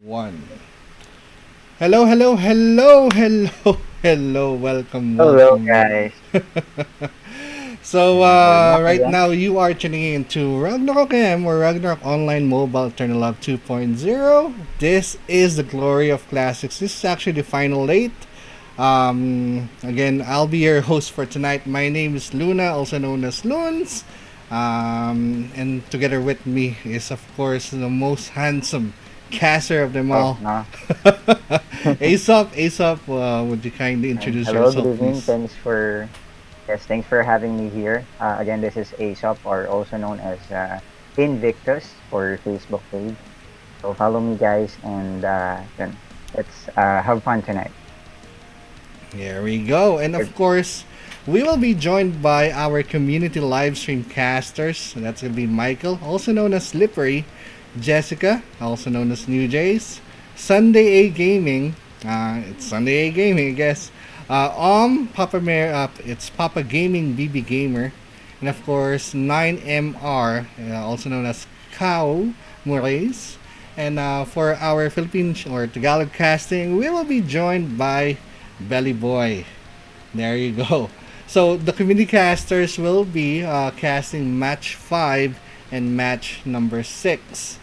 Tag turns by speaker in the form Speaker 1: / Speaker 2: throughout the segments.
Speaker 1: One. Hello, hello, hello, hello, hello. Welcome,
Speaker 2: Hello,
Speaker 1: welcome,
Speaker 2: guys.
Speaker 1: welcome. So,
Speaker 2: We're back
Speaker 1: right
Speaker 2: again.
Speaker 1: now you are tuning into Ragnarok M or Ragnarok Online Mobile Eternal Love 2.0. This is the glory of classics. This is actually the final eight. Again, I'll be your host for tonight. My name is Luna, also known as Loons. And together with me is, of course, the most handsome caster of them
Speaker 2: Oh,
Speaker 1: all.
Speaker 2: no.
Speaker 1: Aesop, would you kindly introduce
Speaker 2: Hello, good
Speaker 1: yourself,
Speaker 2: evening.
Speaker 1: please?
Speaker 2: Thanks for having me here. Again, this is Aesop, or also known as Invictus for Facebook page. So follow me, guys, and yun, let's have fun tonight.
Speaker 1: Here we go. And
Speaker 2: Good.
Speaker 1: of course, we will be joined by our community live stream casters. And that's going to be Michael, also known as Slippery, Jessica, also known as New Jays, Sunday A Gaming. It's Sunday A Gaming, I guess. It's Papa Gaming BB Gamer. And of course, 9MR, also known as Cow Moraes. And for our Philippine or Tagalog casting, we will be joined by Belly Boy. There you go. So the community casters will be casting match 5 and match number 6.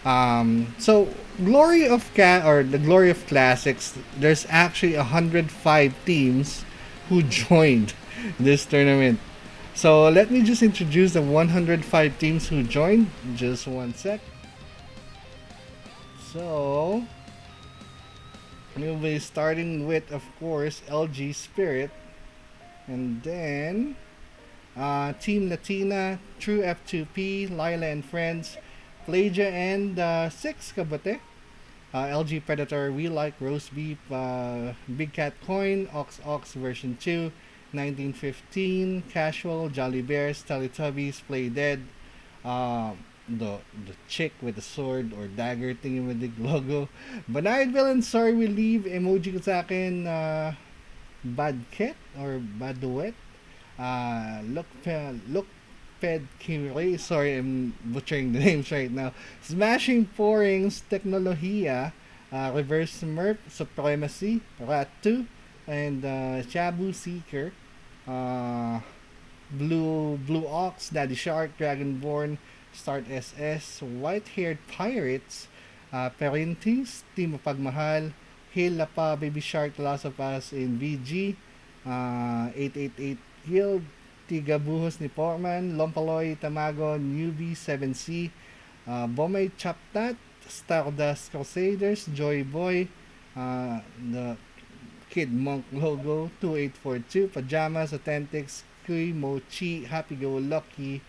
Speaker 1: So the glory of classics, there's actually 105 teams who joined this tournament. So let me just introduce the 105 teams who joined. Just one sec. So we'll be starting with, of course, LGSpirit, and then Team Latina, True F2P, Lila and Friends, Plagia and Six Kabate, LGPredator, We Like Roast Beef, Big Cat Coin, Ox Ox version 2, 1915, Casual, Jolly Bears, Teletubbies, Play Dead, uh, the chick with the sword or dagger thingy with the logo, Banayad-Villains, Sorry We Leave, Emojikasaken, Bad Ket or Baduet, Look Ped Kimre, sorry I'm butchering the names right now, SmashingPoring's Technologia, Reverse Smurf, Supremacy, Ratu, and Shabu Seeker, uh, Blue Ox, Daddy Shark, Dragonborn, Start SS, White Haired Pirates, Perintis, Team of Pagmahal, Hail Lapa, Baby Shark, The Last of Us in VG, 888 Guild, Tiga Buhos ni Portman, Lompaloy, Tamago, Newbie, 7C, Bomay Chaptat, Stardust Crusaders, Joy Boy, the Kid Monk logo, 2842, Pajamas, Authentics, Kui, Mochi, Happy Go Lucky,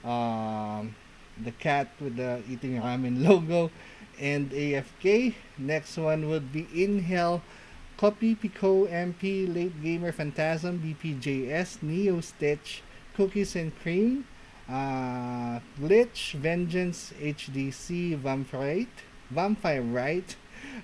Speaker 1: um, the cat with the eating ramen logo, and AFK. Next one would be Inhale, Copy, Pico, MP, Late Gamer, Phantasm, BPJS, Neo Stitch, Cookies and Cream, Glitch, Vengeance, HDC, Vampire Right,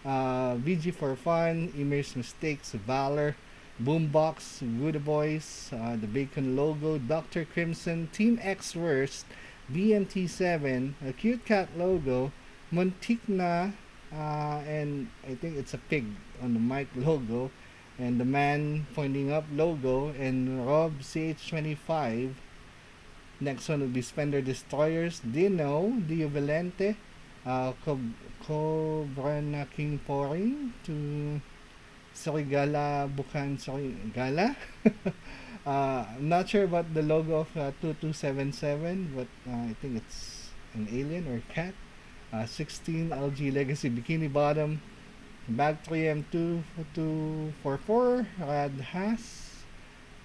Speaker 1: VG for Fun, Immerse Mistakes, Valor, Boombox, Good Boys, the Bacon logo, Dr. Crimson, Team X Worst, BMT7, a Cute Cat logo, Montigna, and I think it's a pig on the mic logo, and the man pointing up logo, and Rob CH25. Next one would be Spender Destroyers, Dino, Dio Valente, Cobra na King Poring, to Sorigala Bukan Sorigala. I'm not sure about the logo of 2277, but I think it's an alien or cat. 16 LG Legacy Bikini Bottom, Bag 3M2244, Rad Has,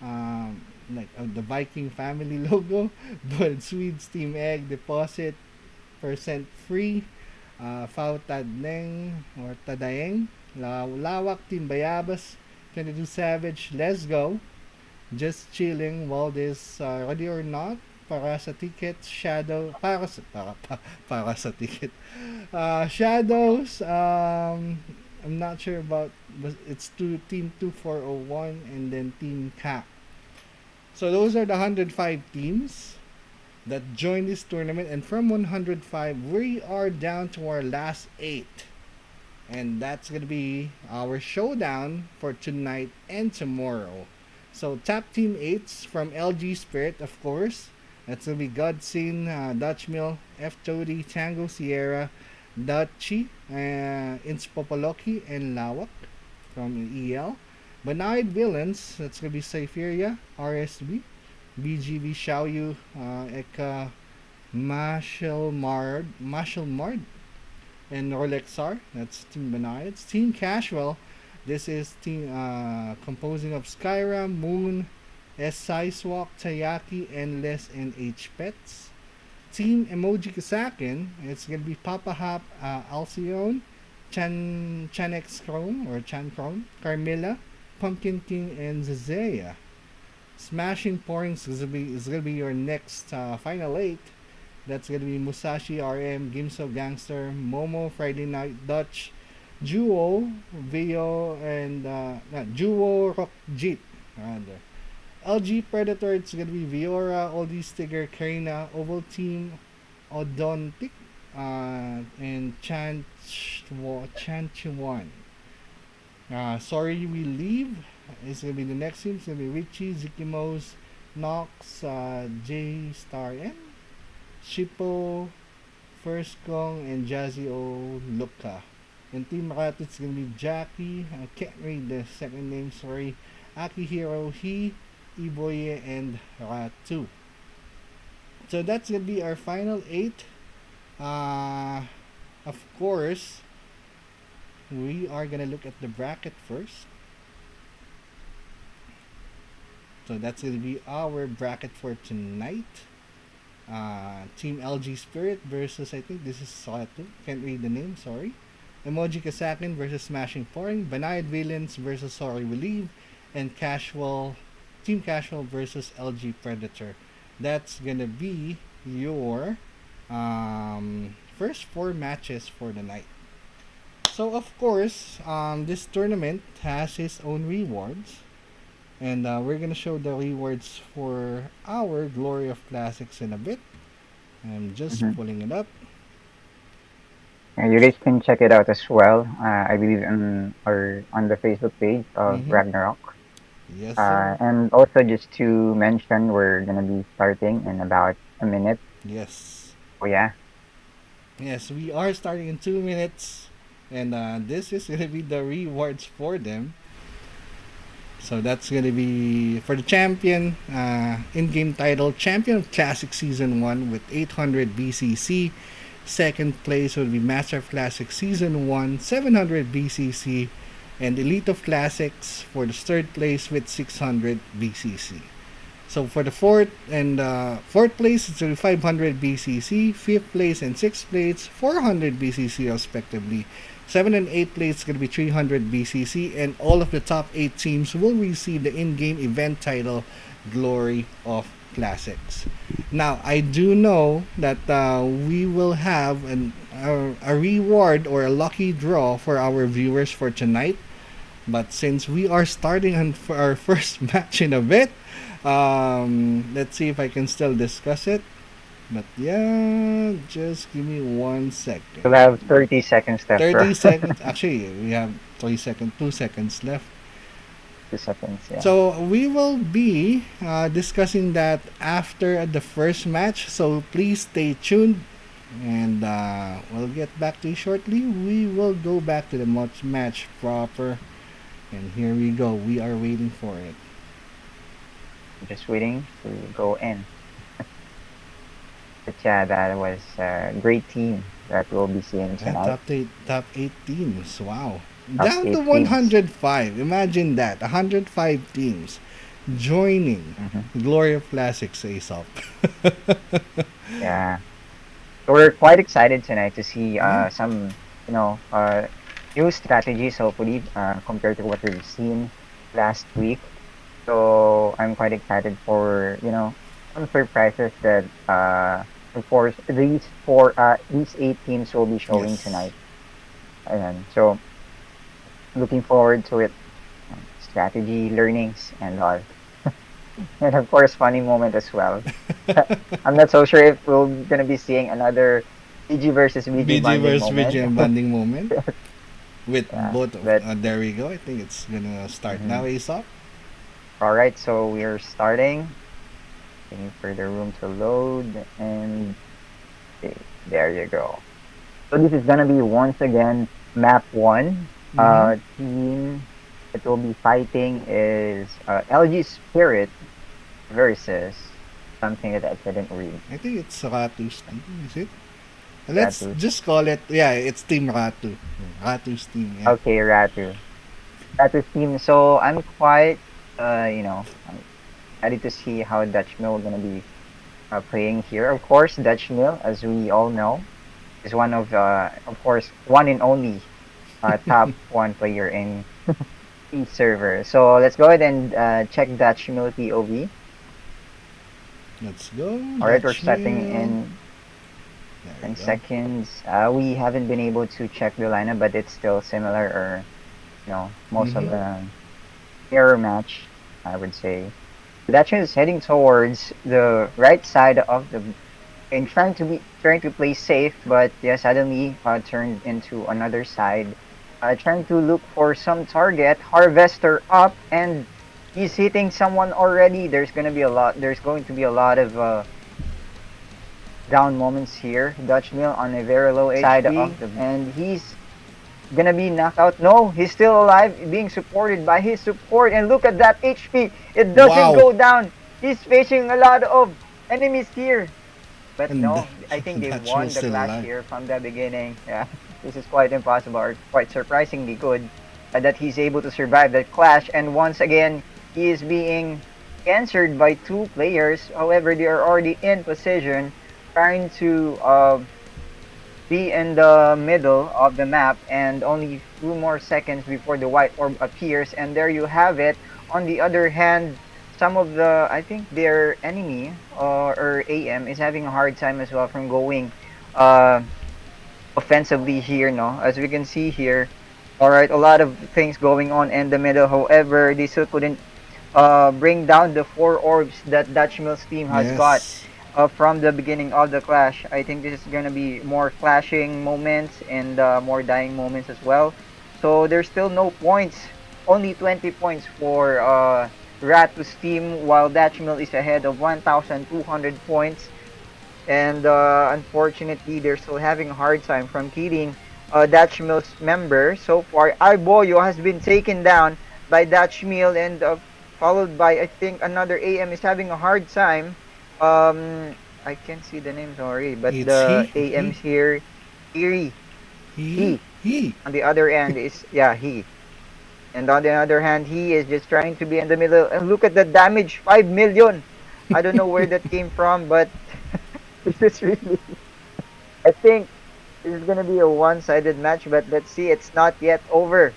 Speaker 1: the Viking family logo, Bird Swedes Team Egg Deposit, Percent Free, Fao Tadneng or Tadayeng, Lawak Team Bayabas, 22 Savage, Let's Go, Just Chilling, Waldes, Ready or Not, para sa ticket, Shadow, para sa ticket. Shadows, I'm not sure about, but it's Team 2401 and then Team Cap. So those are the 105 teams that joined this tournament, and from 105, we are down to our last 8. And that's going to be our showdown for tonight and tomorrow. So, top team 8s from LGSpirit, of course. That's going to be Godseen, Dutch Mill, F. Tody, Tango Sierra, Dachi, Inspopoloki, and Lawak from EL. Banayad-Villains, that's going to be Cypheria, RSB, BGB Xiaoyu, Eka, Marshall Mard, and Rolexar. That's Team Banayad. Team Casual, this is team composing of Skyra, Moon, S. Sizewalk, Tayaki, Endless, and H. Pets. Team Emojikasaken, it's gonna be Papa Hop, Alcyone, Chanex Chrome or Chan Chrome, Carmilla, Pumpkin King, and Zazea. SmashingPoring is gonna be your next final 8. That's gonna be Musashi RM, Gimso Gangster, Momo, Friday Night Dutch, Juo, Vio, and Juo Rock Jeep. Rather. LGPredator, it's gonna be Viora, Oldie Stigger, Karina, Ovaltine, Odontic, and Chanchuan. Sorry We Leave. It's gonna be the next team. It's gonna be Richie, Zikimos, Nox, J Star M, Shippo, First Kong, and Jazzy O Luka. And Team Ratu, it's gonna be Jackie. I can't read the second name, sorry. Akihiro, Iboye, and Ratu. So that's gonna be our final 8. Of course, we are gonna look at the bracket first. So that's gonna be our bracket for tonight. Team LGSpirit versus, I think this is Ratu. Can't read the name, sorry. Emojikasaken versus SmashingPoring. Banayad-Villains versus Sorry We Leave. And Team Casual versus LGPredator. That's gonna be your first 4 matches for the night. So of course, this tournament has its own rewards, and we're gonna show the rewards for our Glory of Classics in a bit. I'm just pulling it up.
Speaker 2: You guys can check it out as well. I believe on the Facebook page of
Speaker 1: Mm-hmm.
Speaker 2: Ragnarok.
Speaker 1: Yes, sir.
Speaker 2: And also just to mention, we're gonna be starting in about a minute.
Speaker 1: Yes.
Speaker 2: Oh yeah.
Speaker 1: Yes, we are starting in 2 minutes, and this is gonna be the rewards for them. So that's gonna be for the champion, in-game title, champion of Classic Season 1 with 800 BCC. Second place would be Master of Classic Season 1, 700 BCC. And Elite of Classics for the third place with 600 BCC. So for the fourth place, it's 500 BCC. Fifth place and sixth place, 400 BCC respectively. 7 and 8 place is going to be 300 BCC, and all of the top 8 teams will receive the in-game event title, Glory of Classics. Now, I do know that we will have a reward or a lucky draw for our viewers for tonight. But since we are starting on for our first match in a bit, let's see if I can still discuss it. But yeah, just give me 1 second.
Speaker 2: We'll have 30 seconds left.
Speaker 1: 30 seconds. Actually, we have 2 seconds left.
Speaker 2: 2 seconds, yeah.
Speaker 1: So we will be discussing that after the first match. So please stay tuned, and we'll get back to you shortly. We will go back to the match proper, and here we go. We are waiting for it.
Speaker 2: Just waiting to go in. But yeah, that was a great team that we'll be seeing tonight.
Speaker 1: Top 8 teams. Wow.
Speaker 2: Top
Speaker 1: Down
Speaker 2: 8
Speaker 1: to
Speaker 2: teams.
Speaker 1: 105. Imagine that. 105 teams joining Glory of Classics ASOP.
Speaker 2: Yeah. So we're quite excited tonight to see some, new strategies, hopefully, compared to what we've seen last week. So I'm quite excited for, some surprises that, of course, these 8 teams will be showing
Speaker 1: Yes.
Speaker 2: tonight. And so, looking forward to it. Strategy, learnings, and all. And of course, funny moment as well. I'm not so sure if we're gonna be seeing another BG versus BG
Speaker 1: BG
Speaker 2: bonding
Speaker 1: versus
Speaker 2: moment.
Speaker 1: BG and bonding moment. with
Speaker 2: Yeah,
Speaker 1: both of,
Speaker 2: but
Speaker 1: there we go. I think it's gonna start
Speaker 2: mhm.
Speaker 1: now, Aesop.
Speaker 2: All right, so we're starting. Waiting for the room to load, and okay, there you go. So this is gonna be once again map one.
Speaker 1: Mm-hmm.
Speaker 2: Team that will be fighting is LGSpirit versus something that I couldn't read.
Speaker 1: I think it's Ratu's team, is it? Let's
Speaker 2: Ratu.
Speaker 1: just call it, yeah, it's Team Ratu. Ratu's team, yeah.
Speaker 2: Okay, Ratu. Ratu's team. So I'm quite I'm ready to see how Dutch Mill gonna be playing here. Of course, Dutch Mill, as we all know, is one of course, one and only top one player in each server. So let's go ahead and check Dutch Mill POV.
Speaker 1: Let's go.
Speaker 2: All right, we're
Speaker 1: Dutch
Speaker 2: starting
Speaker 1: Mill.
Speaker 2: in
Speaker 1: There
Speaker 2: 10
Speaker 1: we go.
Speaker 2: seconds. We haven't been able to check the lineup, but it's still similar, or most of
Speaker 1: Mm-hmm.
Speaker 2: the mirror match, I would say. Dutch is heading towards the right side of the and trying to play safe, but yeah, suddenly turned into another side. Trying to look for some target. Harvester up, and he's hitting someone already. There's going to be a lot of down moments here. Dutch Mill on a very low side of the, and he's gonna be knocked out. No, he's still alive, being supported by his support. And look at that HP. It doesn't
Speaker 1: Wow.
Speaker 2: go down. He's facing a lot of enemies here. But
Speaker 1: And
Speaker 2: no, I think they've
Speaker 1: Dutch Mill's
Speaker 2: won the
Speaker 1: still
Speaker 2: clash
Speaker 1: alive.
Speaker 2: here from the beginning. Yeah, this is quite impossible, or quite surprisingly good that he's able to survive that clash. And once again, he is being answered by two players. However, they are already in position, trying to be in the middle of the map, and only 2 more seconds before the white orb appears. And there you have it. On the other hand, some of the, I think their enemy or AM is having a hard time as well from going uh, offensively here, no? As we can see here, all right, a lot of things going on in the middle. However, they still couldn't bring down the 4 orbs that Dutch Mill's team has got
Speaker 1: Yes.
Speaker 2: from the beginning of the clash. I think this is going to be more clashing moments and more dying moments as well. So there's still no points, only 20 points for Ratu's team, while Dutch Mill is ahead of 1,200 points. And unfortunately, they're still having a hard time from killing Dutch Mill's member. So far, Arboyo has been taken down by Dutch Mill, and followed by, I think, another AM is having a hard time. I can't see the name, sorry, but
Speaker 1: It's
Speaker 2: the AMs here, Eerie, he.
Speaker 1: he.
Speaker 2: On the other end is, yeah, he. And on the other hand, he is just trying to be in the middle. And look at the damage, 5 million. I don't know where that came from, but this is really, I think this is going to be a one-sided match, but let's see, it's not yet over.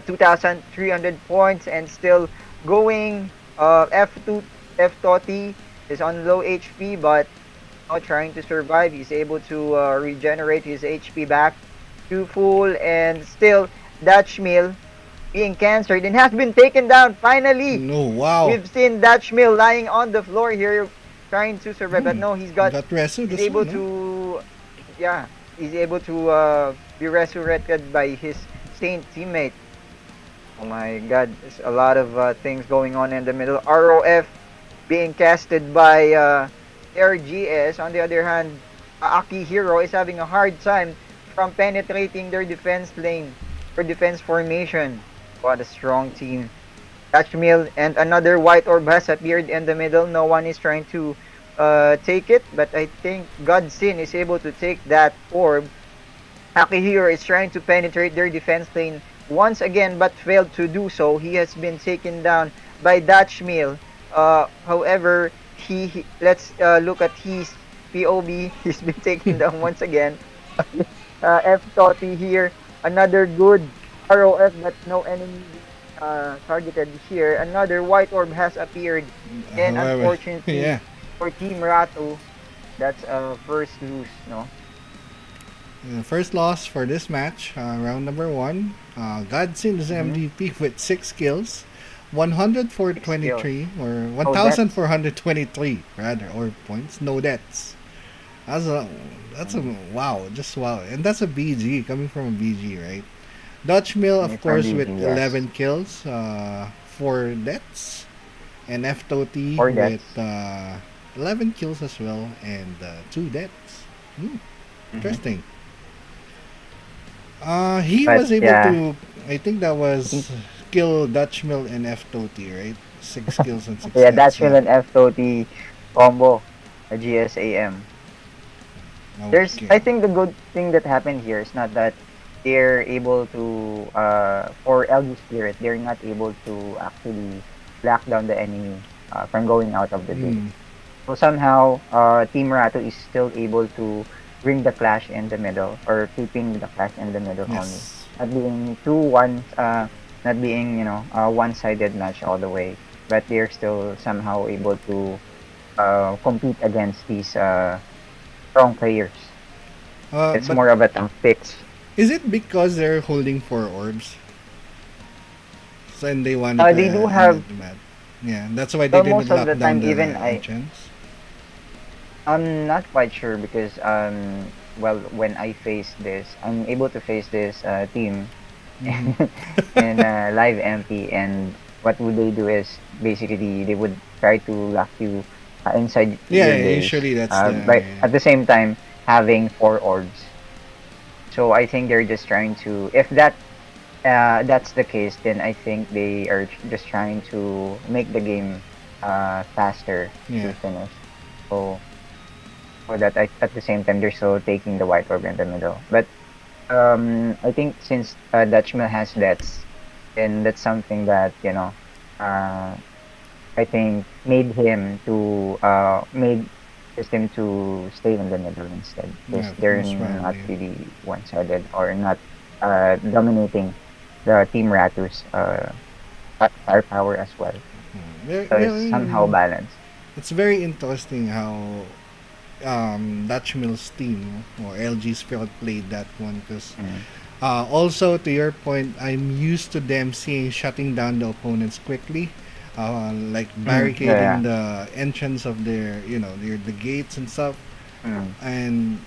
Speaker 2: 2,300 points and still going. F2, F-Toti is on low HP, but now trying to survive. He's able to regenerate his HP back to full, and still Dutch Mill being cancered and has been taken down finally.
Speaker 1: No, wow.
Speaker 2: We've seen Dutch Mill lying on the floor here trying to survive, but no, he's
Speaker 1: resurrected
Speaker 2: able
Speaker 1: one,
Speaker 2: to, yeah, he's able to be resurrected by his Saint teammate. Oh my god, there's a lot of things going on in the middle. ROF being casted by RGS. On the other hand, Aki Hero is having a hard time from penetrating their defense lane or defense formation. What a strong team. Dutch Mill and another white orb has appeared in the middle. No one is trying to take it, but I think Godsin is able to take that orb. Akihiro is trying to penetrate their defense lane once again, but failed to do so. He has been taken down by Dutch Mill. However, let's look at his POB. He's been taken down once again. F-Toti here, another good ROF, but no enemy targeted here. Another white orb has appeared, and unfortunately
Speaker 1: yeah.
Speaker 2: for Team Ratu, that's first lose, no?
Speaker 1: First loss for this match, round number 1. Godsin is MVP with 6 kills, 104.23 or 1,423 rather, or points, no deaths. That's a wow, just wow, and that's a BG coming from a BG, right? Dutch Mill, of
Speaker 2: Uniform
Speaker 1: course, with
Speaker 2: DG, yes.
Speaker 1: 11 kills, 4 deaths, and F-Toti
Speaker 2: Four
Speaker 1: with
Speaker 2: deaths.
Speaker 1: 11 kills as well and 2 deaths. Interesting. He
Speaker 2: But
Speaker 1: was able
Speaker 2: yeah,
Speaker 1: to, I think that was kill Dutch Mill and F-Toti, right? 6 kills and 6
Speaker 2: yeah,
Speaker 1: deaths.
Speaker 2: Dutch Mill
Speaker 1: Yeah.
Speaker 2: and F-Toti combo, a GSAM. I
Speaker 1: Okay.
Speaker 2: think the good thing that happened here is not that they're able to, for LGSpirit, they're not able to actually lock down the enemy from going out of the base.
Speaker 1: Mm,
Speaker 2: So somehow, Team Ratu is still able to bring the clash in the middle, or keeping the clash in the middle only.
Speaker 1: yes.
Speaker 2: Not being not being, a one-sided match all the way. But they're still somehow able to compete against these strong players. It's
Speaker 1: But
Speaker 2: more of a tactics.
Speaker 1: is it because they're holding 4 orbs? So, and they wanted to
Speaker 2: They do
Speaker 1: end
Speaker 2: have,
Speaker 1: it mad. Yeah, that's why they
Speaker 2: well,
Speaker 1: didn't
Speaker 2: most of
Speaker 1: lock
Speaker 2: the
Speaker 1: down
Speaker 2: time,
Speaker 1: the
Speaker 2: even
Speaker 1: entrance.
Speaker 2: I'm not quite sure because well, when I face this, I'm able to face this team
Speaker 1: Mm-hmm.
Speaker 2: in live MP, and what would they do is basically they would try to lock you inside
Speaker 1: Yeah,
Speaker 2: your base,
Speaker 1: usually that's the
Speaker 2: but at the same time having 4 orbs. So I think they're just trying to, if that's the case, then I think they are just trying to make the game faster
Speaker 1: yeah.
Speaker 2: to finish. So for that, at the same time, they're still taking the white orb in the middle. But I think since Dutchman has deaths, then that's something that uh, I think made his team to stay in the middle instead, because
Speaker 1: Yeah,
Speaker 2: they're
Speaker 1: most
Speaker 2: not
Speaker 1: probably.
Speaker 2: really one-sided or not dominating the Team Ratu's firepower as well.
Speaker 1: Very,
Speaker 2: So it's somehow balanced.
Speaker 1: it's very interesting how Dutch Mill's team or LGSpirit played that one because
Speaker 2: Mm.
Speaker 1: also to your point, I'm used to them seeing shutting down the opponents quickly, like
Speaker 2: Mm.
Speaker 1: barricading
Speaker 2: Yeah.
Speaker 1: the entrance of the gates and stuff.
Speaker 2: Mm.
Speaker 1: And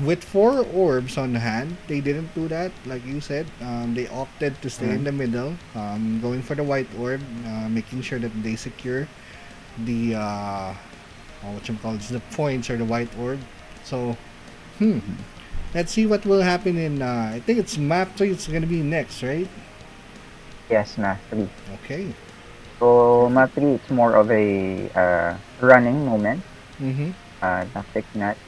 Speaker 1: with 4 orbs on hand, they didn't do that. Like you said, they opted to stay in
Speaker 2: Mm.
Speaker 1: the middle, going for the white orb, making sure that they secure the what you call this, the points or the white orb. So,
Speaker 2: Mhm.
Speaker 1: let's see what will happen in. I think it's map 3. It's gonna be next, right?
Speaker 2: Yes, Mastery.
Speaker 1: Okay,
Speaker 2: So
Speaker 1: perfect.
Speaker 2: map 3, it's more of a running moment.
Speaker 1: Mm-hmm.
Speaker 2: Tactic, not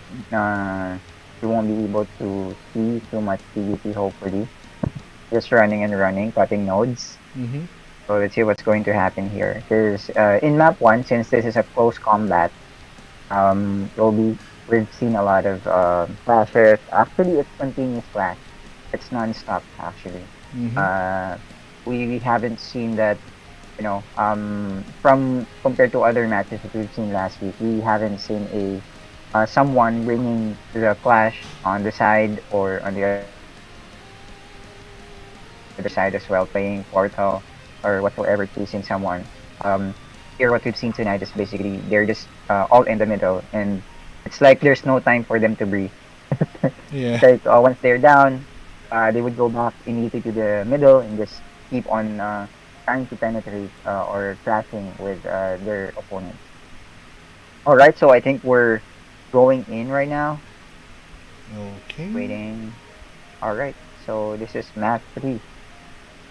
Speaker 2: you won't be able to see too much PvP, hopefully. Just running and running, cutting nodes.
Speaker 1: Mm-hmm.
Speaker 2: So let's see what's going to happen here. Because in map 1, since this is a close combat, will be we've seen a lot of clashes. Actually, it's continuous clash. It's non-stop actually.
Speaker 1: Mm-hmm.
Speaker 2: Uh, we haven't seen that, from compared to other matches that we've seen last week. We haven't seen a someone bringing the clash on the side or on the other side as well, playing Portal or whatsoever, chasing someone. Here, what we've seen tonight is basically they're just all in the middle, and it's like there's no time for them to breathe.
Speaker 1: Yeah.
Speaker 2: Like once they're down, they would go back immediately to the middle and just keep on trying to penetrate or clashing with their opponents. All right, so I think we're going in right now.
Speaker 1: Okay.
Speaker 2: Waiting. All right, so this is map 3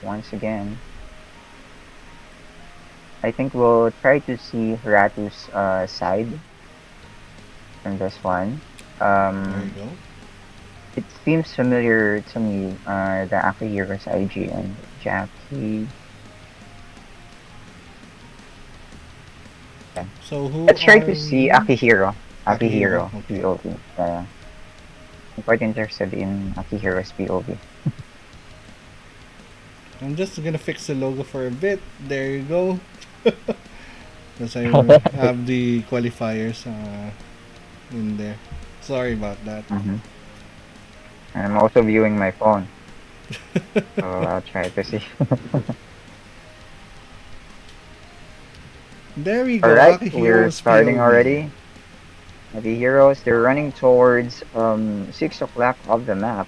Speaker 2: once again. I think we'll try to see Ratu's side in this one.
Speaker 1: There you
Speaker 2: Um,
Speaker 1: go.
Speaker 2: it seems familiar to me, the Akihiro's IG and Jackie. Yeah.
Speaker 1: So who
Speaker 2: Let's try to
Speaker 1: are
Speaker 2: see
Speaker 1: we?
Speaker 2: Akihiro.
Speaker 1: Akihiro.
Speaker 2: Akihiro
Speaker 1: Okay.
Speaker 2: POV. I'm quite interested in Akihiro's POV.
Speaker 1: I'm just gonna fix the logo for a bit. There you go. Because I have the qualifiers in there. Sorry about that.
Speaker 2: Mhm. I'm also viewing my phone, so I'll try to see.
Speaker 1: There we
Speaker 2: All
Speaker 1: go.
Speaker 2: right, we're
Speaker 1: Akihiro's
Speaker 2: starting
Speaker 1: POV.
Speaker 2: already. The heroes, they're running towards 6 o'clock of the map.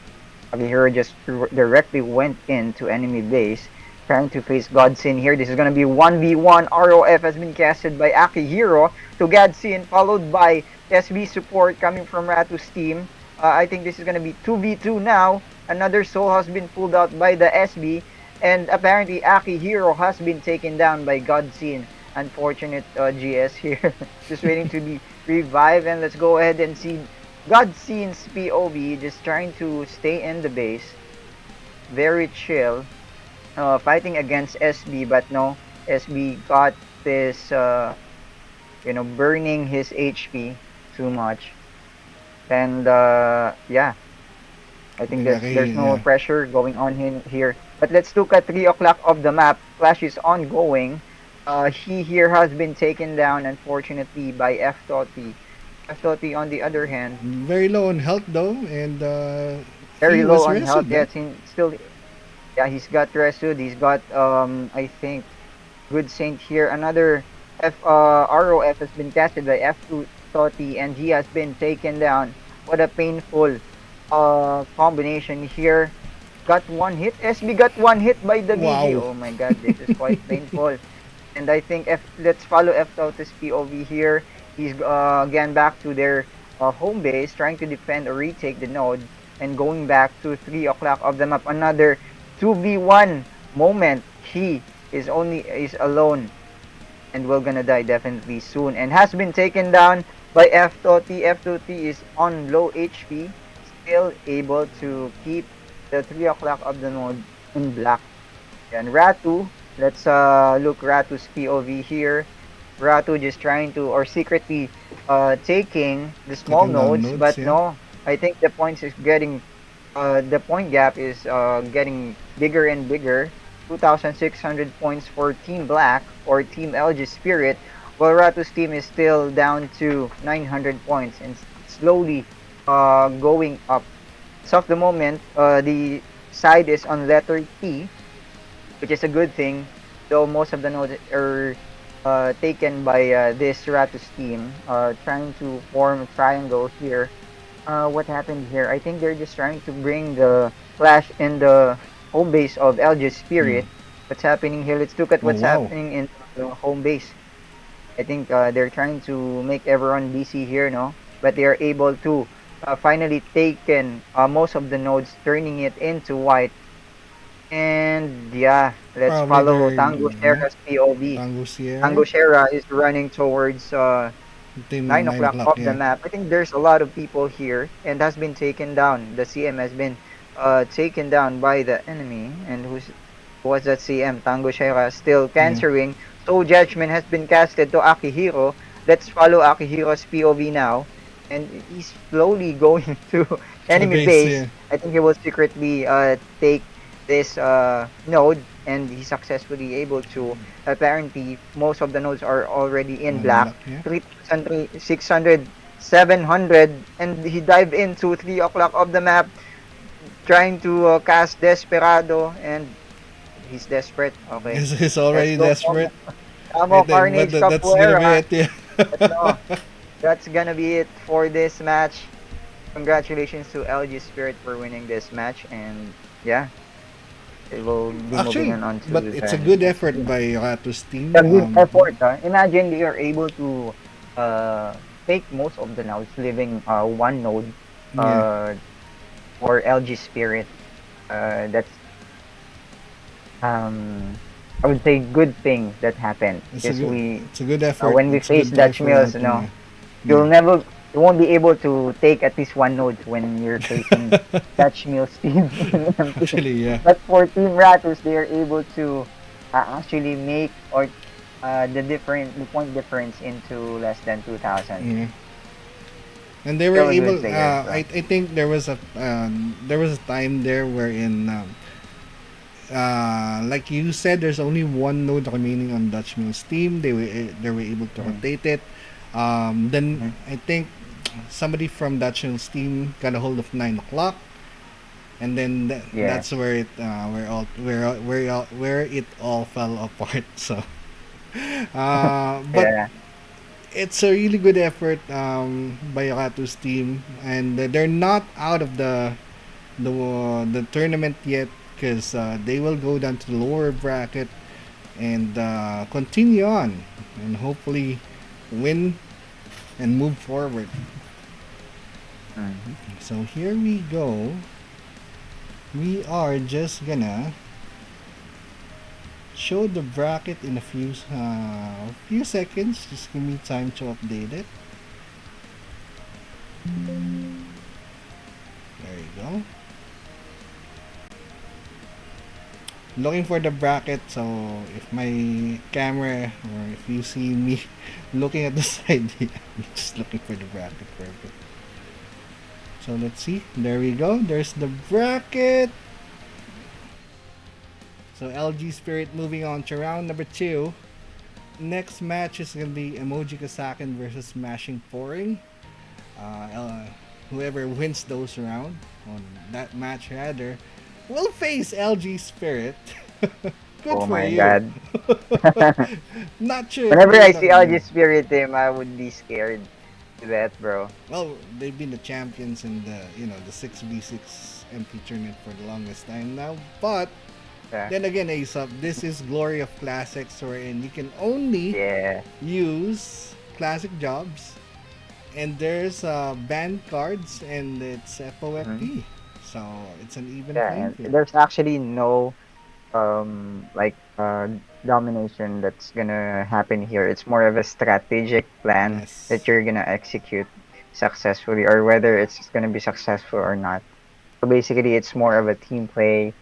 Speaker 2: Akihiro just directly went into enemy base, trying to face Godsin here. This is gonna be 1v1. ROF has been casted by Akihiro to Godsin, followed by SB support coming from Ratu's team. I think this is gonna be 2v2 now. Another soul has been pulled out by the SB, and apparently Akihiro has been taken down by Godsin. Unfortunate GS here, just waiting to be revived. And let's go ahead and see Godseen's POV, just trying to stay in the base. Very chill. Fighting against SB, but no, SB got this, burning his HP too much. And yeah, I think there's no pressure going on here. But let's look at 3 o'clock of the map. Clash is ongoing. He here has been taken down, unfortunately, by F-Toti. F-Toti, on the other hand,
Speaker 1: very low on health though, and
Speaker 2: very low on health. Yeah, still, yeah, he's got Resud. He's got I think Good Saint here. Another ROF has been casted by F-Toti, and he has been taken down. What a painful combination here. Got one hit. SB got one hit by the BG. Oh my god, this is quite painful. And I think let's follow F-Toti's POV here. He's again back to their home base, trying to defend or retake the node, and going back to 3 o'clock of the map. Another 2v1 moment. He is alone, and we're gonna die definitely soon, and has been taken down by F-Toti. F-Toti is on low HP, still able to keep the 3 o'clock of the node in black. And Ratu, let's look Ratu's POV here. Ratu just trying to, or secretly taking the small nodes, but yeah. No, I think the points is getting, the point gap is getting bigger and bigger. 2,600 points for Team Black or Team LGSpirit, while Ratu's team is still down to 900 points and slowly going up. So at the moment, the side is on letter T, which is a good thing, though most of the nodes are taken by this Ratu's team, trying to form a triangle here. What happened here? I think they're just trying to bring the clash in the home base of LGSpirit. What's happening here? Let's look at what's happening in the home base. I think they're trying to make everyone DC here, no? But they are able to finally taken most of the nodes, turning it into white. And yeah, let's follow Tango Sierra's POV. Tango Sierra is running towards 9 o'clock of the map. I think there's a lot of people here, and has been taken down. The CM has been taken down by the enemy. And who was that CM? Tango Sierra still cancering. So Judgment has been casted to Akihiro. Let's follow Akihiro's POV now. And he's slowly going to enemy base. Yeah. I think he will secretly take this node, and he's successfully able to. Apparently, most of the nodes are already in black. 300, 600, 700, and he dived into 3 o'clock of the map, trying to cast Desperado, and he's desperate. Okay,
Speaker 1: he's already desperate.
Speaker 2: Carnage Capoeira. No, that's gonna be it for this match. Congratulations to LGSpirit for winning this match, and yeah, it will be moving on to.
Speaker 1: But it's a good effort by Ratu's team.
Speaker 2: A good effort. Imagine they are able to take most of the nodes, leaving one node for LGSpirit. That's I would say good thing that happened, because
Speaker 1: it's a good effort.
Speaker 2: When we face Dutch Mills, you won't be able to take at least one node when you're facing Dutch Mills team.
Speaker 1: Actually, yeah.
Speaker 2: But for Team Ratus, they are able to actually make the point difference into less than 2,000.
Speaker 1: Yeah. And they were able. I think there was a time there wherein, like you said, there's only one node remaining on Dutch Mills team. They were able to rotate it. Then I think somebody from Dutch Mills team got a hold of 9 o'clock, and then that's where it where it all fell apart. So, but it's a really good effort by Ratu's team, and they're not out of the the tournament yet, because they will go down to the lower bracket and continue on and hopefully win and move forward.
Speaker 2: Mhm.
Speaker 1: So here we go. We are just gonna show the bracket in a few seconds. Just give me time to update it. There you go. Looking for the bracket, so if my camera or if you see me looking at the side, I'm just looking for the bracket. Perfect. So let's see. There we go. There's the bracket. So LGSpirit moving on to round number 2. Next match is going to be Emojikasaken versus SmashingPoring. Whoever wins those round on that match rather will face LGSpirit. Good
Speaker 2: Oh
Speaker 1: for
Speaker 2: my
Speaker 1: you.
Speaker 2: god.
Speaker 1: Not sure if
Speaker 2: Whenever
Speaker 1: they're
Speaker 2: I
Speaker 1: not
Speaker 2: see LGSpirit team, I would be scared to that, bro.
Speaker 1: well, they've been the champions in the 6v6 MP tournament for the longest time now. But
Speaker 2: Yeah.
Speaker 1: then again, Aesop, this is Glory of Classics, wherein you can only
Speaker 2: Yeah.
Speaker 1: use classic jobs, and there's banned cards, and it's
Speaker 2: Mhm.
Speaker 1: FOFP, so it's an even
Speaker 2: Yeah,
Speaker 1: playing
Speaker 2: and
Speaker 1: field.
Speaker 2: there's actually no like domination that's gonna happen here. It's more of a strategic plan that
Speaker 1: Yes.
Speaker 2: you're gonna execute successfully, or whether it's gonna be successful or not. So basically, it's more of a team play,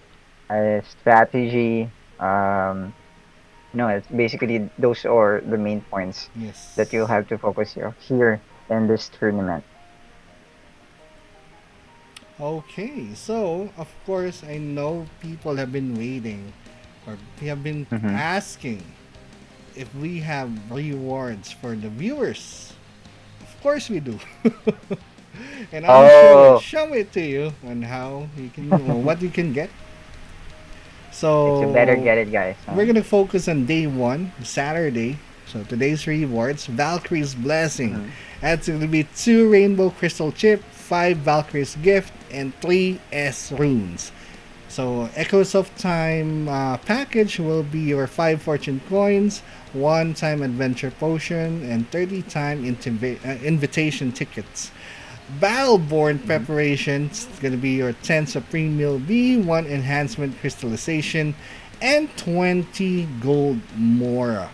Speaker 2: a strategy. It's basically those are the main points that you'll
Speaker 1: Yes.
Speaker 2: have to focus here in this tournament.
Speaker 1: Okay, so of course I know people have been waiting, or they have been
Speaker 2: Mm-hmm.
Speaker 1: asking if we have rewards for the viewers. Of course we do. And I'm just gonna
Speaker 2: Oh,
Speaker 1: show it to you on how you can or what you can get.
Speaker 2: yes, you better
Speaker 1: So
Speaker 2: get it, guys.
Speaker 1: we're
Speaker 2: Huh?
Speaker 1: gonna focus on day one, Saturday. So today's rewards: Valkyrie's Blessing.
Speaker 2: Mm-hmm.
Speaker 1: That's gonna be 2 Rainbow Crystal Chip, 5 Valkyrie's Gift, and 3 S Runes. So Echoes of Time package will be your 5 Fortune Coins, 1 time Adventure Potion, and 30 time invitation tickets. Battleborn
Speaker 2: Mm-hmm.
Speaker 1: preparations is going to be your 10 Supreme Meal B, 1 Enhancement Crystallization, and 20 Gold Mora.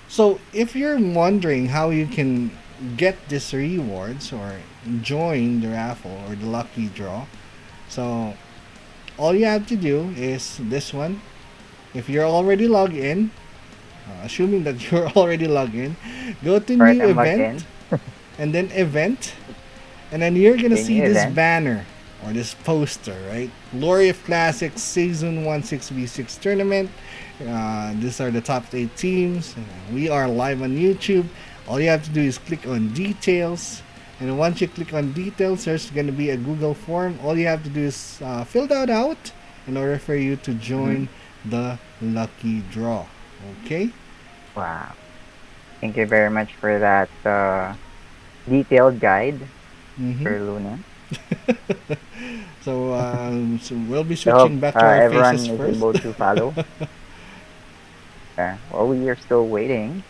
Speaker 1: So if you're wondering how you can get these rewards or join the raffle or the lucky draw, so all you have to do is this one. If you're already logged in, assuming that you're already logged in, go to
Speaker 2: All right,
Speaker 1: new
Speaker 2: I'm logged
Speaker 1: event
Speaker 2: in.
Speaker 1: and then event. And then you're gonna
Speaker 2: Okay,
Speaker 1: see
Speaker 2: new
Speaker 1: this
Speaker 2: event.
Speaker 1: banner or this poster, right? Glory of Classics Season 1 6v6 Tournament. These are the top 8 teams. We are live on YouTube. All you have to do is click on details. And once you click on details, there's going to be a Google form. All you have to do is fill that out in order for you to
Speaker 2: Mm-hmm.
Speaker 1: join the lucky draw. Okay?
Speaker 2: Wow. Thank you very much for that detailed guide,
Speaker 1: Mm-hmm.
Speaker 2: for Luna.
Speaker 1: So we'll be
Speaker 2: I hope
Speaker 1: switching back to our faces
Speaker 2: everyone is
Speaker 1: first.
Speaker 2: able to follow. Yeah. While we are still waiting,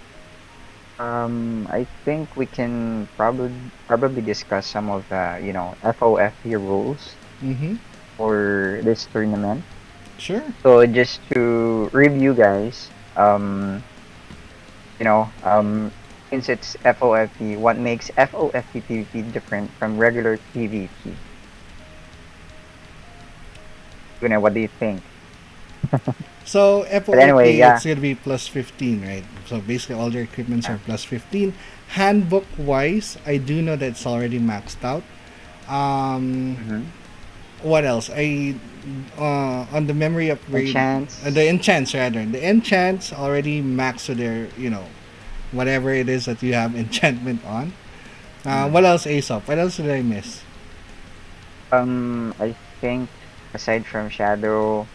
Speaker 2: I think we can probably discuss some of the FOFP rules
Speaker 1: Mm-hmm.
Speaker 2: for this tournament.
Speaker 1: Sure.
Speaker 2: So just to review, guys, you know, since it's FOFP, what makes FOFP PvP different from regular PvP? Luna, what do you think?
Speaker 1: So
Speaker 2: But anyway,
Speaker 1: FOFA,
Speaker 2: yeah.
Speaker 1: it's gonna be plus 15, right? So basically, all their equipments
Speaker 2: Yeah.
Speaker 1: are plus 15. Handbook wise, I do know that it's already maxed out. Um,
Speaker 2: Mm-hmm.
Speaker 1: what else? I on the memory upgrade, the
Speaker 2: Enchants.
Speaker 1: enchants rather. The enchants already maxed to their whatever it is that you have enchantment on. What
Speaker 2: Mm.
Speaker 1: else, Aesop? What else did I miss?
Speaker 2: I think aside from Shadow,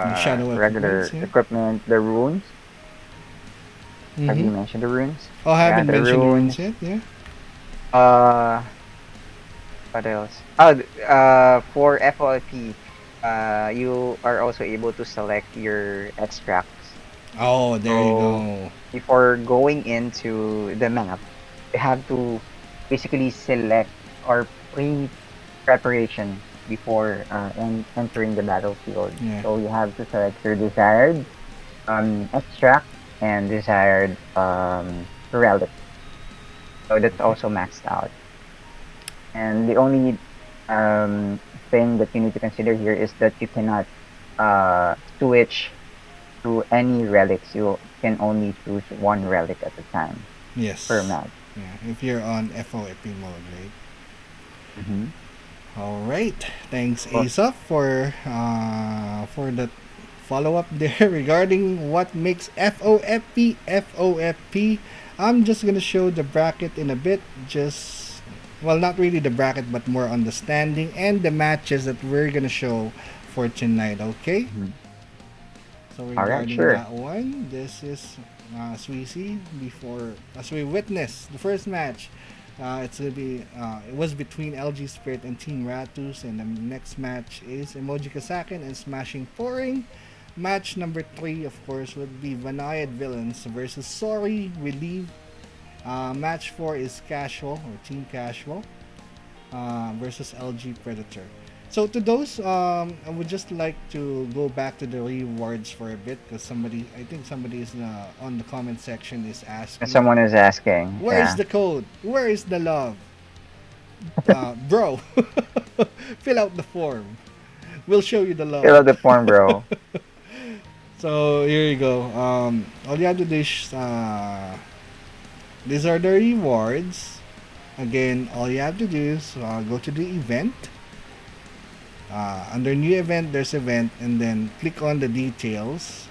Speaker 1: The shadow equipments,
Speaker 2: regular
Speaker 1: yeah.
Speaker 2: equipment, the runes. Have
Speaker 1: Mm-hmm.
Speaker 2: you mentioned the runes?
Speaker 1: Oh, I
Speaker 2: Yeah,
Speaker 1: haven't
Speaker 2: the
Speaker 1: mentioned the runes
Speaker 2: runes.
Speaker 1: yet. Yeah.
Speaker 2: Uh, What else? Oh, for FOLP, you are also able to select your extracts.
Speaker 1: Oh, there you
Speaker 2: So
Speaker 1: go.
Speaker 2: before going into the map, you have to basically select or pre-preparation before entering the battlefield.
Speaker 1: Yeah.
Speaker 2: So you have to select your desired extract and desired relic. So that's also maxed out. And the only thing that you need to consider here is that you cannot switch to any relics. You can only choose one relic at a time per
Speaker 1: Yes.
Speaker 2: match.
Speaker 1: Yeah. If you're on FOFP mode, right?
Speaker 2: Mm-hmm.
Speaker 1: All right. Thanks,
Speaker 2: Well,
Speaker 1: Aesop, for that follow up there regarding what makes FOFP FOFP. I'm just gonna show the bracket in a bit. Just well, not really the bracket, but more on the standing and the matches that we're gonna show for tonight. Okay.
Speaker 2: mhm.
Speaker 1: So
Speaker 2: All right,
Speaker 1: regarding
Speaker 2: sure.
Speaker 1: that one, this is as we see before, as we witness the first match. It's gonna be. It was between LGSpirit and Team Ratus, and the next match is Emojikasaken and SmashingPoring. Match number 3, of course, would be Banayad-Villains versus Sorry Relieve. Match 4 is Casual or Team Casual versus LGPredator. So to those, I would just like to go back to the rewards for a bit because I think somebody is on the comment section is
Speaker 2: And
Speaker 1: asking,
Speaker 2: someone is asking,
Speaker 1: where is
Speaker 2: yeah,
Speaker 1: the code? Where is the love? Bro, fill out the form. We'll show you the
Speaker 2: fill
Speaker 1: love.
Speaker 2: out the form, bro.
Speaker 1: So here you go. All you have to do is, these are the rewards. Again, all you have to do is go to the event. Under new event, there's event, and then click on the details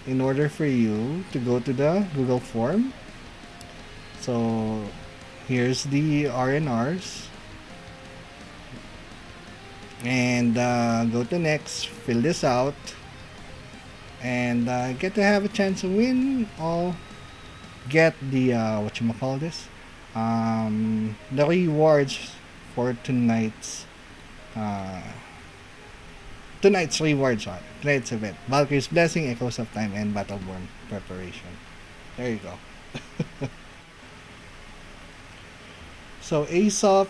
Speaker 1: in order for you to go to the Google form. So here's the RNRs. And go to next, fill this out, and get to have a chance to win or get the what you call this, the rewards for uh, tonight's rewards on tonight's event: Valkyrie's Blessing, Echoes of Time, and Battleborn Preparation. There you go. So Aesop,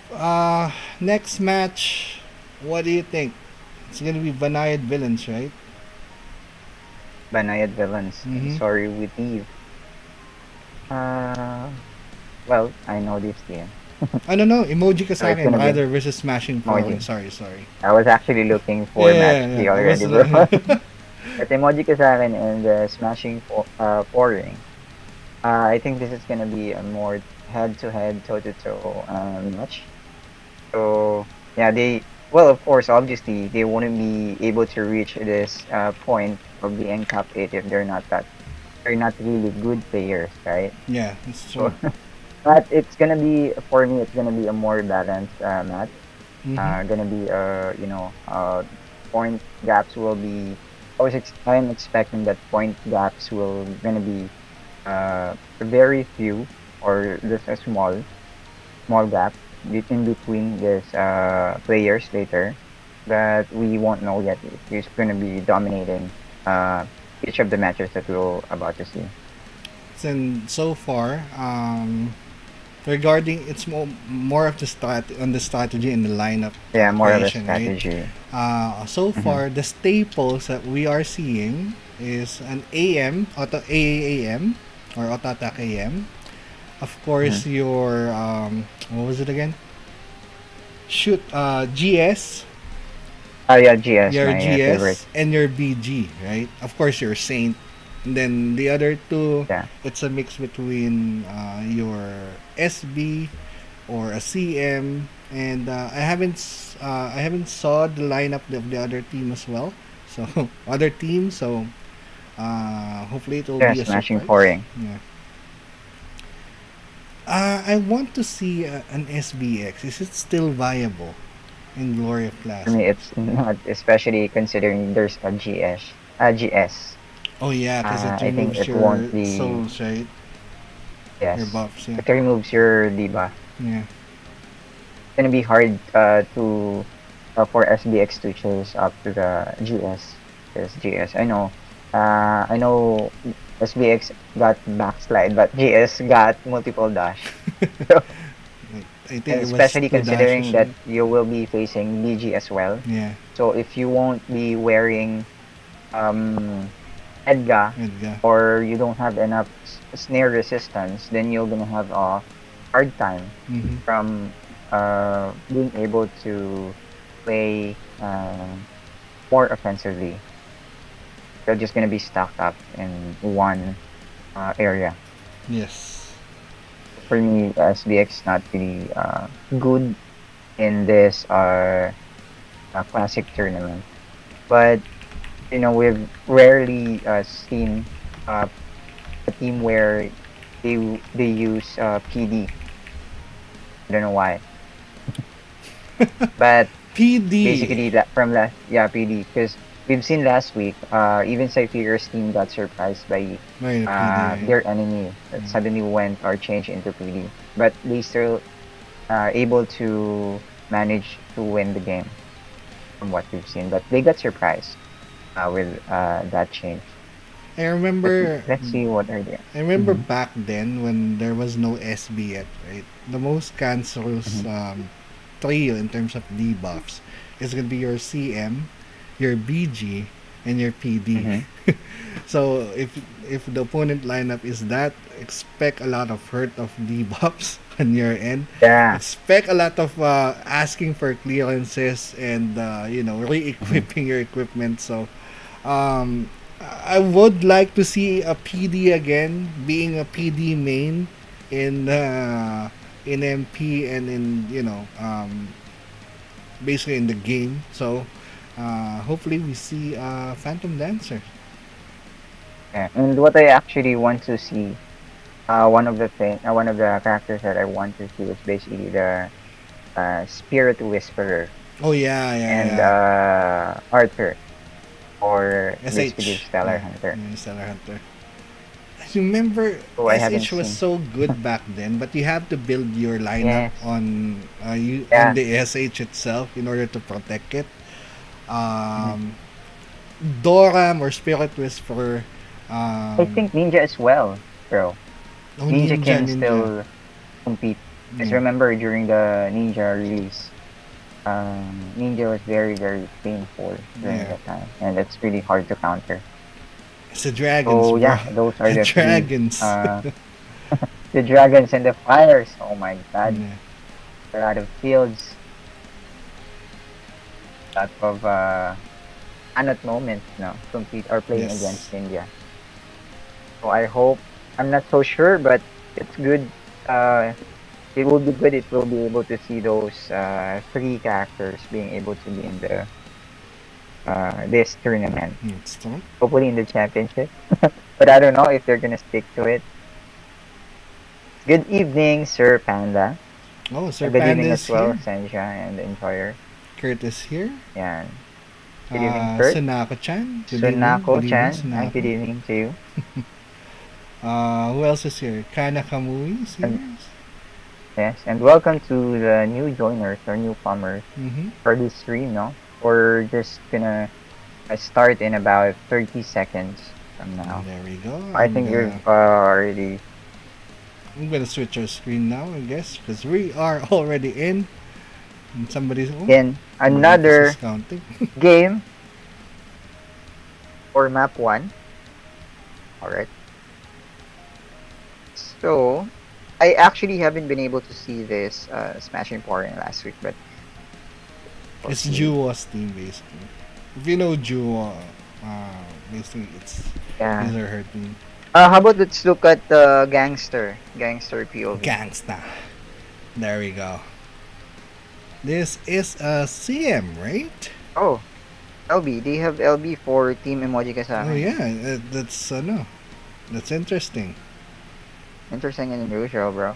Speaker 1: next match, what do you think? It's gonna be Banayad-Villains, right?
Speaker 2: Banayad-Villains.
Speaker 1: Mm-hmm.
Speaker 2: Sorry, we leave. Uh, well, I know this team.
Speaker 1: I don't know. Emoji
Speaker 2: So it's
Speaker 1: Kasaken
Speaker 2: gonna be
Speaker 1: rather versus Smashing Pouring.
Speaker 2: Emoji.
Speaker 1: Sorry.
Speaker 2: I was actually looking for match
Speaker 1: Yeah,
Speaker 2: 3
Speaker 1: yeah. I was.
Speaker 2: already, bro. But Emojikasaken and Smashing Pouring. I think this is gonna be a more head-to-head, toe-to-toe match. So yeah, of course, obviously, they wouldn't be able to reach this point of being top 8 if they're not really good players, right?
Speaker 1: Yeah, it's
Speaker 2: So,
Speaker 1: true.
Speaker 2: but it's gonna be for me. It's gonna be a more balanced match.
Speaker 1: Mm-hmm.
Speaker 2: Gonna be point gaps will be. I'm expecting that point gaps will gonna be very few or just a small gap in between these players later that we won't know yet if who's gonna be dominating each of the matches that we're about to see.
Speaker 1: And so far, regarding it's more of the strategy and the lineup
Speaker 2: Yeah, more of a
Speaker 1: creation, right?
Speaker 2: strategy.
Speaker 1: So
Speaker 2: Mm-hmm.
Speaker 1: far, the staples that we are seeing is an AM, auto AAM, or auto attack AM. Of
Speaker 2: Mm-hmm.
Speaker 1: course, your what was it again? Shoot, GS,
Speaker 2: Oh yeah, GS,
Speaker 1: your
Speaker 2: my favorite.
Speaker 1: GS, and your BG, right? Of course, your Saint. And then the other two,
Speaker 2: Yeah.
Speaker 1: it's a mix between your SB or a CM. And I haven't saw the lineup of the other team as well. So other teams. So hopefully it will
Speaker 2: Yeah,
Speaker 1: be a
Speaker 2: smashing
Speaker 1: surprise.
Speaker 2: pouring.
Speaker 1: Yeah. I want to see an SBX. Is it still viable in Glory of
Speaker 2: For me,
Speaker 1: Classic?
Speaker 2: it's not, especially considering there's a GS.
Speaker 1: Oh yeah, because it
Speaker 2: I think
Speaker 1: removes
Speaker 2: it won't
Speaker 1: your
Speaker 2: be,
Speaker 1: souls, right? Your
Speaker 2: yes.
Speaker 1: buffs, yeah.
Speaker 2: It removes your debuff.
Speaker 1: Yeah.
Speaker 2: gonna be hard to for SBX to chase up to the GS. Because GS, I know SBX got backslide, but GS got multiple dash. So,
Speaker 1: I think
Speaker 2: and
Speaker 1: it was
Speaker 2: especially
Speaker 1: two
Speaker 2: considering
Speaker 1: dashes.
Speaker 2: that you will be facing BG as well.
Speaker 1: Yeah,
Speaker 2: So if you won't be wearing Edga
Speaker 1: Edgar.
Speaker 2: or you don't have enough snare resistance, then you're gonna have a hard time
Speaker 1: Mm-hmm.
Speaker 2: from being able to play more offensively. They're just gonna be stuck up in one area.
Speaker 1: Yes.
Speaker 2: For me, SBX not really good in this classic tournament, but we've rarely seen uh, a team where they use PD. I don't know why, but
Speaker 1: PD.
Speaker 2: basically from last PD because we've seen last week even Cypher's team got surprised by
Speaker 1: Right, the PD, right?
Speaker 2: their enemy that suddenly went or changed into PD, but they still able to manage to win the game from what we've seen. But they got surprised with that change.
Speaker 1: I
Speaker 2: But
Speaker 1: remember
Speaker 2: let's see what are they.
Speaker 1: I remember
Speaker 2: Mm-hmm.
Speaker 1: back then when there was no SB yet, right? The most cancerous
Speaker 2: Mm-hmm.
Speaker 1: trio in terms of debuffs is gonna be your CM, your BG, and your PD.
Speaker 2: Mm-hmm.
Speaker 1: So if the opponent lineup is that, expect a lot of hurt of debuffs on your end.
Speaker 2: Yeah.
Speaker 1: Expect a lot of asking for clearances and
Speaker 2: Mm-hmm.
Speaker 1: re-equipping your equipment. So um, I would like to see a PD again, being a PD main in MP and in basically in the game. So hopefully we see Phantom Dancer.
Speaker 2: Yeah. And what I actually want to see, one of the characters that I want to see is basically the Spirit Whisperer
Speaker 1: Oh yeah, yeah,
Speaker 2: and
Speaker 1: yeah.
Speaker 2: Arthur, or basically
Speaker 1: SH,
Speaker 2: Stellar
Speaker 1: yeah,
Speaker 2: Hunter.
Speaker 1: yeah, Stellar Hunter. I remember
Speaker 2: So I haven't
Speaker 1: SH was
Speaker 2: seen.
Speaker 1: so good back then, but you have to build your lineup
Speaker 2: Yes.
Speaker 1: on
Speaker 2: Yeah.
Speaker 1: the SH itself in order to protect it.
Speaker 2: Mhm.
Speaker 1: Um, Doram or Spirit Whisperer.
Speaker 2: I
Speaker 1: Um,
Speaker 2: think Ninja as well, bro.
Speaker 1: oh,
Speaker 2: Ninja
Speaker 1: Ninja,
Speaker 2: can
Speaker 1: Ninja.
Speaker 2: still compete. Because
Speaker 1: Yeah.
Speaker 2: remember during the Ninja release, Ninja was very, very painful during
Speaker 1: Yeah.
Speaker 2: that time, and it's really hard to counter.
Speaker 1: It's the dragons,
Speaker 2: So
Speaker 1: bro.
Speaker 2: yeah, those are
Speaker 1: The
Speaker 2: the three.
Speaker 1: dragons.
Speaker 2: The dragons and the fires. Oh my god,
Speaker 1: Yeah.
Speaker 2: a lot of fields, a lot of anot moments, compete or playing against
Speaker 1: Yes.
Speaker 2: India. So I hope, I'm not so sure, but it's good. It will be good. It will be able to see those three characters being able to be in the this tournament.
Speaker 1: It's true.
Speaker 2: Hopefully in the championship, but I don't know if they're gonna stick to it. Good evening, Sir Panda.
Speaker 1: Oh, Sir
Speaker 2: Good
Speaker 1: Panda
Speaker 2: evening
Speaker 1: is
Speaker 2: as well,
Speaker 1: here.
Speaker 2: Senja and Enjoyer.
Speaker 1: Kurt is here.
Speaker 2: Yeah. Good evening, Kurt.
Speaker 1: Sunako-chan. Good evening. Good evening,
Speaker 2: Sunako-chan. Good
Speaker 1: Sunako.
Speaker 2: evening to you.
Speaker 1: Who else is here? Kana Kamui is
Speaker 2: And
Speaker 1: here.
Speaker 2: yes, and welcome to the new joiners or newcomers
Speaker 1: Mm-hmm.
Speaker 2: for this stream. No, we're just gonna start in about 30 seconds from now.
Speaker 1: There we go.
Speaker 2: I think we've already
Speaker 1: I'm gonna switch our screen now, I guess, because we are already in. And somebody's
Speaker 2: in
Speaker 1: Marcus is
Speaker 2: another
Speaker 1: counting.
Speaker 2: game for map 1. Alright. So, I actually haven't been able to see this SmashingPoring last week, but we'll
Speaker 1: It's
Speaker 2: see.
Speaker 1: Juwo's team, basically. If you know Juwo, basically it's
Speaker 2: Yeah.
Speaker 1: his or her team.
Speaker 2: How about let's look at the gangster POV.
Speaker 1: Gangsta. There we go. This is a CM, right?
Speaker 2: Oh, LB. They have LB for Team
Speaker 1: Oh
Speaker 2: Emojikasaken.
Speaker 1: yeah, that's no, that's interesting.
Speaker 2: Interesting and unusual, bro.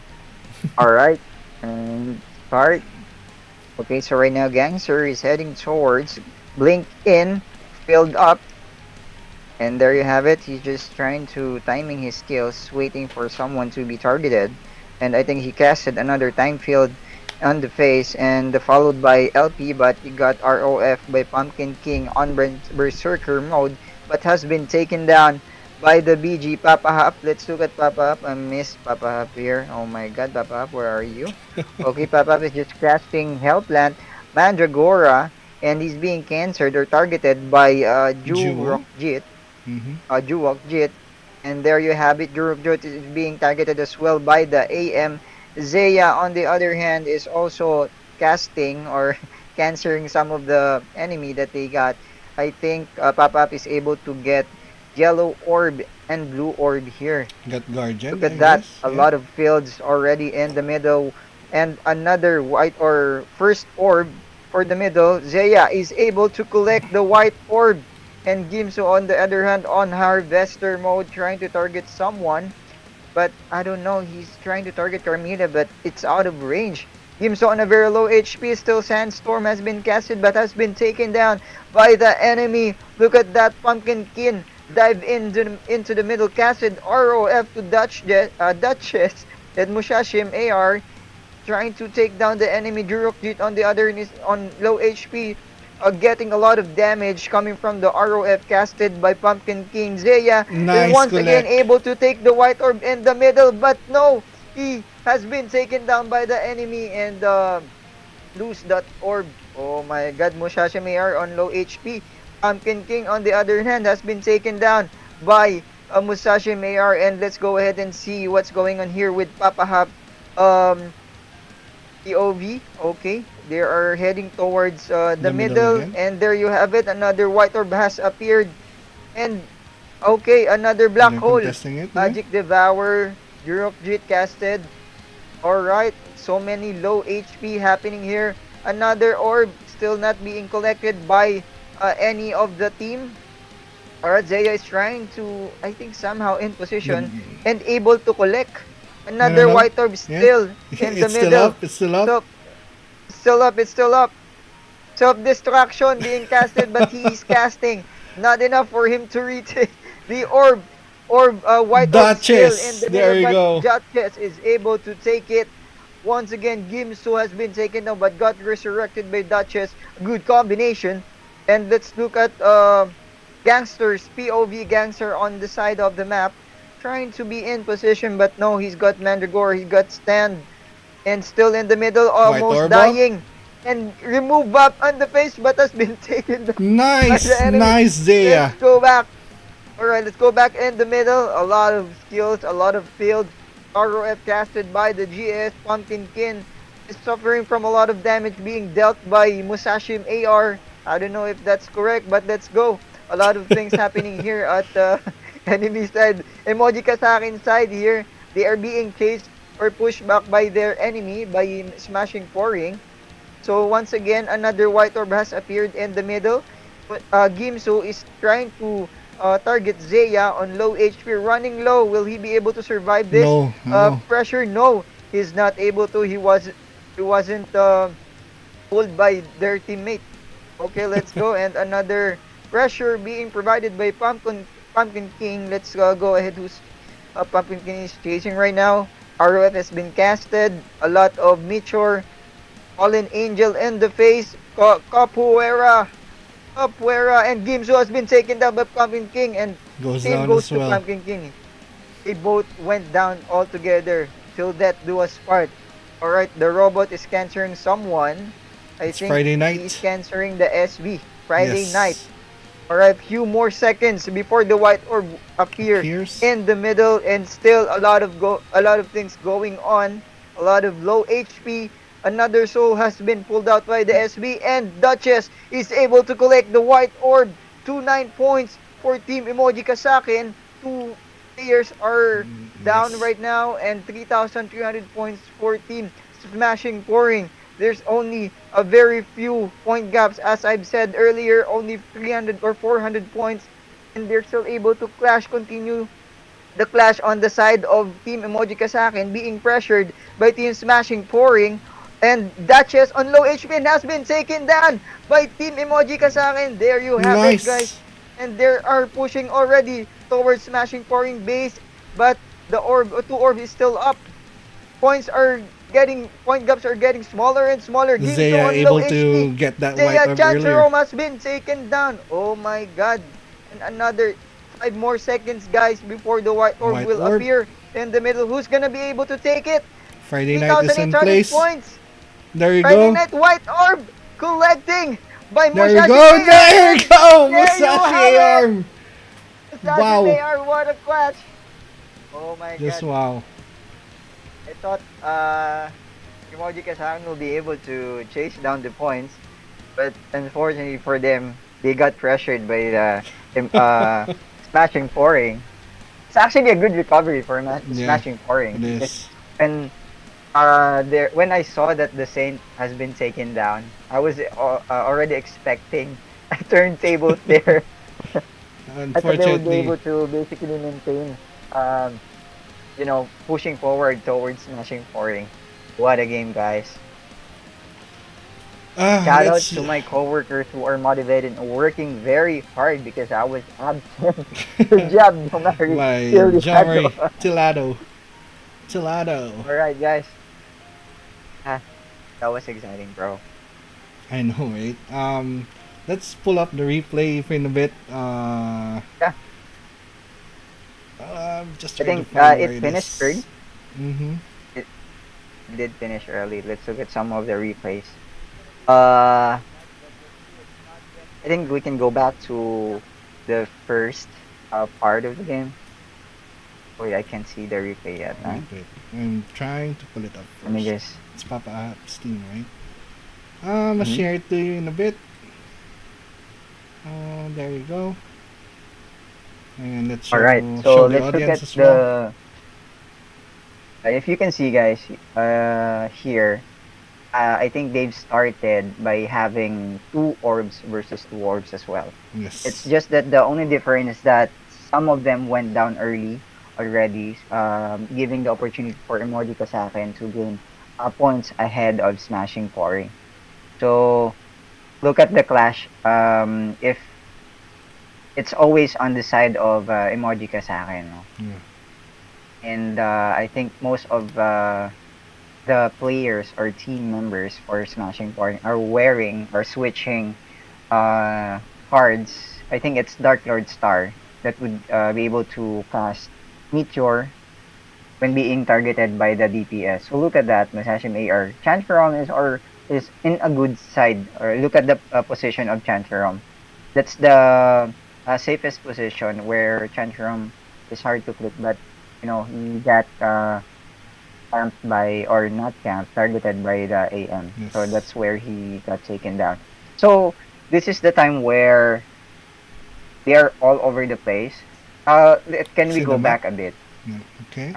Speaker 2: Alright, and start. Okay, so right now Gangster is heading towards Blink in, filled up, and there you have it. He's just trying to timing his skills, waiting for someone to be targeted. And I think he casted another time field
Speaker 3: on the face, and followed by LP, but you got ROF by Pumpkin King on Berserker mode, but has been taken down by the BG Papa Hop. Let's look at Papa Hop. I missed Papa Hop here. Oh my god, Papa Hop, where are you? Okay, Papa Hop is just casting Hellplant, Mandragora, and he's being cancered or targeted by
Speaker 1: Jewel.
Speaker 3: Jit.
Speaker 1: Mm-hmm.
Speaker 3: Juwok Jit. And there you have it. Juruk Jit is being targeted as well by the AM. Zaya, on the other hand, is also casting or cancering some of the enemy that they got. I think Papap is able to get yellow orb and blue orb here.
Speaker 1: Got Guardian,
Speaker 3: Look
Speaker 1: I
Speaker 3: at that.
Speaker 1: guess.
Speaker 3: A
Speaker 1: Yeah.
Speaker 3: lot of fields already in the middle. And another white or first orb for the middle. Zaya is able to collect the white orb. And Gimso, on the other hand, on Harvester mode, trying to target someone. But I don't know, he's trying to target Carmilla, but it's out of range. Gimso on a very low HP, still Sandstorm has been casted, but has been taken down by the enemy. Look at that Pumpkin Kin dive into the middle, casted ROF to Duchess, and Mushashim AR trying to take down the enemy. Jurokjit on the other is on low HP, getting a lot of damage coming from the ROF casted by Pumpkin King. Zaya is
Speaker 1: Nice
Speaker 3: once again
Speaker 1: collect.
Speaker 3: able to take the white orb in the middle, but no, he has been taken down by the enemy and lose that orb. Oh my god, Mushasha Mayar on low HP. Pumpkin King on the other hand has been taken down by Musashi Mayar, and let's go ahead and see what's going on here with Papa Hop. Um, POV, okay. They are heading towards the
Speaker 1: The middle
Speaker 3: middle,
Speaker 1: again.
Speaker 3: and there you have it. Another white orb has appeared, and okay, another black
Speaker 1: They're
Speaker 3: hole.
Speaker 1: contesting it. Yeah.
Speaker 3: Magic Devour, Jit casted. Alright, so many low HP happening here. Another orb still not being collected by any of the team. Alright, Zaya is trying to, I think, somehow in position and able to collect. Another
Speaker 1: No.
Speaker 3: white orb
Speaker 1: Yeah.
Speaker 3: still in the
Speaker 1: It's still
Speaker 3: middle.
Speaker 1: up. It's still up.
Speaker 3: So, still up, it's still up. Self-destruction being casted, but he is casting. Not enough for him to retake the orb. White orb still in
Speaker 1: Duchess.
Speaker 3: the
Speaker 1: There
Speaker 3: middle,
Speaker 1: you
Speaker 3: but
Speaker 1: go.
Speaker 3: Duchess is able to take it. Once again, Gimsu has been taken down, but got resurrected by Duchess. Good combination. And let's look at Gangsters, POV Gangster on the side of the map. Trying to be in position, but no, he's got Mandragora, he's got Stand. And still in the middle, almost
Speaker 1: Orb up.
Speaker 3: dying. And remove up on the face, but has been taken down by
Speaker 1: Nice.
Speaker 3: the enemy.
Speaker 1: Nice, Zaya.
Speaker 3: Let's go back. Alright, let's go back in the middle. A lot of skills, a lot of field. ROF casted by the GS. Pumpkin Kin is suffering from a lot of damage being dealt by Musashim AR. I don't know if that's correct, but let's go. A lot of things happening here at the enemy side. Emojikasaken side here. They are being chased or pushed back by their enemy by SmashingPoring. So once again, another white orb has appeared in the middle. Gimsu is trying to target Zaya on low HP, running low. Will he be able to survive this?
Speaker 1: No.
Speaker 3: Pressure? No, he's not able to. He wasn't pulled by their teammate. Okay, let's go. And another pressure being provided by Pumpkin King. Let's go ahead. Who's Pumpkin King is chasing right now. ROF has been casted. A lot of Meteor. Fallen Angel in the face. Capoeira, and Gimsu has been taken down by Pumpkin King, and
Speaker 1: Goes
Speaker 3: same
Speaker 1: down
Speaker 3: goes
Speaker 1: as
Speaker 3: to
Speaker 1: well.
Speaker 3: Pumpkin King. They both went down all together till death do us part. Alright, the robot is cancering someone. I
Speaker 1: It's
Speaker 3: think
Speaker 1: Friday night.
Speaker 3: he's cancering the SB. Friday
Speaker 1: Yes.
Speaker 3: night. Alright, few more seconds before the white orb appear
Speaker 1: Appears.
Speaker 3: in the middle, and still a lot of things going on. A lot of low HP. Another soul has been pulled out by the SB, and Duchess is able to collect the white orb. 29 points for Team Emojikasaken. Two players are down
Speaker 1: Yes.
Speaker 3: right now, and 3,300 points for Team SmashingPoring. There's only a very few point gaps, as I've said earlier, only 300 or 400 points, and they're still able to continue the clash on the side of Team Emojikasaken, being pressured by Team SmashingPoring. And Duchess on low HP and has been taken down by Team Emojikasaken. There you have it,
Speaker 1: Nice.
Speaker 3: guys. And they are pushing already towards SmashingPoring base, but the two orb is still up. Points are point gaps are getting smaller and smaller. Ginso
Speaker 1: Zaya
Speaker 3: on low
Speaker 1: able
Speaker 3: HP.
Speaker 1: to get that white
Speaker 3: Zaya
Speaker 1: orb earlier.
Speaker 3: Chancerome has been taken down. Oh my god. And another 5 more seconds, guys, before the white orb
Speaker 1: White
Speaker 3: will
Speaker 1: orb.
Speaker 3: appear in the middle. Who's gonna be able to take it?
Speaker 1: Friday night is in
Speaker 3: 3,800
Speaker 1: place.
Speaker 3: points.
Speaker 1: There you
Speaker 3: Friday
Speaker 1: go.
Speaker 3: Night White Orb collecting by
Speaker 1: There you
Speaker 3: Musashi
Speaker 1: go. There you
Speaker 3: AR.
Speaker 1: go.
Speaker 3: There you
Speaker 1: Musashi
Speaker 3: have it.
Speaker 1: arm.
Speaker 3: Musashi
Speaker 1: Wow.
Speaker 3: AR, what a clutch. Oh my
Speaker 1: Just
Speaker 3: god.
Speaker 1: wow.
Speaker 3: I thought Emojikasaken will be able to chase down the points, but unfortunately for them, they got pressured by smashing pouring. It's actually a good recovery for
Speaker 1: Yeah,
Speaker 3: smashing pouring
Speaker 1: it
Speaker 3: because
Speaker 1: is.
Speaker 3: when there when I saw that the Saint has been taken down, I was already expecting a turntable there. I thought they would be
Speaker 1: Unfortunately,
Speaker 3: able to basically maintain, um, pushing forward towards smashing pouring. What a game, guys! Shout out
Speaker 1: that's
Speaker 3: to my coworkers who are motivated and working very hard because I was absent. Good job, Domari.
Speaker 1: my
Speaker 3: Still, you had
Speaker 1: Jamari Tilado. Tilado.
Speaker 3: All right, guys. Ah, that was exciting, bro.
Speaker 1: I know, right? Let's pull up the replay in a bit.
Speaker 3: Yeah,
Speaker 1: Just
Speaker 3: I
Speaker 1: trying to
Speaker 3: think
Speaker 1: find where
Speaker 3: it
Speaker 1: it
Speaker 3: finished third.
Speaker 1: is. Mm-hmm.
Speaker 3: It did finish early. Let's look at some of the replays. Uh, I think we can go back to the first part of the game. Wait, I can't see the replay yet. Huh?
Speaker 1: Wait. I'm trying to pull it up
Speaker 3: Let me
Speaker 1: first.
Speaker 3: just.
Speaker 1: It's Papa App Steam, right? I'll
Speaker 3: Mhm.
Speaker 1: share it to you in a bit. There you go. And let's
Speaker 3: All right,
Speaker 1: show
Speaker 3: so
Speaker 1: the
Speaker 3: let's look
Speaker 1: audience
Speaker 3: at
Speaker 1: as well.
Speaker 3: the. If you can see, guys, here, I think they've started by having 2 orbs versus 2 orbs as well. It's
Speaker 1: Yes.
Speaker 3: just that the only difference is that some of them went down early already, giving the opportunity for Emojikasaken to gain points ahead of smashing pouring. So look at the clash. If it's always on the side of Emojikasaken, no?
Speaker 1: Yeah.
Speaker 3: And I think most of the players or team members for Smashing Point are wearing or switching cards. I think it's Dark Lord Star that would be able to cast Meteor when being targeted by the DPS. So look at that, Masashim AR. Chanferom is in a good side. Or look at the position of Chanferom. That's the safest position where Chanferom is hard to click, but he got camped by, or not camped, targeted by the AM. So
Speaker 1: Yes.
Speaker 3: that's where he got taken down. So this is the time where they are all over the place. Can we
Speaker 1: See the
Speaker 3: go
Speaker 1: map?
Speaker 3: back a bit?
Speaker 1: Yeah. Okay.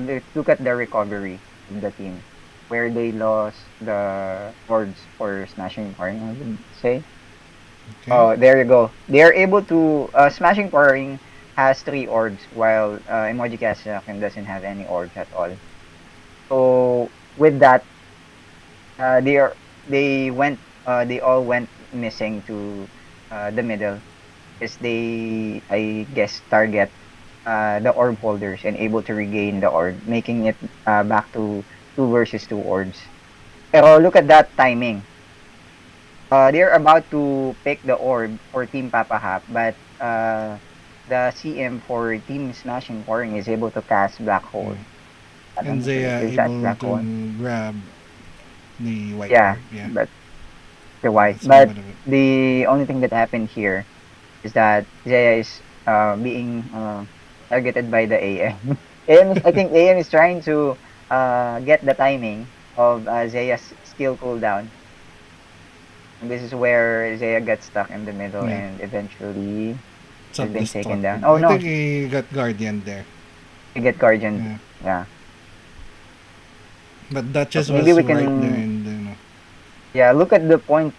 Speaker 3: Let's look at the recovery of the team, where they lost the boards for smashing pouring, I would say.
Speaker 1: Okay.
Speaker 3: Oh, there you go. They are able to smashing pouring has 3 orbs, while Emoji Kazakin doesn't have any orbs at all. So with that, they are they all went missing to the middle, because they, I guess, target the orb holders and able to regain the orb, making it back to 2 versus 2 orbs. Pero look at that timing. They're about to pick the orb for Team Papa Hap, but the CM for Team Smashing Pouring is able to cast Black Hole.
Speaker 1: Yeah.
Speaker 3: I
Speaker 1: And
Speaker 3: don't know
Speaker 1: they
Speaker 3: if
Speaker 1: are
Speaker 3: is that
Speaker 1: able
Speaker 3: Black Hole.
Speaker 1: to grab the white
Speaker 3: Yeah,
Speaker 1: orb. Yeah.
Speaker 3: but the white.
Speaker 1: That's one
Speaker 3: But
Speaker 1: bit of it.
Speaker 3: the only thing that happened here is that Zaya is being targeted by the AM. I think AM is trying to get the timing of Zaya's skill cooldown. And this is where Zaya got stuck in the middle
Speaker 1: Yeah.
Speaker 3: and eventually has been taken
Speaker 1: Self-destructed.
Speaker 3: down. Oh
Speaker 1: I think
Speaker 3: no,
Speaker 1: he got Guardian there.
Speaker 3: he get Guardian.
Speaker 1: Yeah.
Speaker 3: Yeah.
Speaker 1: But
Speaker 3: So
Speaker 1: Duchess
Speaker 3: maybe
Speaker 1: was
Speaker 3: we
Speaker 1: right there
Speaker 3: can,
Speaker 1: and
Speaker 3: yeah, look at the point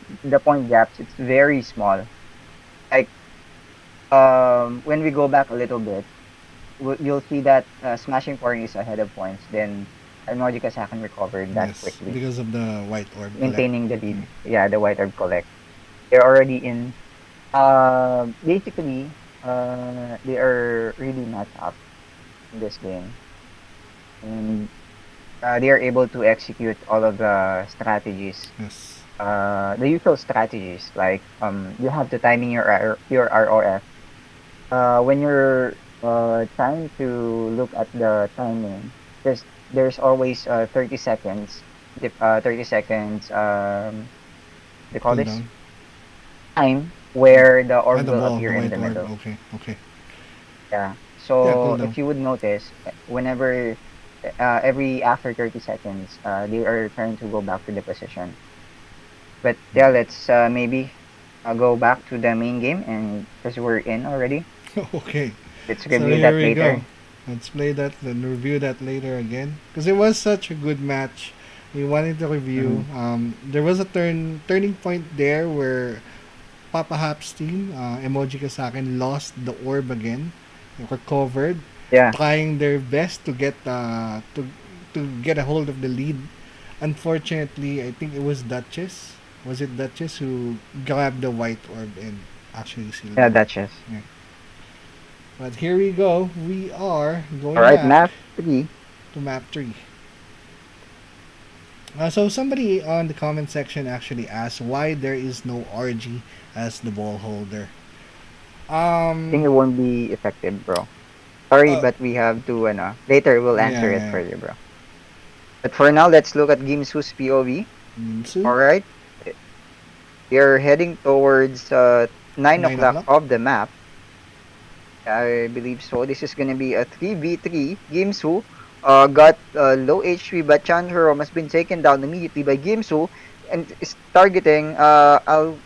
Speaker 3: gaps. It's very small. Like when we go back a little bit, you'll see that Smashing Pouring is ahead of points. Then Emoji Kazakan recovered that
Speaker 1: yes,
Speaker 3: quickly,
Speaker 1: because of the white orb collect.
Speaker 3: maintaining the lead.
Speaker 1: Yeah.
Speaker 3: Yeah, the White Herb Collect. They're already in. Basically, they are really not up in this game, and
Speaker 2: they are able to execute all of the strategies,
Speaker 1: Yes.
Speaker 2: the usual strategies. Like you have to timing your ROF. When you're trying to look at the timing, there's always 30 seconds. 30 seconds. They call this
Speaker 1: Cooldown.
Speaker 2: time where the orb
Speaker 1: The
Speaker 2: will
Speaker 1: ball,
Speaker 2: appear
Speaker 1: the
Speaker 2: in
Speaker 1: white
Speaker 2: the
Speaker 1: orb.
Speaker 2: middle.
Speaker 1: Okay, okay.
Speaker 2: Yeah.
Speaker 1: Yeah,
Speaker 2: So
Speaker 1: cooldown.
Speaker 2: if you would notice, whenever every after 30 seconds, they are trying to go back to the position. But yeah, let's maybe go back to the main game, and because we're in already,
Speaker 1: Okay.
Speaker 2: let's
Speaker 1: So
Speaker 2: review
Speaker 1: here
Speaker 2: that
Speaker 1: we
Speaker 2: later.
Speaker 1: go. Let's play that and review that later again. Because it was such a good match. We wanted to
Speaker 2: Mm-hmm.
Speaker 1: review. There was a turning point there where Papa Hap's team, Emojikasaken, lost the orb again. They recovered,
Speaker 2: Yeah,
Speaker 1: trying their best to get a hold of the lead. Unfortunately, I think it was Duchess. Was it Duchess who grabbed the white orb and actually sealed
Speaker 2: yeah,
Speaker 1: it?
Speaker 2: Duchess.
Speaker 1: Yeah. But here we go. We are
Speaker 2: All
Speaker 1: going
Speaker 2: right,
Speaker 1: back
Speaker 2: map 3.
Speaker 1: to map 3. So somebody on the comment section actually asked why there is no RG as the ball holder.
Speaker 2: I think
Speaker 1: Um.
Speaker 2: it won't be effective, bro. Sorry,
Speaker 1: Uh,
Speaker 2: but we have to, later we'll
Speaker 1: yeah,
Speaker 2: answer it
Speaker 1: yeah.
Speaker 2: for you, bro. But for now, let's look at Gimsu's POV.
Speaker 1: Minsu,
Speaker 2: All right, we are heading towards 9
Speaker 1: 9
Speaker 2: o'clock
Speaker 1: o'clock.
Speaker 2: of the map. I believe so. This is gonna be a 3v3. Gimsu got low HP, but Chanharom has been taken down immediately by Gimsu and is targeting
Speaker 1: Alcyon,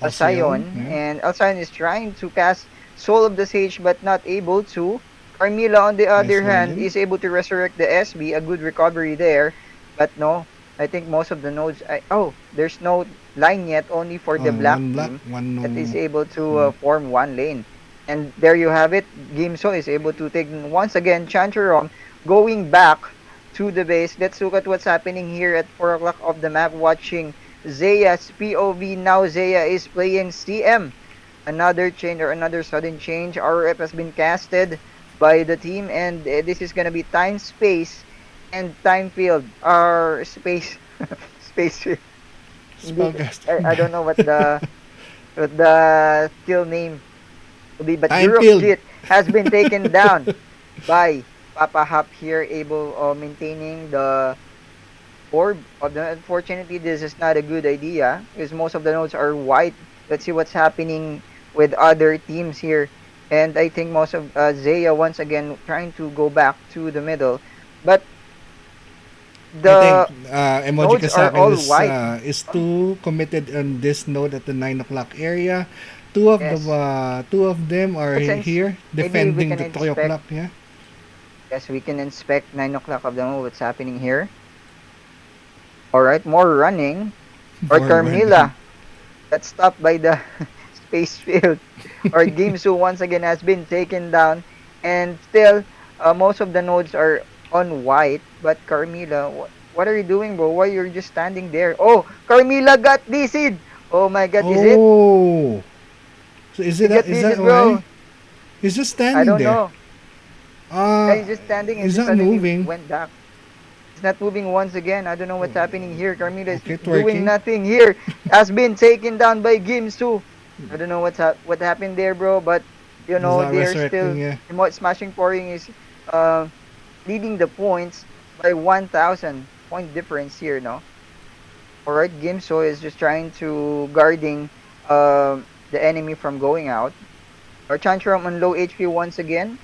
Speaker 2: Alcyon.
Speaker 1: yeah.
Speaker 2: And Alcyon is trying to cast Soul of the Sage, but not able to. Carmilla, on the
Speaker 1: Nice
Speaker 2: other hand,
Speaker 1: Guardian.
Speaker 2: is able to resurrect the SB. A good recovery there. But no, I think most of the nodes. Oh, there's no line yet, only for the black
Speaker 1: One black,
Speaker 2: team
Speaker 1: one
Speaker 2: that is
Speaker 1: no.
Speaker 2: able to
Speaker 1: Yeah.
Speaker 2: form one lane. And there you have it. Gimso is able to take once again Chancharom going back to the base. Let's look at what's happening here at 4 o'clock of the map, watching Zeya's POV. Now Zeya is playing CM. Another change or another sudden change. RF has been casted by the team, and this is gonna be time space and time field. Our space space field. Hindi, I
Speaker 1: Spellcaster.
Speaker 2: don't know what the skill name will be, but
Speaker 1: Time
Speaker 2: Durok
Speaker 1: field.
Speaker 2: Jit has been taken down by Papa Hap here, able maintaining the orb of the. Unfortunately, this is not a good idea because most of the nodes are white. Let's see what's happening with other teams here. And I think most of Zeya once again trying to go back to the middle. But
Speaker 1: I think
Speaker 2: the
Speaker 1: Emoji
Speaker 2: nodes are
Speaker 1: Kasakin
Speaker 2: all white.
Speaker 1: is
Speaker 2: Oh,
Speaker 1: too committed on this node at the 9 o'clock area.
Speaker 2: yes.
Speaker 1: Two of them are
Speaker 2: Let's
Speaker 1: here
Speaker 2: maybe we
Speaker 1: defending
Speaker 2: can
Speaker 1: the 3 o'clock.
Speaker 2: inspect.
Speaker 1: Yeah.
Speaker 2: Yes, we can inspect 9 o'clock of the moon. What's happening here? Alright, more running. Or
Speaker 1: For running.
Speaker 2: Carmilla. That's stopped by the space field. Or Gimsu once again has been taken down. And still, most of the nodes are on white. But Carmilla, what are you doing, bro? Why you're just standing there? Oh, Carmilla got DC'd! Oh my god, is it?
Speaker 1: Oh. So
Speaker 2: He got
Speaker 1: is that
Speaker 2: DC'd,
Speaker 1: why?
Speaker 2: bro.
Speaker 1: He's just
Speaker 2: I
Speaker 1: standing
Speaker 2: don't
Speaker 1: there.
Speaker 2: know.
Speaker 1: Uh,
Speaker 2: He's just standing and
Speaker 1: he's
Speaker 2: just
Speaker 1: not
Speaker 2: suddenly
Speaker 1: moving.
Speaker 2: went back. It's not moving once again. I don't know what's happening here. Carmilla is
Speaker 1: Okay,
Speaker 2: doing
Speaker 1: twerking.
Speaker 2: nothing here. Has been taken down by Gimsu. I don't know what happened there, bro. But you
Speaker 1: He's
Speaker 2: know
Speaker 1: not
Speaker 2: they are
Speaker 1: resurrecting.
Speaker 2: still
Speaker 1: Yeah.
Speaker 2: SmashingPoring is uh leading the points by 1,000 point difference here. No, all right. Gimsu is just trying to guarding the enemy from going out. Our Chantrum on low HP once again.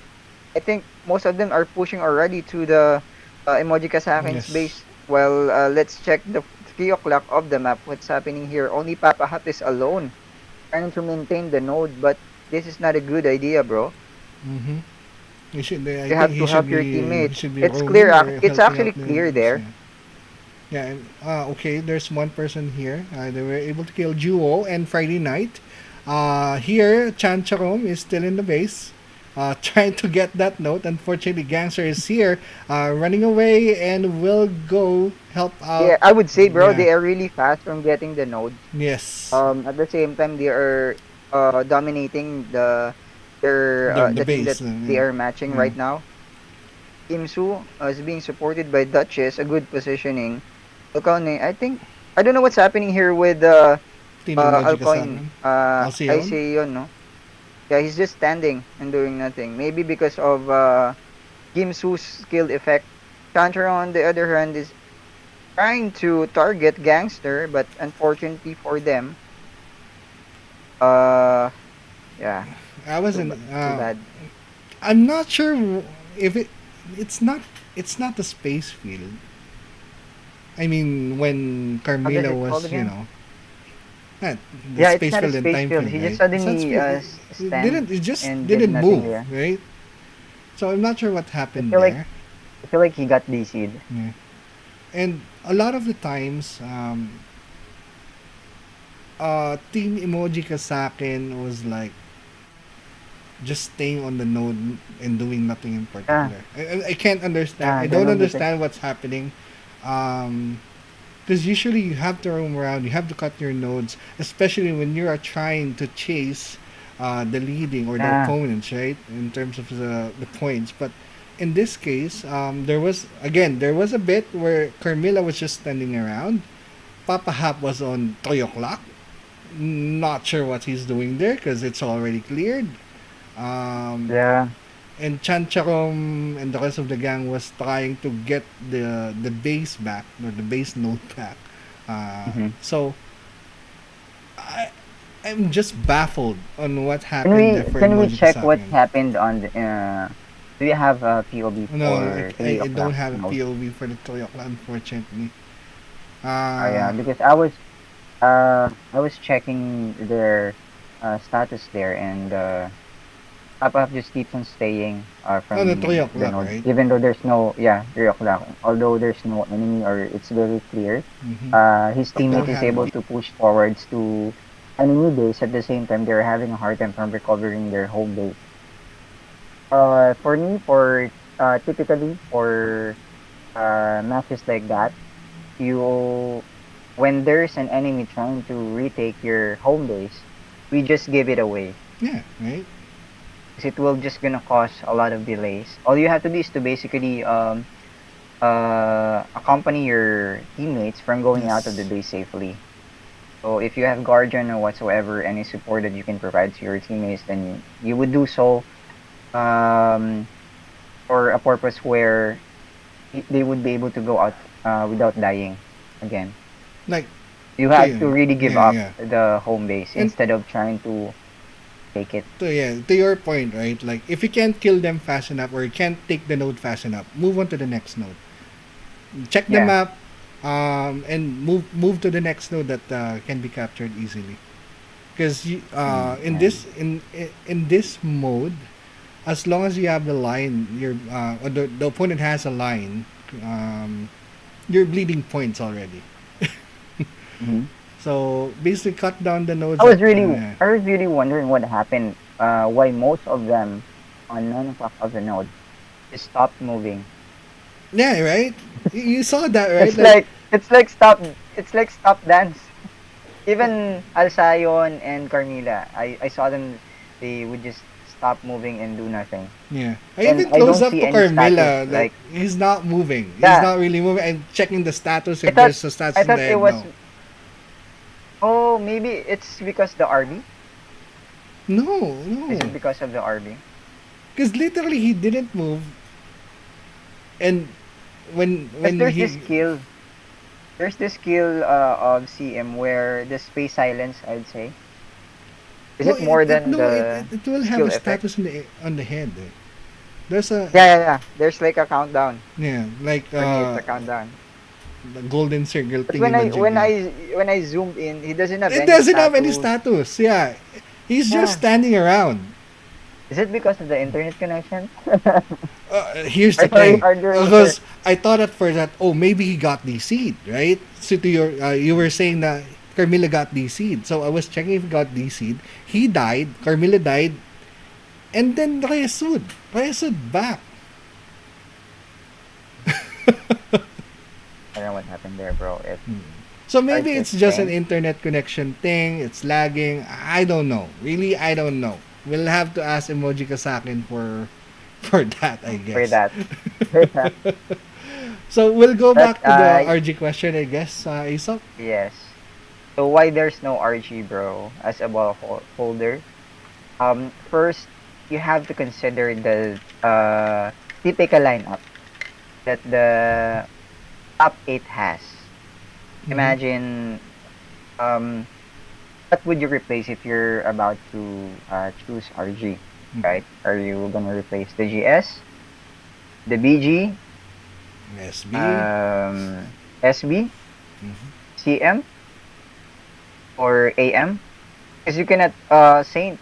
Speaker 2: I think most of them are pushing already to the Emojikasaken's
Speaker 1: Yes.
Speaker 2: base. Well, let's check the 3 o'clock of the map. What's happening here? Only Papa Hat is alone, trying to maintain the node, but this is not a good idea, bro.
Speaker 1: Mm-hmm. He should. I
Speaker 2: You
Speaker 1: think
Speaker 2: have to help your
Speaker 1: he
Speaker 2: teammates.
Speaker 1: should be
Speaker 2: It's clear.
Speaker 1: roaming or
Speaker 2: It's
Speaker 1: helping
Speaker 2: actually
Speaker 1: out the
Speaker 2: clear
Speaker 1: neighbors.
Speaker 2: there.
Speaker 1: Yeah. Yeah. Okay. There's one person here. They were able to kill Duo and Friday Night. Here, Chancharom is still in the base, trying to get that note. Unfortunately, Gangster is here, running away and will go help out.
Speaker 2: Yeah, I would say, bro,
Speaker 1: Yeah.
Speaker 2: they are really fast from getting the nodes.
Speaker 1: Yes.
Speaker 2: At the same time, they are dominating
Speaker 1: The
Speaker 2: the team
Speaker 1: base.
Speaker 2: that they are matching
Speaker 1: Yeah.
Speaker 2: right now.
Speaker 3: Imsu is being supported by Duchess, a good positioning. Alcoin, I don't know what's happening here with
Speaker 1: Team Emoji
Speaker 3: Alcoin.
Speaker 1: Kasaken.
Speaker 3: I
Speaker 1: Alcyon.
Speaker 3: say yun, no? Yeah, he's just standing and doing nothing. Maybe because of Gimsu's skill effect. Chantra, on the other hand, is trying to target Gangster, but unfortunately for them, uh, yeah,
Speaker 1: I wasn't.
Speaker 3: too bad.
Speaker 1: I'm not sure if it's not. It's not the space field. I mean, when
Speaker 3: How does
Speaker 1: Carmilla
Speaker 3: it called
Speaker 1: was,
Speaker 3: again?
Speaker 1: eh, the
Speaker 3: Yeah, it's
Speaker 1: space
Speaker 3: not a
Speaker 1: field and
Speaker 3: space
Speaker 1: time
Speaker 3: field.
Speaker 1: field,
Speaker 3: He just
Speaker 1: right? It's not
Speaker 3: suddenly
Speaker 1: space. It
Speaker 3: stand
Speaker 1: didn't. It just
Speaker 3: and did
Speaker 1: didn't
Speaker 3: nothing
Speaker 1: move,
Speaker 3: there.
Speaker 1: right? So I'm not sure what
Speaker 3: I
Speaker 1: happened
Speaker 3: feel like
Speaker 1: there.
Speaker 3: I feel like he got DC'd.
Speaker 1: Yeah. And a lot of the times, Team Emoji Kasaken was like just staying on the node and doing nothing in
Speaker 3: Yeah,
Speaker 1: particular. I can't understand.
Speaker 3: yeah,
Speaker 1: I
Speaker 3: the
Speaker 1: don't
Speaker 3: node because
Speaker 1: understand what's happening. Because usually you have to roam around, you have to cut your nodes, especially when you are trying to chase the leading or the
Speaker 3: yeah,
Speaker 1: opponents, right? In terms of the points. But in this case, there was a bit where Carmilla was just standing around. Papa Hap was on 3 o'clock. Not sure what he's doing there because it's already cleared. Um,
Speaker 3: yeah.
Speaker 1: and Chancharom and the rest of the gang was trying to get the base back or the base node back.
Speaker 3: hmm
Speaker 1: So I I'm just baffled on what
Speaker 3: Can
Speaker 1: happened
Speaker 3: we
Speaker 1: there for
Speaker 3: can we
Speaker 1: Emoji
Speaker 3: check what
Speaker 1: Kasakian.
Speaker 3: happened on the? Do you have a POV
Speaker 1: No,
Speaker 3: for
Speaker 1: I,
Speaker 3: 3
Speaker 1: I don't
Speaker 3: o'clock
Speaker 1: have a
Speaker 3: node?
Speaker 1: POV for the Toyota, unfortunately.
Speaker 3: Oh yeah,
Speaker 1: Uh,
Speaker 3: because I was checking their status there, and Papa just keeps on staying
Speaker 1: on the
Speaker 3: from the
Speaker 1: Toyota,
Speaker 3: node,
Speaker 1: right?
Speaker 3: even though there's no, yeah, 3 o'clock. Although there's no enemy or it's very clear,
Speaker 1: Mm-hmm.
Speaker 3: his
Speaker 1: Don't
Speaker 3: teammate is
Speaker 1: have
Speaker 3: able
Speaker 1: a
Speaker 3: to push forwards to enemy base. At the same time, they're having a hard time from recovering their home base. For me, for typically for matches like that, you when there's an enemy trying to retake your home base, we just give it away.
Speaker 1: yeah, right?
Speaker 3: 'Cause it will just gonna cause a lot of delays. All you have to do is to basically accompany your teammates from going out of the
Speaker 1: Yes.
Speaker 3: base safely. So if you have guardian or whatsoever, any support that you can provide to your teammates, then you would do so um, for a purpose where they would be able to go out without dying again.
Speaker 1: Like
Speaker 3: You
Speaker 1: to
Speaker 3: have to
Speaker 1: you,
Speaker 3: really give
Speaker 1: yeah,
Speaker 3: up
Speaker 1: yeah.
Speaker 3: the home base
Speaker 1: And
Speaker 3: instead of trying to take it.
Speaker 1: to your point, right? Like if you can't kill them fast enough or you can't take the node fast enough, move on to the next node. Check the
Speaker 3: Yeah.
Speaker 1: map, and move to the next node that can be captured easily. Because in
Speaker 3: Yeah.
Speaker 1: in this mode, as long as you have the line, or the opponent has a line, you're bleeding points already.
Speaker 3: Mhm.
Speaker 1: So basically, cut down the nodes
Speaker 3: I
Speaker 1: at
Speaker 3: was really I was really wondering what happened. Why most of them on 9 o'clock of the node just stopped moving.
Speaker 1: yeah, right. You saw that, right?
Speaker 3: It's
Speaker 1: Like
Speaker 3: like it's like stop it's like stop dance. Even Alsayon and Carmila, I saw them. They would just stop moving and do nothing.
Speaker 1: yeah, I
Speaker 3: And
Speaker 1: even
Speaker 3: I
Speaker 1: close
Speaker 3: don't
Speaker 1: up
Speaker 3: see
Speaker 1: to
Speaker 3: any status.
Speaker 1: Carmilla. Like
Speaker 3: Like
Speaker 1: he's not moving. He's
Speaker 3: yeah,
Speaker 1: not really moving. And checking the status
Speaker 3: I
Speaker 1: if
Speaker 3: thought
Speaker 1: there's a status
Speaker 3: I
Speaker 1: in the
Speaker 3: thought it
Speaker 1: head.
Speaker 3: was.
Speaker 1: No,
Speaker 3: Oh, maybe it's because the RB.
Speaker 1: no,
Speaker 3: Is it
Speaker 1: no.
Speaker 3: because of the RB?
Speaker 1: Because literally he didn't move, and
Speaker 3: Because
Speaker 1: when he
Speaker 3: there's this skill of CM where the space silence, I'd say. Is
Speaker 1: no,
Speaker 3: it more
Speaker 1: it
Speaker 3: than
Speaker 1: no,
Speaker 3: the
Speaker 1: it will have
Speaker 3: skill
Speaker 1: a
Speaker 3: effect?
Speaker 1: status on the head. Eh. There's a
Speaker 3: Yeah, yeah, yeah. There's like a countdown.
Speaker 1: yeah, like
Speaker 3: For me, it's a countdown.
Speaker 1: the golden circle
Speaker 3: But
Speaker 1: thingy majig. Yeah.
Speaker 3: when I zoomed in, he doesn't have
Speaker 1: It
Speaker 3: any
Speaker 1: doesn't have any
Speaker 3: status.
Speaker 1: status. Yeah, he's just
Speaker 3: Yeah.
Speaker 1: standing around.
Speaker 3: Is it because of the internet connection?
Speaker 1: Here's
Speaker 3: Or
Speaker 1: the
Speaker 3: sorry,
Speaker 1: thing,
Speaker 3: harder or
Speaker 1: because I thought at first that maybe he got DC'd, right? So to your you were saying that Carmilla got DC'd, so I was checking if he got DC'd. He died. Carmilla died, and then Resud back.
Speaker 3: I don't know what happened there, bro. It's
Speaker 1: So
Speaker 3: hard
Speaker 1: maybe
Speaker 3: to
Speaker 1: it's just an
Speaker 3: explain.
Speaker 1: internet connection thing. It's lagging. I don't know. Really, I don't know. We'll have to ask Emoji Kasakin for that, I
Speaker 3: for
Speaker 1: guess.
Speaker 3: that. For that.
Speaker 1: So we'll go
Speaker 3: But
Speaker 1: back to the RG question, I guess, Aesop.
Speaker 3: yes. So why there's no RG, bro, as a holder? First, you have to consider the typical lineup that the top 8 has.
Speaker 1: Mm-hmm.
Speaker 3: Imagine, um, what would you replace if you're about to choose RG, right? Are you gonna replace the GS, the BG,
Speaker 1: SB.
Speaker 3: SB,
Speaker 1: Mm-hmm.
Speaker 3: CM, or AM? Because you cannot,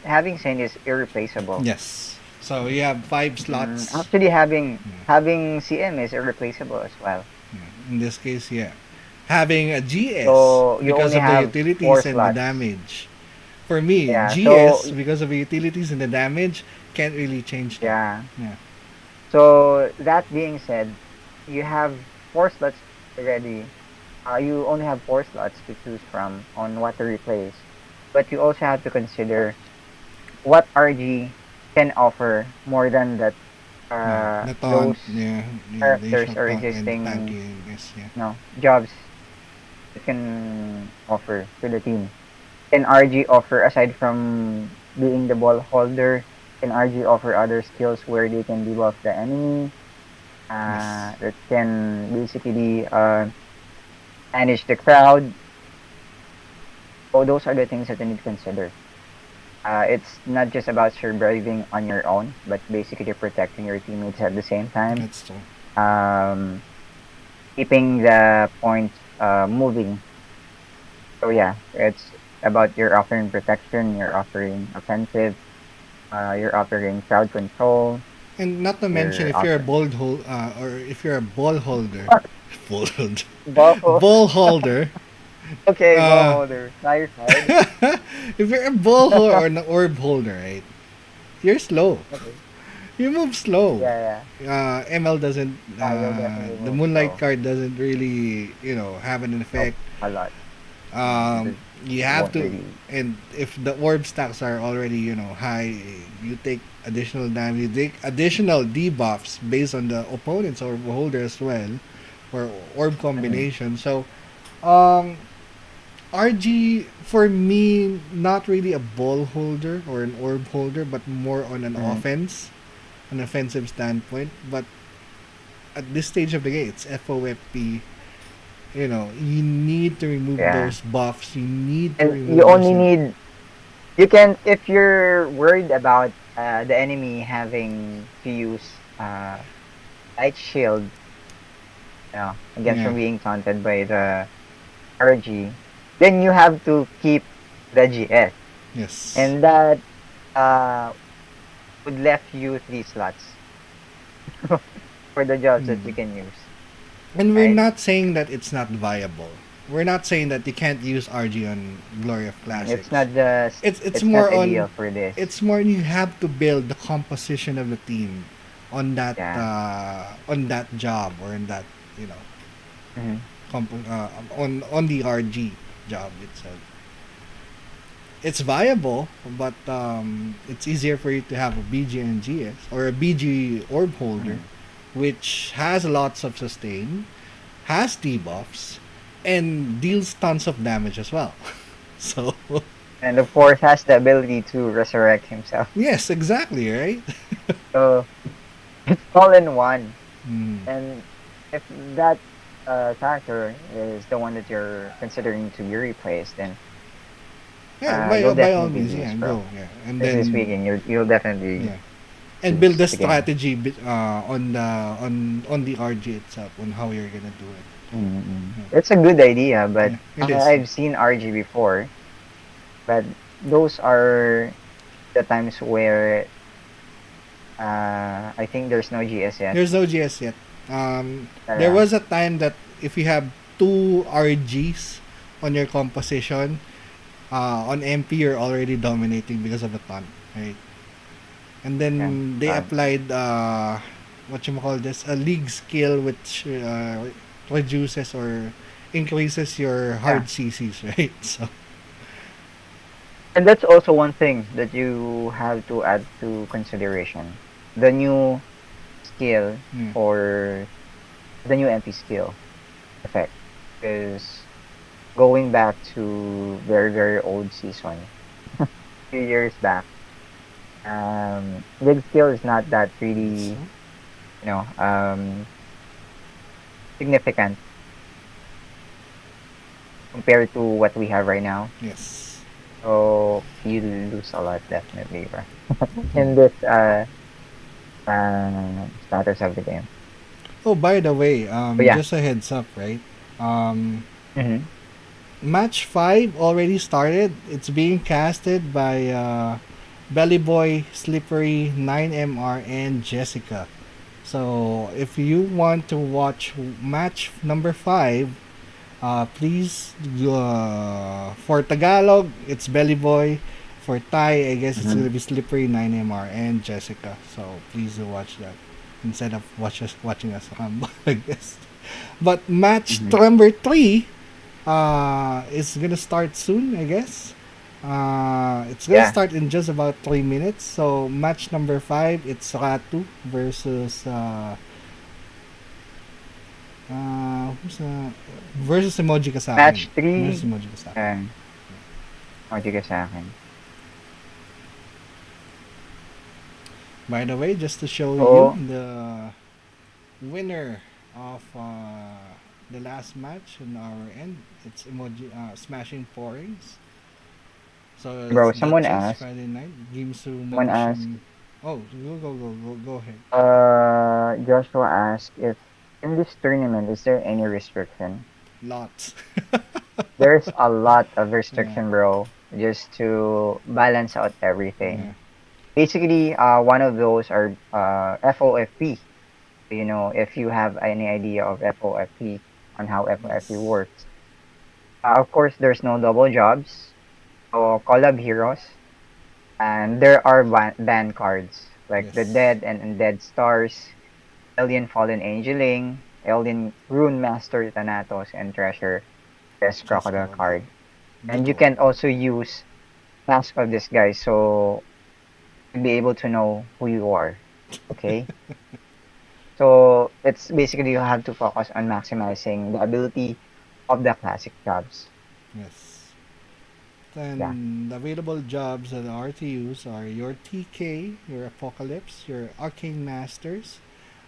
Speaker 3: having Saint is irreplaceable.
Speaker 1: Yes. So you have 5 slots.
Speaker 3: Actually, having
Speaker 1: Yeah.
Speaker 3: having CM is irreplaceable as well.
Speaker 1: Yeah. In this case, yeah. Having a GS
Speaker 3: So you
Speaker 1: because
Speaker 3: only
Speaker 1: of the
Speaker 3: have four
Speaker 1: utilities and the
Speaker 3: slots.
Speaker 1: damage. For me,
Speaker 3: Yeah.
Speaker 1: GS because of the utilities and the damage can't really change that.
Speaker 3: Yeah.
Speaker 1: Yeah.
Speaker 3: So that being said, you have four slots already. You only have four slots to choose from on what to replace, but you also have to consider what RG can offer more than that.
Speaker 1: Yeah. The taunt,
Speaker 3: Those
Speaker 1: yeah, the
Speaker 3: characters
Speaker 1: additional
Speaker 3: or
Speaker 1: taunt and the
Speaker 3: existing,
Speaker 1: tanking, I guess, yeah.
Speaker 3: jobs it can offer to the team. Can RG offer, aside from being the ball holder, can RG offer other skills where they can debuff the enemy?
Speaker 1: Yes.
Speaker 3: That can basically manage the crowd. So those are the things that you need to consider. It's not just about surviving on your own, but basically protecting your teammates at the same time.
Speaker 1: That's true.
Speaker 3: Um, Keeping the points moving. So yeah, it's about you're offering protection, you're offering offensive, you're offering crowd control,
Speaker 1: And not to mention,
Speaker 3: you're
Speaker 1: if you're a
Speaker 3: offering
Speaker 1: or if you're a ball holder, ball holder,
Speaker 3: ball.
Speaker 1: ball holder,
Speaker 3: Okay, ball
Speaker 1: uh,
Speaker 3: holder. Now your side.
Speaker 1: if you're a ball holder or an orb holder, right? You're slow.
Speaker 3: Okay.
Speaker 1: You move slow.
Speaker 3: Yeah,
Speaker 1: ML doesn't.
Speaker 3: yeah. You'll definitely
Speaker 1: The
Speaker 3: move
Speaker 1: Moonlight
Speaker 3: slow.
Speaker 1: card doesn't really, have an
Speaker 3: Help
Speaker 1: effect.
Speaker 3: a lot.
Speaker 1: Um,
Speaker 3: It
Speaker 1: you have
Speaker 3: won't
Speaker 1: to,
Speaker 3: really.
Speaker 1: and if the orb stacks are already, high, you take additional damage. You take additional debuffs based on the opponent's orb holder as well, or orb
Speaker 3: Mhm.
Speaker 1: combination. So, um, RG for me, not really a ball holder or an orb holder, but more on
Speaker 3: Mhm.
Speaker 1: an offensive standpoint. But at this stage of the game, it's FOFP. You need to remove
Speaker 3: Yeah,
Speaker 1: those buffs. You need to
Speaker 3: and you
Speaker 1: remove those.
Speaker 3: only need. You can, if you're worried about the enemy having to use light shield, against
Speaker 1: Yeah.
Speaker 3: from being taunted by the RG, then you have to keep the GS,
Speaker 1: Yes.
Speaker 3: and that uh would left you 3 slots for the jobs that you
Speaker 1: Mm.
Speaker 3: can use,
Speaker 1: And we're
Speaker 3: right?
Speaker 1: not saying that it's not viable. We're not saying that you can't use RG on Glory of
Speaker 3: It's
Speaker 1: Classics.
Speaker 3: not just
Speaker 1: It's
Speaker 3: it's not
Speaker 1: more on
Speaker 3: ideal for this.
Speaker 1: it's more you have to build the composition of the team
Speaker 3: Yeah.
Speaker 1: on that job or in that you know
Speaker 3: Hmm.
Speaker 1: on the RG job itself. It's viable, but it's easier for you to have a BG and GS or a BG orb holder,
Speaker 3: Hmm.
Speaker 1: which has lots of sustain, has debuffs, and deals tons of damage as well. So
Speaker 3: And of course has the ability to resurrect himself.
Speaker 1: yes, exactly, right?
Speaker 3: So it's all in one.
Speaker 1: Mm.
Speaker 3: And if that character is the one that you're considering to be replaced, then
Speaker 1: Yeah,
Speaker 3: you'll
Speaker 1: by all
Speaker 3: definitely
Speaker 1: means,
Speaker 3: lose,
Speaker 1: yeah,
Speaker 3: bro.
Speaker 1: go, yeah, and
Speaker 3: Honestly
Speaker 1: then
Speaker 3: speaking, you'll definitely
Speaker 1: yeah, and build
Speaker 3: lose
Speaker 1: the
Speaker 3: the game.
Speaker 1: strategy on the RG itself on how you're gonna do it.
Speaker 3: Mm-mm. It's a good idea, but
Speaker 1: Yeah, it is.
Speaker 3: I've seen RG before, but those are the times where I think there's no GS yet.
Speaker 1: There's no GS yet. There
Speaker 3: Yeah.
Speaker 1: was a time that if you have two RGs on your composition, on MP you're already dominating because of the taunt, right? And
Speaker 3: Yeah.
Speaker 1: then they applied what you call this, a league skill which reduces or increases your
Speaker 3: Yeah.
Speaker 1: hard CCs, right? So
Speaker 3: And that's also one thing that you have to add to consideration. The new
Speaker 2: skill
Speaker 1: Yeah.
Speaker 2: for the new MP skill effect. Because going back to very, very old season, few years back, big skill is not that really,
Speaker 1: So,
Speaker 2: significant compared to what we have right now.
Speaker 1: yes.
Speaker 2: So you lose a lot definitely, bro,
Speaker 1: Yeah.
Speaker 2: in this status of the game.
Speaker 1: Oh, by the way,
Speaker 2: But yeah.
Speaker 1: just a heads up, right? Um,
Speaker 2: Mm-hmm.
Speaker 1: Match 5 already started. It's being casted by Belly Boy, Slippery, 9MR, and Jessica. So if you want to watch match number 5, please, for Tagalog, it's Belly Boy. For Thai, I guess it's
Speaker 2: Mm-hmm.
Speaker 1: gonna be Slippery, 9MR, and Jessica. So please do watch that instead of watching us rumble, I guess. But match
Speaker 2: Mm-hmm.
Speaker 1: number 3 is gonna start soon, I guess. It's gonna
Speaker 2: Yeah.
Speaker 1: start in just about 3 minutes. So match number 5, it's Ratu versus who's versus Emojikasaken.
Speaker 2: Match 3.
Speaker 1: Versus Emojikasaken.
Speaker 2: Emojikasaken.
Speaker 1: By the way, just to show you
Speaker 2: So,
Speaker 1: the winner of the last match on our end, it's Smashing Porings. So it's
Speaker 2: bro, someone
Speaker 1: Duchess
Speaker 2: asked.
Speaker 1: Friday night, Gimsu
Speaker 2: Someone asked.
Speaker 1: Motion. Oh, go ahead.
Speaker 2: Joshua asked if in this tournament is there any restriction?
Speaker 1: Lots.
Speaker 2: There's a lot of
Speaker 1: Yeah,
Speaker 2: restriction, bro, just to balance out
Speaker 1: yeah,
Speaker 2: everything. Basically, one of those are FOFP. If you have any idea of FOFP on how FOFP
Speaker 1: yes,
Speaker 2: works. Of course, there's no double jobs. So collab heroes, and there are ban cards like the
Speaker 1: yes.
Speaker 2: Dead and Undead Stars, Alien Fallen Angeling, Alien Rune Master Thanatos, and Treasure Best
Speaker 1: Just
Speaker 2: Crocodile
Speaker 1: crocodile.
Speaker 2: card. And
Speaker 1: Good
Speaker 2: you
Speaker 1: one.
Speaker 2: can also use Mask of Disguise so to be able to know who you are. Okay? So it's basically you have to focus on maximizing the ability of the classic jobs.
Speaker 1: Yes.
Speaker 2: Yeah.
Speaker 1: Then the available jobs that are to use are your TK, your Apocalypse, your Arcane Masters,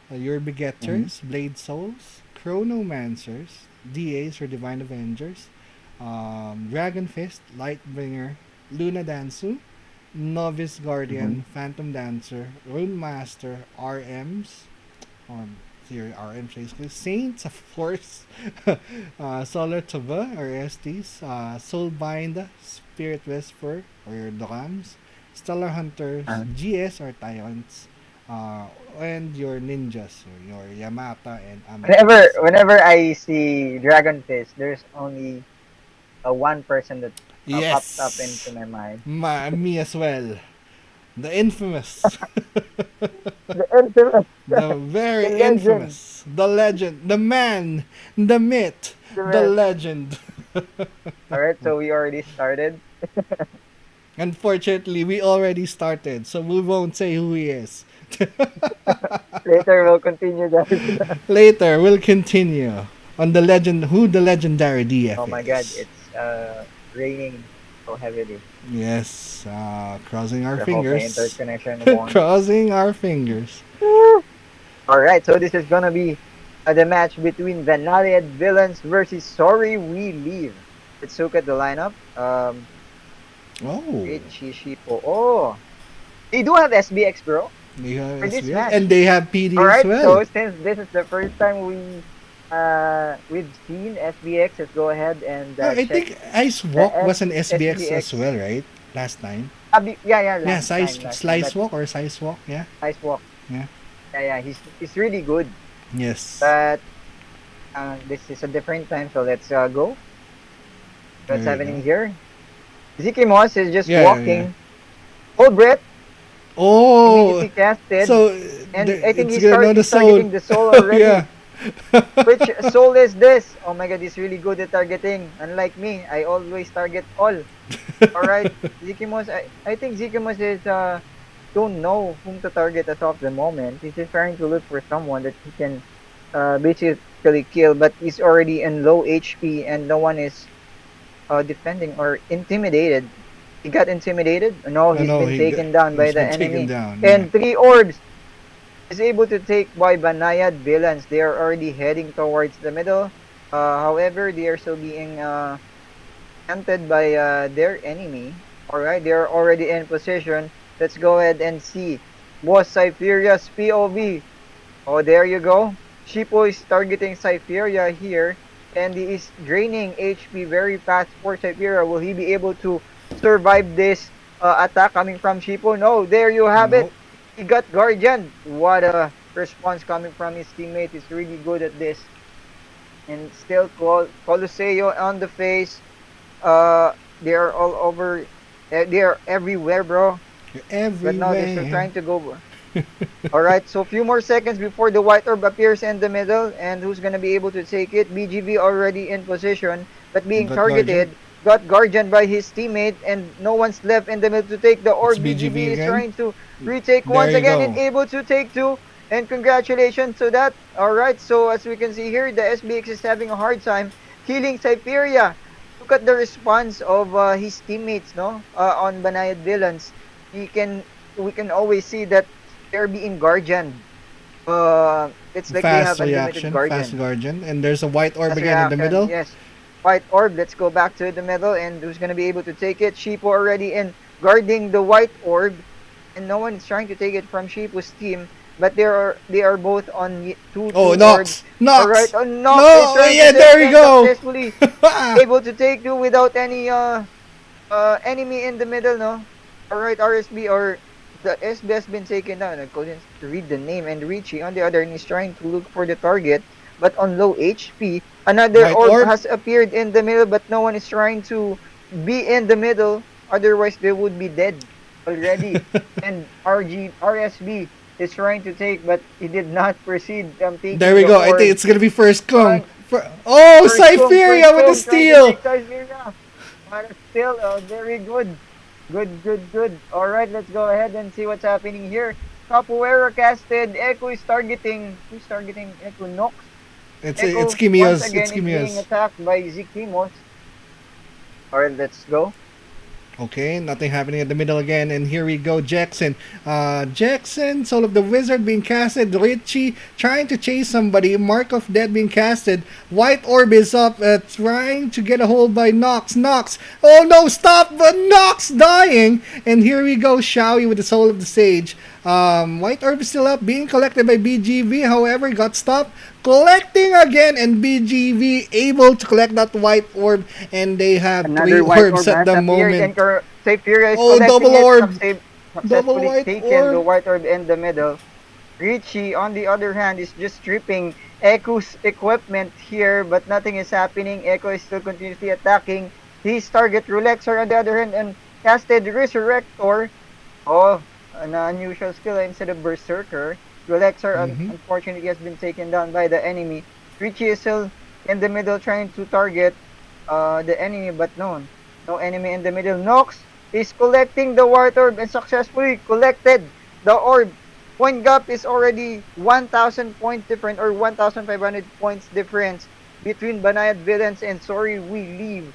Speaker 1: your
Speaker 2: Mm-hmm.
Speaker 1: Begetters, Blade Souls, Chronomancers, DAs or Divine Avengers, Dragon Fist, Lightbringer, Luna Dansu, Novice
Speaker 2: Mm-hmm.
Speaker 1: Guardian, Phantom Dancer, Rune Master, RMs, um, your RMs basically, Saints of course, Solar Tava or STs, Soulbind, Spirit Whisper or your Dorams, Stellar Hunters,
Speaker 2: Uh,
Speaker 1: GS or Tyrants, uh, and your ninjas, or your Yamata and
Speaker 2: whenever
Speaker 1: Amethyst.
Speaker 2: whenever I see Dragon Fist, there's only one person that pops up into
Speaker 1: Yes,
Speaker 2: my mind.
Speaker 1: me as well. The infamous,
Speaker 2: The infamous,
Speaker 1: the
Speaker 2: the
Speaker 1: very
Speaker 2: legend,
Speaker 1: infamous, the legend, the man, the myth,
Speaker 2: the
Speaker 1: the
Speaker 2: man.
Speaker 1: legend.
Speaker 2: All right, so we already started.
Speaker 1: Unfortunately, we already started, so we won't say who he is.
Speaker 2: Later, we'll continue, guys.
Speaker 1: Later, we'll continue on the legend, who the legendary DF
Speaker 2: Oh my God,
Speaker 1: is.
Speaker 2: it's raining so heavily.
Speaker 1: Yes, crossing our
Speaker 2: I hope my
Speaker 1: fingers.
Speaker 2: interconnection won't.
Speaker 1: Crossing our fingers.
Speaker 2: All right, so this is gonna be the match between Banayad-Villains versus Sorry We Leave. Let's look at the lineup.
Speaker 1: Oh,
Speaker 2: Shishipo. Oh, they do have SBX, bro,
Speaker 1: they have
Speaker 2: for this
Speaker 1: SBL,
Speaker 2: match.
Speaker 1: and they have
Speaker 2: All
Speaker 1: PD as
Speaker 2: right,
Speaker 1: well.
Speaker 2: so since this is the first time we've seen SBX, let's go ahead and
Speaker 1: Oh, I
Speaker 2: check
Speaker 1: think Ice
Speaker 2: the
Speaker 1: Walk was an SBX as
Speaker 2: SBX.
Speaker 1: well, right? Last time.
Speaker 2: Yeah,
Speaker 1: Yeah,
Speaker 2: last time,
Speaker 1: Slice
Speaker 2: but
Speaker 1: Walk or Size Walk, yeah.
Speaker 2: Ice Walk.
Speaker 1: Yeah.
Speaker 2: Yeah, he's really good.
Speaker 1: Yes.
Speaker 2: But this is a different time, so let's go. What's
Speaker 1: There you go.
Speaker 2: happening here? Ziki Moss is just
Speaker 1: Yeah, yeah.
Speaker 2: walking. Hold breath,
Speaker 1: Oh,
Speaker 2: immediately casted,
Speaker 1: so
Speaker 2: and I think
Speaker 1: it's gonna know the
Speaker 2: he's
Speaker 1: soul.
Speaker 2: targeting the soul
Speaker 1: Oh yeah.
Speaker 2: already. Which soul is this? Oh my God, he's really good at targeting. Unlike me, I always target all. All right, Ziki Moss. I think Ziki Moss is
Speaker 3: don't know whom to target as of the moment. He's just trying to look for someone that he can basically kill, but he's already in low HP and no one is defending or intimidated. He got intimidated? No,
Speaker 1: No,
Speaker 3: he's
Speaker 1: no,
Speaker 3: been taken down by
Speaker 1: he's
Speaker 3: the
Speaker 1: been taken
Speaker 3: enemy.
Speaker 1: down. Yeah.
Speaker 3: And 3 orbs is able to take by Banayad-Villains. They are already heading towards the middle. However, they are still being hunted by their enemy. Alright, they are already in position. Let's go ahead and see. Boss Cypheria's POV. Oh, there you go. Shippo is targeting Cypheria here. And he is draining HP very fast for Cypheria. Will he be able to survive this attack coming from Shippo? No, there you have it.
Speaker 1: Nope.
Speaker 3: He got Guardian. What a response coming from his teammate. He's really good at this. And still Colosseo on the face. They are all over. They are everywhere, bro.
Speaker 1: You're
Speaker 3: But now they're still
Speaker 1: everywhere.
Speaker 3: trying to go. Alright, so a few more seconds before the white orb appears in the middle. And who's gonna be able to take it? BGV already in position, but being
Speaker 1: Got
Speaker 3: targeted.
Speaker 1: Guardian.
Speaker 3: Got Guardian by his teammate, and no one's left in the middle to take the orb.
Speaker 1: It's BGV
Speaker 3: BGV is
Speaker 1: again.
Speaker 3: trying to retake
Speaker 1: There
Speaker 3: once
Speaker 1: you
Speaker 3: again
Speaker 1: go.
Speaker 3: and able to take 2. And congratulations to that. Alright, so as we can see here, the SBX is having a hard time killing Cypheria. Look at the response of his teammates, no? On Banayad-Villains. We can always see that they're being Guardian. It's like they have
Speaker 1: Fast
Speaker 3: unlimited
Speaker 1: reaction,
Speaker 3: Guardian.
Speaker 1: fast Guardian. And there's a white orb
Speaker 3: Fast
Speaker 1: again in the
Speaker 3: reaction,
Speaker 1: middle.
Speaker 3: yes. White orb, let's go back to the middle, and who's gonna be able to take it? Shippo already in guarding the white orb, and no one is trying to take it from Shippo's team. But they are both on two
Speaker 1: Oh,
Speaker 3: orbs.
Speaker 1: Nox! Nox!
Speaker 3: Alright, Nox
Speaker 1: No,
Speaker 3: is trying
Speaker 1: yeah,
Speaker 3: to
Speaker 1: there
Speaker 3: take
Speaker 1: we
Speaker 3: and
Speaker 1: go.
Speaker 3: successfully able to take 2 without any enemy in the middle, no? Alright, RSB or the SB has been taken down. I couldn't read the name, and Richie on the other end is trying to look for the target, but on low HP. Another
Speaker 1: White
Speaker 3: orb
Speaker 1: orb.
Speaker 3: has appeared in the middle, but no one is trying to be in the middle. Otherwise, they would be dead already. And RSB is trying to take, but he did not proceed taking
Speaker 1: There we
Speaker 3: the
Speaker 1: go. I
Speaker 3: orb.
Speaker 1: think it's gonna be first come.
Speaker 3: Fine.
Speaker 1: Oh,
Speaker 3: First
Speaker 1: Cypheria
Speaker 3: come,
Speaker 1: with the
Speaker 3: first come, trying to
Speaker 1: steal.
Speaker 3: take Cypheria. But still, very good. Good. Alright, let's go ahead and see what's happening here. Capoeira casted. Echo is targeting. Who's targeting Echo? Nox.
Speaker 1: It's
Speaker 3: Echo,
Speaker 1: it's Kimios.
Speaker 3: once again,
Speaker 1: It's
Speaker 3: is being
Speaker 1: Kimios.
Speaker 3: attacked by Zikimos. Alright, let's go.
Speaker 1: Okay, nothing happening at the middle again, and here we go, Jackson. Jackson, Soul of the Wizard being casted. Richie trying to chase somebody. Mark of Death being casted. White Orb is up, trying to get a hold by Nox. Nox, oh no, stop! But Nox dying, and here we go, Shawi with the Soul of the Sage. White Orb is still up, being collected by BGV. However, got stopped. Collecting again, and BGV able to collect that white orb, and they have
Speaker 3: Another
Speaker 1: 3
Speaker 3: white orb
Speaker 1: orbs at
Speaker 3: has
Speaker 1: the
Speaker 3: appeared,
Speaker 1: moment.
Speaker 3: and Cypheria is
Speaker 1: Oh,
Speaker 3: collecting
Speaker 1: double
Speaker 3: it.
Speaker 1: orb.
Speaker 3: Successfully
Speaker 1: Double white
Speaker 3: taken
Speaker 1: orb.
Speaker 3: the white orb in the middle. Richie, on the other hand, is just stripping Echo's equipment here, but nothing is happening. Echo is still continuously attacking his target. Rolexer, on the other hand, and casted Resurrector. Oh, an unusual skill instead of Berserker. Rolexer, unfortunately, has been taken down by the enemy. Richie is still in the middle trying to target the enemy, but no enemy in the middle. Nox is collecting the white orb and successfully collected the orb. Point gap is already 1,000 points different, or 1,500 points difference between Banayad-Villains and Sorry We Leave.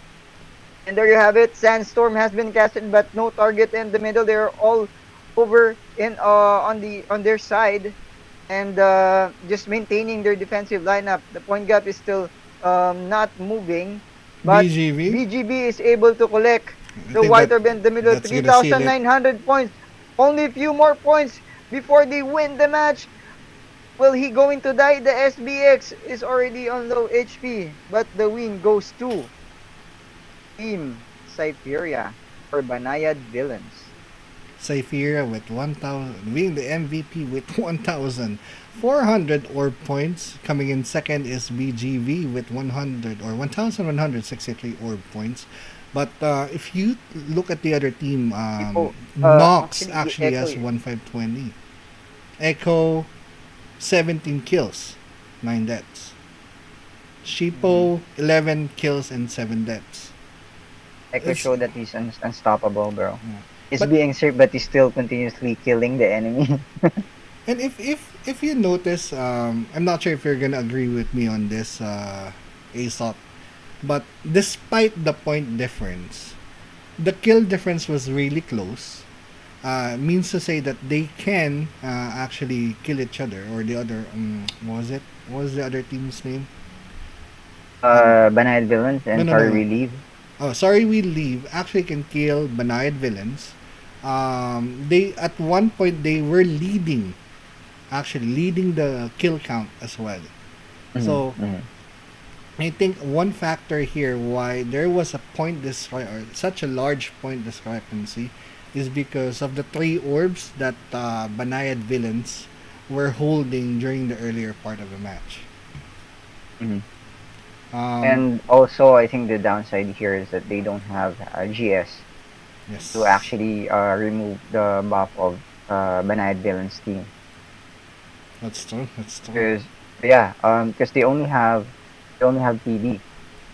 Speaker 3: And there you have it. Sandstorm has been casted, but no target in the middle. They're all over in on their side, and just maintaining their defensive lineup. The point gap is still not moving, but
Speaker 1: BGV.
Speaker 3: BGB is able to collect
Speaker 1: I
Speaker 3: the
Speaker 1: think
Speaker 3: white
Speaker 1: that-
Speaker 3: orb in the middle.
Speaker 1: that's gonna seal it.
Speaker 3: 3,900 points. Only a few more points before they win the match. Will he going to die? The SBX is already on low HP, but the win goes to Team Cypheria or Banayad-Villains.
Speaker 1: Cypheria with 1,000, being the MVP with 1,400 orb points. Coming in second is BGV with 100 or 1,163 orb points. But if you look at the other team, Nox actually has
Speaker 3: Echo.
Speaker 1: 1,520. Echo, 17 kills, 9 deaths. Shippo, 11 kills and 7 deaths.
Speaker 3: Echo
Speaker 1: It's-
Speaker 3: showed that he's unstoppable, bro.
Speaker 2: He's
Speaker 1: But
Speaker 2: being served, but he's still continuously killing the enemy.
Speaker 1: and if you notice, I'm not sure if you're gonna agree with me on this, Aesop. But despite the point difference, the kill difference was really close. Means to say that they can actually kill each other or the other. What was it? What was the other team's name?
Speaker 2: Banayad-Villains
Speaker 1: No,
Speaker 2: and
Speaker 1: no, no,
Speaker 2: Sorry
Speaker 1: no.
Speaker 2: We Leave.
Speaker 1: Oh, sorry, we leave. Actually, can kill Banayad-Villains. They at one point they were leading, actually leading the kill count as well.
Speaker 2: Mhm,
Speaker 1: So
Speaker 2: mhm.
Speaker 1: I think one factor here why there was a or such a large point discrepancy is because of the three orbs that Banayad Villains were holding during the earlier part of the match.
Speaker 2: Mhm.
Speaker 1: Um,
Speaker 2: And also, I think the downside here is that they don't have GS to
Speaker 1: yes,
Speaker 2: actually remove the buff of Banayad-Villains team.
Speaker 1: that's true. That's true.
Speaker 2: Because yeah, because they only have PD.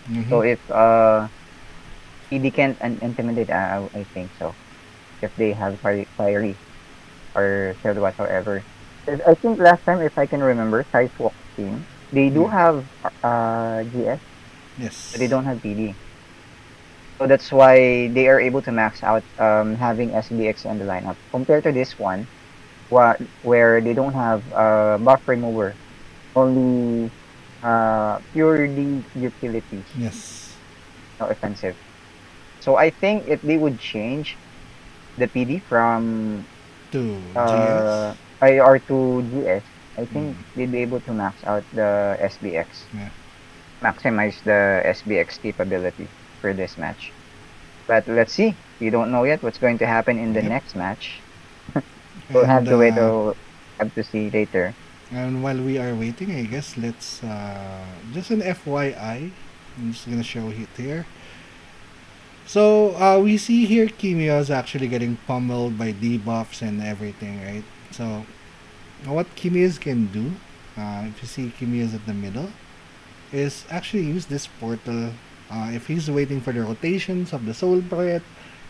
Speaker 1: Mm-hmm.
Speaker 2: So if PD can't intimidate, I think so. If they have fiery or shield whatsoever. 'Cause I think last time, if I can remember, Sidewalk team, they do
Speaker 1: Yeah.
Speaker 2: have GS, but they
Speaker 1: Yes.
Speaker 2: don't have PD. So that's why they are able to max out having SBX in the lineup compared to this one, where they don't have buff remover, only purely utility,
Speaker 1: Yes.
Speaker 2: no offensive. So I think if they would change the PD from
Speaker 1: To GS.
Speaker 2: IR to GS, I think
Speaker 1: Mm,
Speaker 2: they'd be able to max out the SBX,
Speaker 1: yeah.
Speaker 2: maximize the SBX capability for this match. But let's see. We don't know yet what's going to happen in the
Speaker 1: Yep.
Speaker 2: next match. We'll
Speaker 1: And
Speaker 2: have to wait. Have to see later.
Speaker 1: and while we are waiting, I guess let's just an FYI. I'm just gonna show it here. So we see here Kimio is actually getting pummeled by debuffs and everything, right? So what Kimios can do, if you see Kimios at the middle, is actually use this portal. If he's waiting for the rotations of the soul breath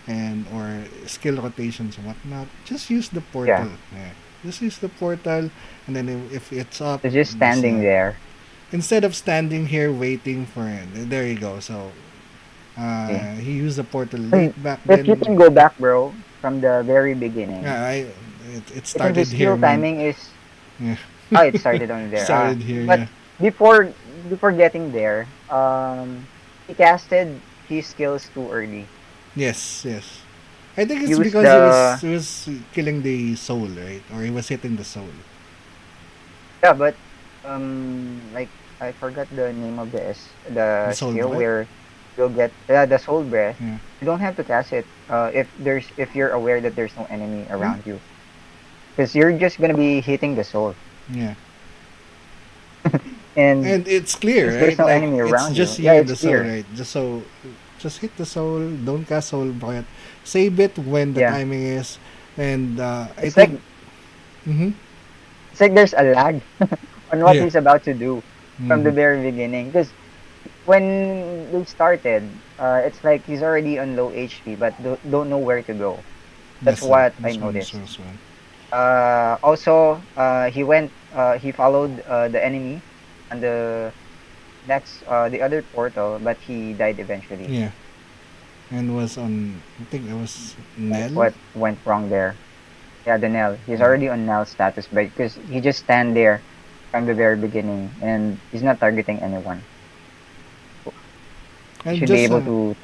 Speaker 1: and or skill rotations and whatnot, just use the
Speaker 2: Yeah,
Speaker 1: portal. Yeah. Just use the portal, and then if it's up,
Speaker 2: it's just
Speaker 1: just
Speaker 2: standing there.
Speaker 1: instead of standing here waiting for it. There you go. So
Speaker 2: Okay.
Speaker 1: he used the portal
Speaker 2: And
Speaker 1: late back
Speaker 2: if you
Speaker 1: then.
Speaker 2: can go back, bro, from the very beginning,
Speaker 1: Yeah, it
Speaker 2: I think his
Speaker 1: started here,
Speaker 2: skill
Speaker 1: man.
Speaker 2: timing is
Speaker 1: Yeah,
Speaker 2: it started on there.
Speaker 1: started here.
Speaker 2: But
Speaker 1: Yeah.
Speaker 2: before before getting there, he casted his skills too early.
Speaker 1: Yes, yes. I think it's
Speaker 2: Use
Speaker 1: because
Speaker 2: the
Speaker 1: he was killing the soul, right? Or he was hitting the soul.
Speaker 2: yeah, but like I forgot the name of
Speaker 1: The
Speaker 2: the
Speaker 1: soul
Speaker 2: skill
Speaker 1: breath.
Speaker 2: where you'll get the soul breath.
Speaker 1: Yeah.
Speaker 2: You don't have to cast it if you're aware that there's no enemy
Speaker 1: Hmm?
Speaker 2: around you, because you're just gonna be hitting the soul,
Speaker 1: Yeah.
Speaker 2: and
Speaker 1: And it's clear,
Speaker 2: since there's
Speaker 1: right?
Speaker 2: no
Speaker 1: Like
Speaker 2: enemy
Speaker 1: it's
Speaker 2: around
Speaker 1: just
Speaker 2: you, yeah,
Speaker 1: you and
Speaker 2: it's
Speaker 1: the soul,
Speaker 2: clear.
Speaker 1: right? Just hit the soul. Don't cast soul breath. Save it when the
Speaker 2: Yeah,
Speaker 1: timing is, and I
Speaker 2: it's like
Speaker 1: think. Mm-hmm.
Speaker 2: it's like there's a lag on what
Speaker 1: Yeah.
Speaker 2: he's about to do from the
Speaker 1: Mm-hmm.
Speaker 2: very beginning. Because when they started, it's like he's already on low HP, but don't know where to go. That's
Speaker 1: That's it.
Speaker 2: what I
Speaker 1: This one, this
Speaker 2: noticed.
Speaker 1: one, this one.
Speaker 2: Also, he followed the enemy on the other portal, but he died eventually.
Speaker 1: Yeah. And was on. I think it was
Speaker 2: That's
Speaker 1: Nell.
Speaker 2: what went wrong there. Yeah, the Nell. He's
Speaker 1: Yeah.
Speaker 2: already on Nell status, but because he just stand there from the very beginning, and he's not targeting anyone. He
Speaker 1: And
Speaker 2: should be
Speaker 1: just
Speaker 2: able to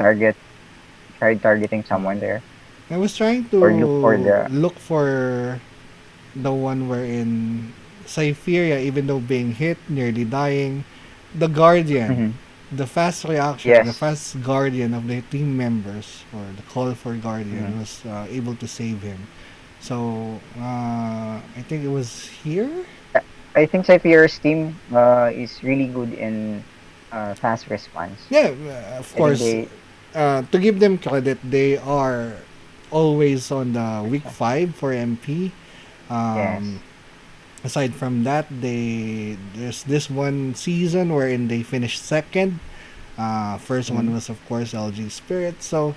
Speaker 2: try targeting someone there,
Speaker 1: I was trying
Speaker 2: or look for
Speaker 1: to
Speaker 2: the.
Speaker 1: look for the one wherein Cypheria, even though being hit, nearly dying, the Guardian,
Speaker 2: Mhm.
Speaker 1: the fast reaction, the
Speaker 2: Yes.
Speaker 1: fast Guardian of the team members, or the call for
Speaker 2: Mhm.
Speaker 1: Guardian, was able to save him. So I think it was here.
Speaker 2: I I think Cypher's team is really good in fast response.
Speaker 1: Yeah, of
Speaker 2: I think
Speaker 1: course.
Speaker 2: they
Speaker 1: To give them credit, they are always on the week 5 for MP.
Speaker 2: yes.
Speaker 1: Um, aside from that, there's this one season wherein they finished second. First one
Speaker 2: Mhm.
Speaker 1: was of course LGSpirit. So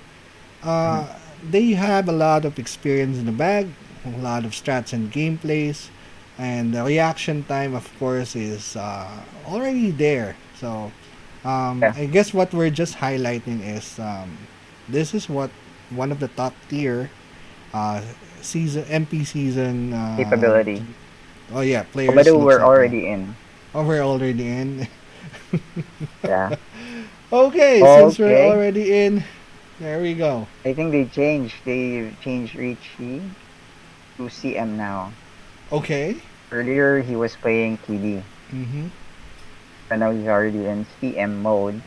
Speaker 2: Mhm.
Speaker 1: they have a lot of experience in the bag, a lot of strats and gameplays, and the reaction time, of course, is already there. So,
Speaker 2: Yeah.
Speaker 1: I guess what we're just highlighting is this is what one of the top tier uh, season MP season.
Speaker 2: Capability.
Speaker 1: Oh yeah,
Speaker 2: Oh, by
Speaker 1: players
Speaker 2: the way,
Speaker 1: looks
Speaker 2: we're
Speaker 1: like that.
Speaker 2: already in.
Speaker 1: Oh, we're already in.
Speaker 2: Yeah.
Speaker 1: Okay, since we're
Speaker 2: Okay.
Speaker 1: already in, there we go.
Speaker 2: I think they changed. They changed Richie to CM now.
Speaker 1: Okay.
Speaker 2: Earlier he was playing TD,
Speaker 1: Mm-hmm.
Speaker 2: but now he's already in CM mode.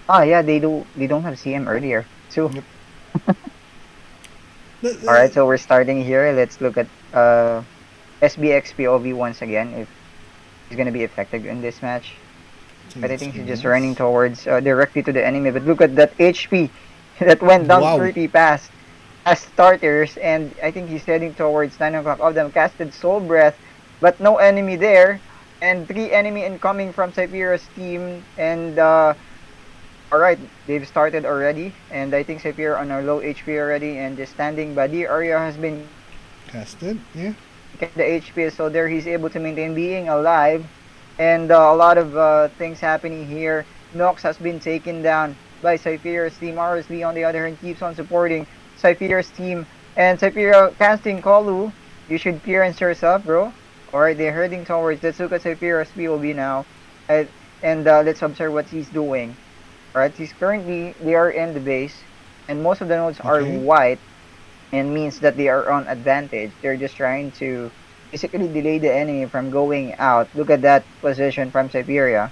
Speaker 2: Ah, yeah, they do. They don't have CM earlier too.
Speaker 1: Yep.
Speaker 2: All right, so we're starting here. Let's look at SBX POV once again if he's gonna be effective in this match. But I think he's just running
Speaker 1: Yes.
Speaker 2: towards directly to the enemy. But look at that HP that went down
Speaker 1: Wow.
Speaker 2: pretty fast as starters, and I think he's heading towards 9 o'clock of them. Casted Soul Breath, but no enemy there, and 3 enemy incoming from Cypher's team. And all right, they've started already, and I think Cypher on a low HP already, and just standing by. The area has been
Speaker 1: Casted. Yeah.
Speaker 2: get the HP, so there he's able to maintain being alive. And a lot of things happening here. Nox has been taken down by Cypher's team. RSV on the other hand keeps on supporting Cypher's team. And Cypher casting Kolu. You should clearance yourself, bro. Alright, they're heading towards the Tsuka Cypher's POV now. And let's observe what he's doing. Alright, they are in the base. And most of the nodes are
Speaker 1: Okay.
Speaker 2: white. And means that they are on advantage. They're just trying to basically delay the enemy from going out. Look at that position from Siberia.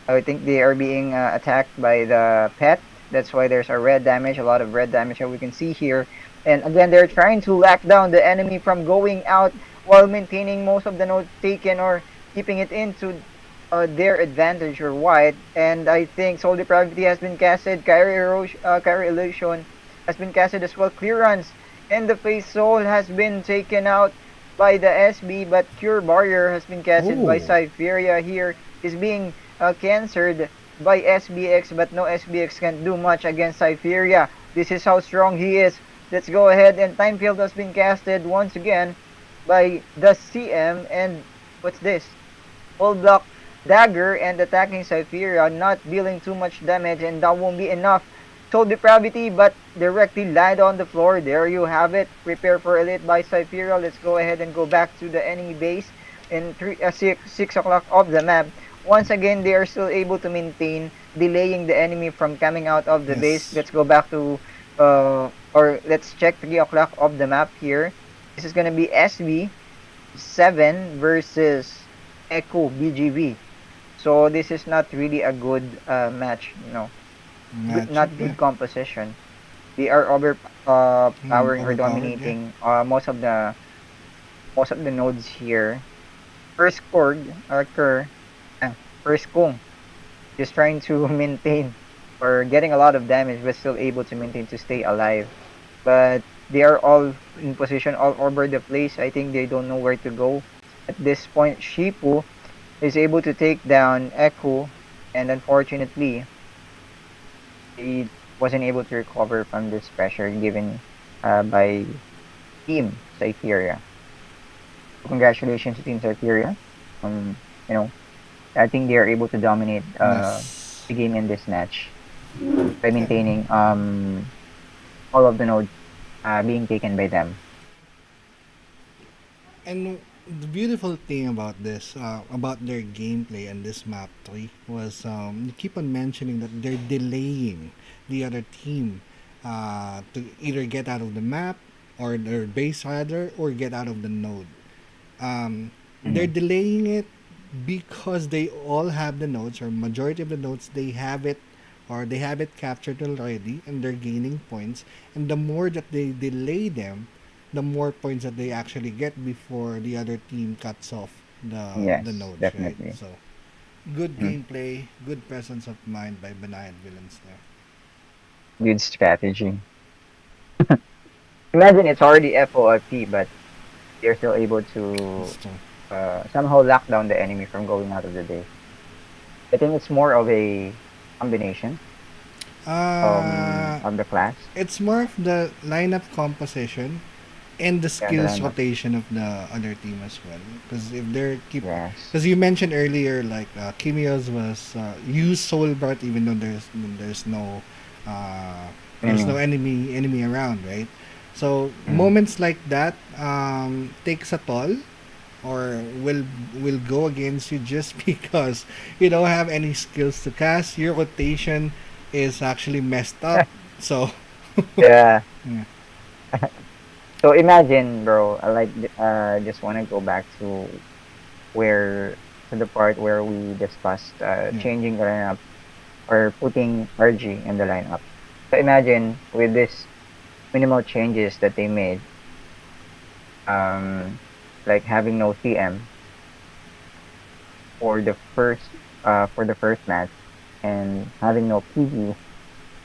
Speaker 2: I think they are being attacked by the pet. That's why there's a red damage, a lot of red damage that we can see here. And again, they're trying to lock down the enemy from going out while maintaining most of the nodes taken or keeping it into their advantage or white. And I think Soul Depravity has been casted, Kyrie Illusion has been casted as well. Clearance and the Face Soul has been taken out by the SB, but Cure Barrier has been casted by
Speaker 1: Ooh.
Speaker 2: Cypheria. Here is being cancered by SBX, but no SBX can do much against Cypheria. This is how strong he is. Let's go ahead, and Time Field has been casted once again by the CM. And what's this? Full block dagger and attacking Cypheria, not dealing too much damage, and that won't be enough. Soul Depravity, but directly land on the floor. There you have it. Prepare for Elite by Cypheria. Let's go ahead and go back to the enemy base in 6 o'clock of the map. Once again, they are still able to maintain, delaying the enemy from coming out of the base.
Speaker 1: Yes.
Speaker 2: Let's go back to, or let's check 3 o'clock of the map here. This is going to be SB 7 versus Echo BGV. So this is not really a good match, not
Speaker 1: Matchup.
Speaker 2: good
Speaker 1: Yeah.
Speaker 2: composition. They are powering or
Speaker 1: Overpowered. Yeah.
Speaker 2: dominating most of the nodes here. First Korg first Kung, just trying to maintain or getting a lot of damage, but still able to maintain to stay alive. But they are all in position all over the place. I think they don't know where to go. At this point, Shipu is able to take down Echo, and unfortunately, he wasn't able to recover from this pressure given by Team Cypheria. Congratulations to Team Cypheria. You know, I think they are able to dominate
Speaker 1: Yes.
Speaker 2: the game in this match by maintaining all of the nodes being taken by them.
Speaker 1: And the beautiful thing about this, about their gameplay and this map 3 was you keep on mentioning that they're delaying the other team to either get out of the map or their base rather or get out of the node. They're
Speaker 2: Mhm.
Speaker 1: delaying it because they all have the nodes or majority of the nodes they have it or they have it captured already and they're gaining points, and the more that they delay them, the more points that they actually get before the other team cuts off the
Speaker 2: Yes,
Speaker 1: nodes, right?
Speaker 2: definitely.
Speaker 1: So good
Speaker 2: Mhm.
Speaker 1: gameplay, good presence of mind by Banayad-Villains there.
Speaker 2: Good strategy. Imagine it's already FOIP, but they're still able to
Speaker 1: So,
Speaker 2: somehow lock down the enemy from going out of the base. I think it's more of a combination.
Speaker 1: Uh,
Speaker 2: of the class?
Speaker 1: it's more of the lineup composition and the
Speaker 2: Yeah, the
Speaker 1: skills
Speaker 2: lineup.
Speaker 1: rotation of the other team as well. Because if they're keep,
Speaker 2: Yes.
Speaker 1: because you mentioned earlier, like Kimio's was use Soul Bart even though uh, there's no
Speaker 2: Enemy.
Speaker 1: enemy around, right? So
Speaker 2: Mm.
Speaker 1: moments like that takes a toll or will go against you just because you don't have any skills to cast. Your rotation is actually messed up. So
Speaker 2: Yeah.
Speaker 1: yeah,
Speaker 2: So imagine, bro, just want to go back where to the part where we discussed
Speaker 1: yeah.
Speaker 2: changing the lineup or putting RG in the lineup. So imagine with this minimal changes that they made, um, like having no CM for the first match and having no PG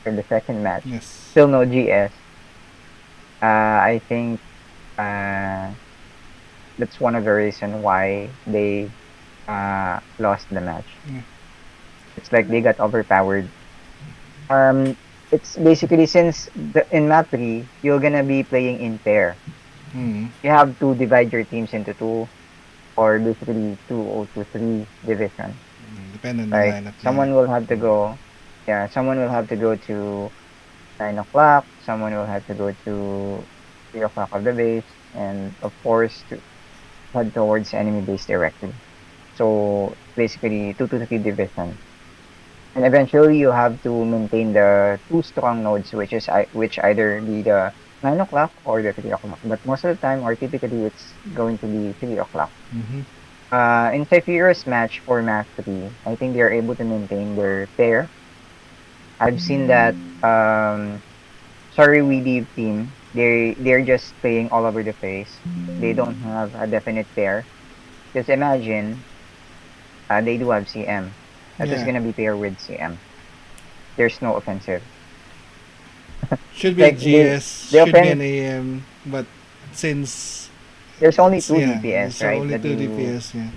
Speaker 2: for the second match,
Speaker 1: Yes.
Speaker 2: still no GS. I think uh, that's one of the reason why they lost the match.
Speaker 1: Yeah.
Speaker 2: It's like they got overpowered. Um, it's basically since in map 3, you're gonna be playing in pair.
Speaker 1: Mm.
Speaker 2: You have to divide your teams into two, or basically two or to three division.
Speaker 1: Depend on the
Speaker 2: Like
Speaker 1: lineup
Speaker 2: someone will have to go, yeah, someone will have to go to 9 o'clock. Someone will have to go to 3 o'clock of the base, and of course to head towards enemy base directly. So basically, two to three division. And eventually, you have to maintain the two strong nodes, which either be the 9 o'clock or the 3 o'clock. But most of the time, or typically, it's going to be 3 o'clock.
Speaker 1: Mm-hmm.
Speaker 2: In Saphira's match for Mastery, I think they are able to maintain their pair. I've seen that. Sorry, we leave team. They're just playing all over the place. They don't have a definite pair. Because imagine, they do have CM. That is
Speaker 1: Yeah.
Speaker 2: gonna be paired with CM. There's no offensive.
Speaker 1: Should be a
Speaker 2: Like
Speaker 1: GS,
Speaker 2: the
Speaker 1: should be an
Speaker 2: offense.
Speaker 1: AM, but since
Speaker 2: There's only
Speaker 1: it's
Speaker 2: two
Speaker 1: yeah,
Speaker 2: DPS,
Speaker 1: it's
Speaker 2: right?
Speaker 1: only
Speaker 2: That
Speaker 1: two DPS, yeah.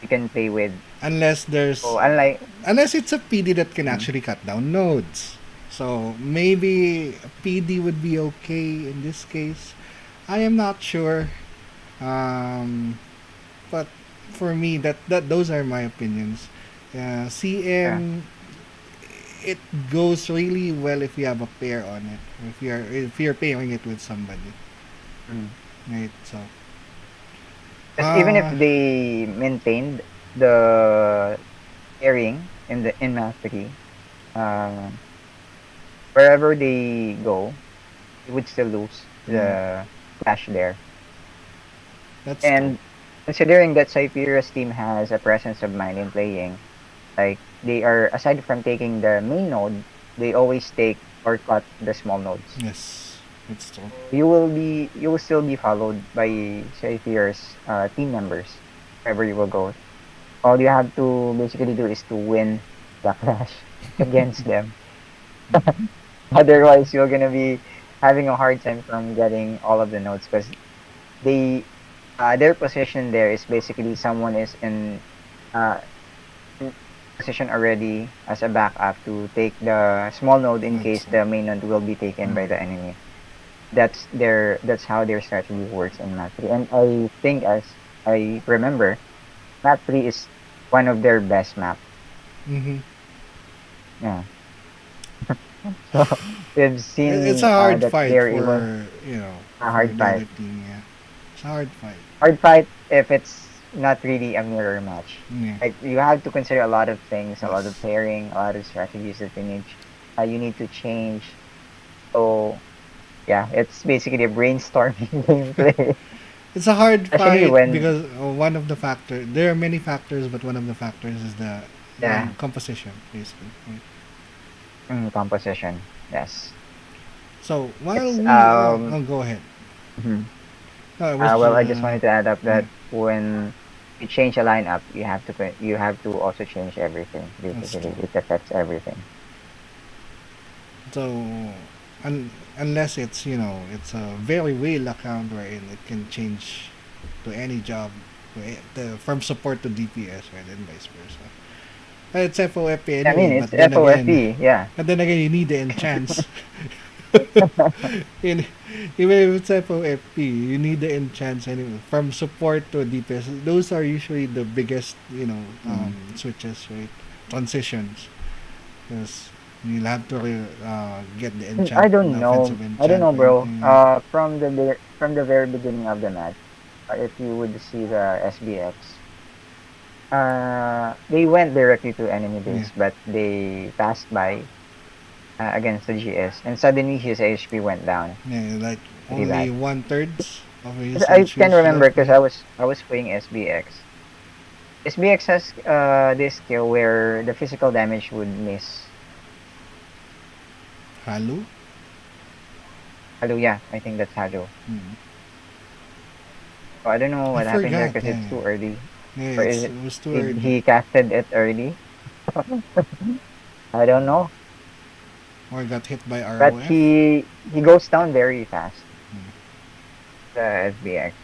Speaker 2: you can play with.
Speaker 1: Unless there's
Speaker 2: So unlike,
Speaker 1: unless it's a PD that can
Speaker 2: mm,
Speaker 1: actually cut down nodes. So maybe a PD would be okay in this case. I am not sure. But for me, that those are my opinions.
Speaker 2: yeah,
Speaker 1: CM, it goes really well if you have a pair on it. If you're pairing it with somebody,
Speaker 2: mm.
Speaker 1: right? So,
Speaker 2: Because even if
Speaker 1: uh,
Speaker 2: they maintained the pairing in mastery, uh, wherever they go, you would still lose
Speaker 1: yeah,
Speaker 2: the clash there.
Speaker 1: that's true.
Speaker 2: And considering that Cypher's team has a presence of mind in playing, like they are aside from taking the main node, they always take or cut the small nodes.
Speaker 1: Yes, it's true.
Speaker 2: You will still be followed by Cypher's team members wherever you will go. All you have to basically do is to win the clash against them. Otherwise, you're gonna be having a hard time from getting all of the nodes because they their position there is basically someone is uh in position already as a backup to take the small node in
Speaker 1: That's
Speaker 2: case
Speaker 1: true.
Speaker 2: the main node will be taken by the enemy. That's how their strategy works in map 3. And I think as I remember, map 3 is one of their best map.
Speaker 1: Mm-hmm.
Speaker 2: Yeah. So we've
Speaker 1: It's
Speaker 2: seen
Speaker 1: a hard
Speaker 2: that
Speaker 1: fight
Speaker 2: they're able
Speaker 1: for
Speaker 2: a
Speaker 1: for
Speaker 2: hard
Speaker 1: the
Speaker 2: fight.
Speaker 1: other team. Yeah, it's a hard fight.
Speaker 2: Hard fight if it's not really a mirror match.
Speaker 1: Yeah.
Speaker 2: Like you have to consider a lot of things, a lot of
Speaker 1: Yes.
Speaker 2: pairing, a lot of strategies that you need to change. So yeah, it's basically a brainstorming gameplay.
Speaker 1: It's a hard
Speaker 2: Especially
Speaker 1: fight
Speaker 2: when
Speaker 1: because one of the factors. There are many factors, but one of the factors is the
Speaker 2: yeah,
Speaker 1: composition, basically. Right?
Speaker 2: composition. Yes.
Speaker 1: So while
Speaker 2: It's
Speaker 1: we go ahead.
Speaker 2: mhm.
Speaker 1: No, it was
Speaker 2: Well, I just wanted to add up
Speaker 1: yeah,
Speaker 2: that when you change a lineup, you have to also change everything.
Speaker 1: that's
Speaker 2: Basically,
Speaker 1: true.
Speaker 2: it affects everything.
Speaker 1: So unless it's it's a very whale account wherein it can change to any job, from support to DPS, right, and vice versa. It's FOFP
Speaker 2: I mean,
Speaker 1: anyway,
Speaker 2: it's FOFP, yeah.
Speaker 1: but then again, you need the enchants. In, even if it's FOFP, you need the enchants anyway. From support to DPS, those are usually the biggest, switches, right? Transitions. Because you'll have to get the
Speaker 2: I
Speaker 1: enchant, the
Speaker 2: don't know.
Speaker 1: offensive
Speaker 2: I don't know,
Speaker 1: enchant, right?
Speaker 2: bro. From the very beginning of the match, if you would see the SBX, they went directly to enemy
Speaker 1: Yeah.
Speaker 2: base, but they passed by against the GS, and suddenly his HP went down
Speaker 1: Yeah, like
Speaker 2: pretty
Speaker 1: only
Speaker 2: bad.
Speaker 1: one thirds of his
Speaker 2: 'Cause I can
Speaker 1: HP's
Speaker 2: remember
Speaker 1: left.
Speaker 2: because
Speaker 1: Yeah.
Speaker 2: I was playing SBX. SBX has this skill where the physical damage would miss.
Speaker 1: Halo?
Speaker 2: Hello, yeah, I think that's Hado.
Speaker 1: Hmm.
Speaker 2: So I don't know
Speaker 1: I
Speaker 2: what happened there
Speaker 1: forgot.
Speaker 2: because it's too early.
Speaker 1: Yeah,
Speaker 2: Or is it
Speaker 1: it was too
Speaker 2: did
Speaker 1: early.
Speaker 2: he casted it early? I don't know.
Speaker 1: Or got hit by
Speaker 2: But
Speaker 1: ROF.
Speaker 2: he goes down very fast,
Speaker 1: Hmm.
Speaker 2: the SBX.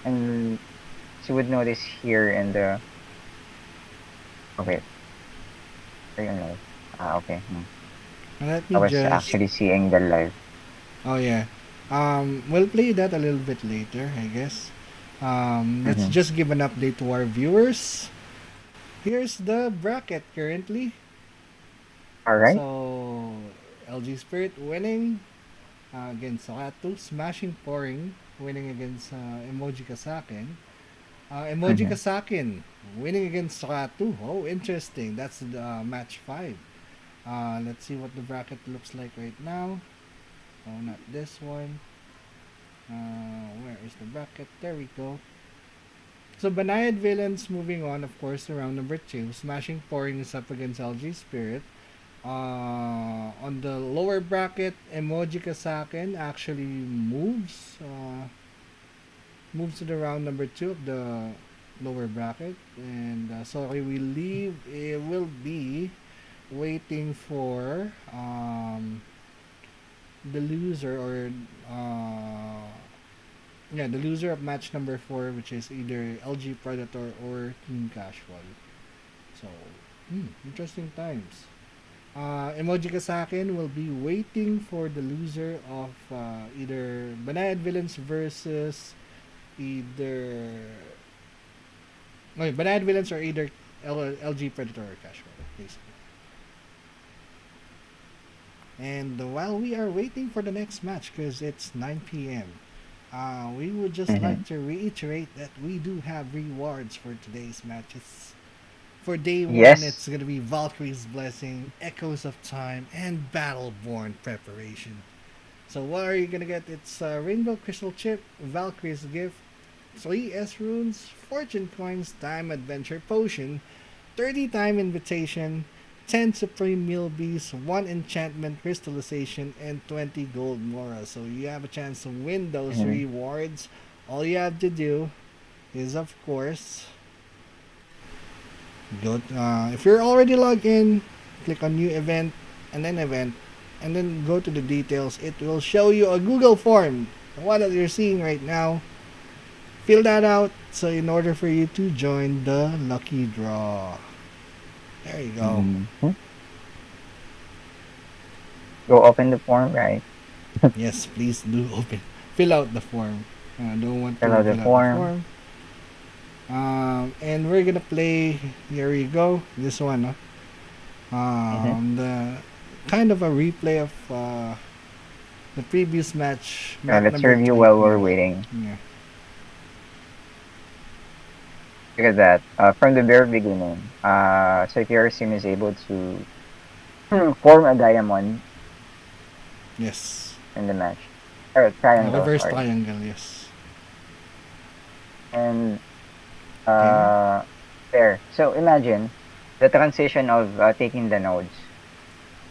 Speaker 2: And you would notice here in the okay, very nice. Okay.
Speaker 1: Let
Speaker 2: I
Speaker 1: me
Speaker 2: was
Speaker 1: just.
Speaker 2: actually seeing the live.
Speaker 1: Oh yeah. We'll play that a little bit later, I guess. Let's
Speaker 2: Mm-hmm.
Speaker 1: just give an update to our viewers. Here's the bracket currently.
Speaker 2: All right.
Speaker 1: So, LGSpirit winning against Ratu, SmashingPoring winning against Emojikasaken.
Speaker 2: Mm-hmm.
Speaker 1: Emojikasaken winning against Ratu. Oh, interesting. That's the match 5. Let's see what the bracket looks like right now. Oh, not this one. Where is the bracket? There we go. So Banayad-Villains moving on, of course, to round number 2. SmashingPoring is up against LGSpirit. On the lower bracket, Emojikasaken actually moves to the round number 2 of the lower bracket. And sorry, we leave. It will be waiting for the loser or the loser of match number 4, which is either LGPredator or Team Casual. So, interesting times. Emojikasaken will be waiting for the loser of either Banayad-Villains versus either Banayad-Villains or either LGPredator or Casual, basically. And while we are waiting for the next match, because it's 9 p.m., we would just
Speaker 2: Mm-hmm.
Speaker 1: like to reiterate that we do have rewards for today's matches. For day 1,
Speaker 2: Yes.
Speaker 1: it's going to be Valkyrie's Blessing, Echoes of Time, and Battleborn Preparation. So what are you going to get? It's Rainbow Crystal Chip, Valkyrie's Gift, 3 S Runes, Fortune Coins, Time Adventure Potion, 30 Time Invitation, 10 Supreme Meal Beasts, 1 Enchantment Crystallization, and 20 Gold Mora. So you have a chance to win those
Speaker 2: Mm-hmm.
Speaker 1: rewards. All you have to do is, of course, go. If you're already logged in, click on New Event, and then go to the details. It will show you a Google form, the one that you're seeing right now. Fill that out. So in order for you to join the lucky draw, there you go.
Speaker 2: Mm-hmm. Go open the form, right?
Speaker 1: Yes, please do open. Fill out the form. Don't want
Speaker 2: Fill
Speaker 1: to
Speaker 2: out the
Speaker 1: fill out the
Speaker 2: form.
Speaker 1: form. And we're gonna play. Here we go. This one, no?
Speaker 2: Mm-hmm.
Speaker 1: The kind of a replay of the previous match, map
Speaker 2: Let's
Speaker 1: number
Speaker 2: review
Speaker 1: 3.
Speaker 2: while we're
Speaker 1: Yeah,
Speaker 2: waiting.
Speaker 1: yeah.
Speaker 2: Look at that. From the very beginning, Circular Sim is able to form a diamond
Speaker 1: Yes.
Speaker 2: in the match. Or triangle,
Speaker 1: Reverse
Speaker 2: sorry.
Speaker 1: triangle. Yes.
Speaker 2: And
Speaker 1: Okay.
Speaker 2: there. So imagine the transition of taking the nodes.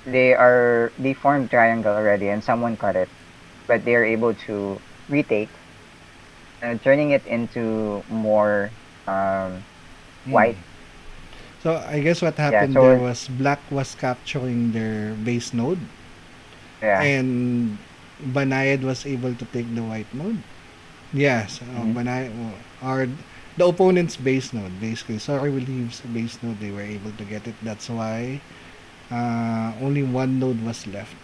Speaker 2: They formed triangle already and someone cut it, but they're able to retake and turning it into more
Speaker 1: Hmm.
Speaker 2: white.
Speaker 1: So I guess what
Speaker 2: Yeah,
Speaker 1: happened there
Speaker 2: so
Speaker 1: was Black was capturing their base node,
Speaker 2: yeah.
Speaker 1: and Banayad was able to take the white node. Yes,
Speaker 2: Hmm.
Speaker 1: Banayad or the opponent's base node, basically. Sorry, Leaves base node, they were able to get it. That's why only one node was left.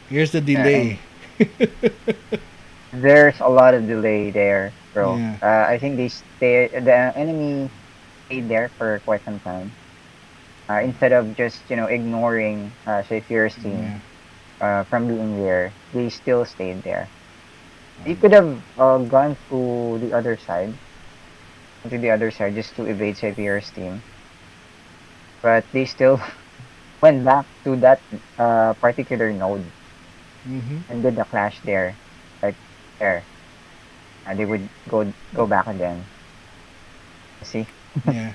Speaker 1: Here's the
Speaker 2: Yeah,
Speaker 1: delay.
Speaker 2: there's a lot of delay there, bro.
Speaker 1: Yeah.
Speaker 2: I think the enemy stayed there for quite some time. Instead of just, ignoring, say, Fierce team,
Speaker 1: Yeah.
Speaker 2: from being there, they still stayed there. They could have gone to the other side just to evade Fierce team, but they still went back to that particular node
Speaker 1: Mm-hmm.
Speaker 2: and did the clash there, like there. They would go back again. See,
Speaker 1: Yeah.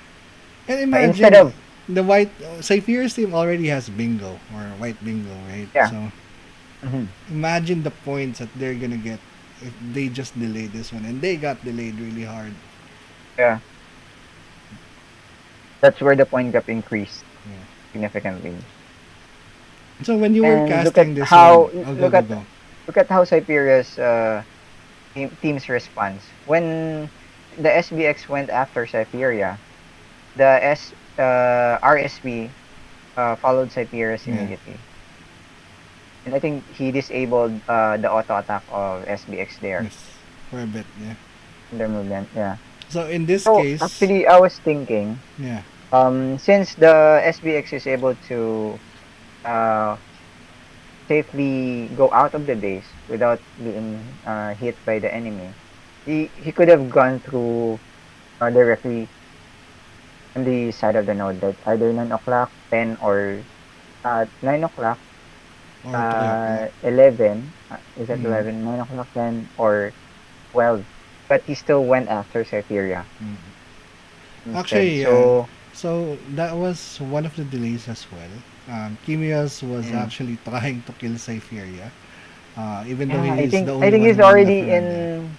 Speaker 1: And
Speaker 2: instead
Speaker 1: imagine
Speaker 2: of
Speaker 1: the white Saphir's team already has bingo or white bingo, right?
Speaker 2: yeah,
Speaker 1: So
Speaker 2: mhm,
Speaker 1: imagine the points that they're gonna get if they just delay this one, and they got delayed really hard.
Speaker 2: yeah, that's where the point gap increased
Speaker 1: Yeah.
Speaker 2: significantly.
Speaker 1: So when you were
Speaker 2: And
Speaker 1: casting this one, oh, go
Speaker 2: look
Speaker 1: go
Speaker 2: at
Speaker 1: go.
Speaker 2: look at how Siberia's team's response when the SBX went after Siberia. The RSB followed Siberia's
Speaker 1: Yeah.
Speaker 2: immediately, and I think he disabled the auto attack of SBX there
Speaker 1: Yes. For a bit. Yeah.
Speaker 2: in their movement. Yeah.
Speaker 1: So in this
Speaker 2: So
Speaker 1: case,
Speaker 2: actually, I was thinking,
Speaker 1: yeah.
Speaker 2: since the SBX is able to uh safely go out of the base without being hit by the enemy, he could have gone through directly on the side of the node, like either 9 o'clock, 10, or 9 o'clock,
Speaker 1: Or 12. Yeah.
Speaker 2: 11. Is that
Speaker 1: Mm.
Speaker 2: 11? 9 o'clock, 10, or 12. But he still went after Cytheria
Speaker 1: Mm.
Speaker 2: instead.
Speaker 1: Actually, yeah.
Speaker 2: So,
Speaker 1: So that was one of the delays as well. Kimios was
Speaker 2: mm,
Speaker 1: actually trying to kill Cypheria, even though
Speaker 2: yeah,
Speaker 1: he is the
Speaker 2: I
Speaker 1: only
Speaker 2: think
Speaker 1: one
Speaker 2: he's
Speaker 1: who left
Speaker 2: already
Speaker 1: around there.
Speaker 2: in.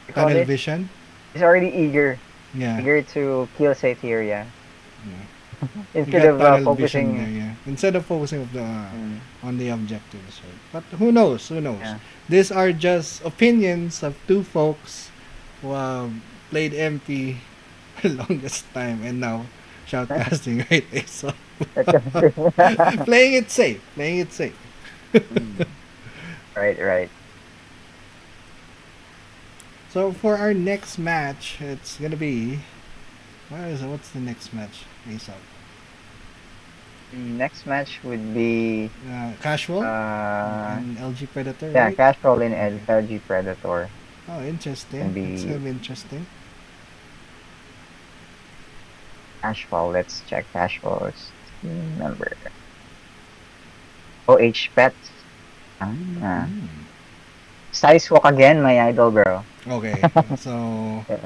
Speaker 2: You call
Speaker 1: Tunnel
Speaker 2: this?
Speaker 1: vision.
Speaker 2: He's already
Speaker 1: Yeah.
Speaker 2: eager to kill Cytheria
Speaker 1: Yeah. He
Speaker 2: instead
Speaker 1: got
Speaker 2: of
Speaker 1: tunnel vision there.
Speaker 2: focusing.
Speaker 1: Yeah. Instead of focusing
Speaker 2: Mm,
Speaker 1: on the objectives, right? But who knows? Who knows?
Speaker 2: yeah.
Speaker 1: These are just opinions of two folks who played MP longest time and now shoutcasting, right? So playing it safe. Playing it safe.
Speaker 2: Mm, right, right.
Speaker 1: So for our next match, it's gonna be what's the next match? Aesop.
Speaker 2: Next match would be
Speaker 1: Casual
Speaker 2: uh
Speaker 1: and LG Predator,
Speaker 2: yeah,
Speaker 1: right?
Speaker 2: Casual in
Speaker 1: Okay.
Speaker 2: LGPredator.
Speaker 1: Oh,
Speaker 2: Can
Speaker 1: interesting. That's
Speaker 2: be
Speaker 1: gonna be interesting.
Speaker 2: Casual. Let's check Casual's team member. OH Pets. Ah.
Speaker 1: Mm.
Speaker 2: Size Walk again, my idol, bro.
Speaker 1: Okay, so
Speaker 2: The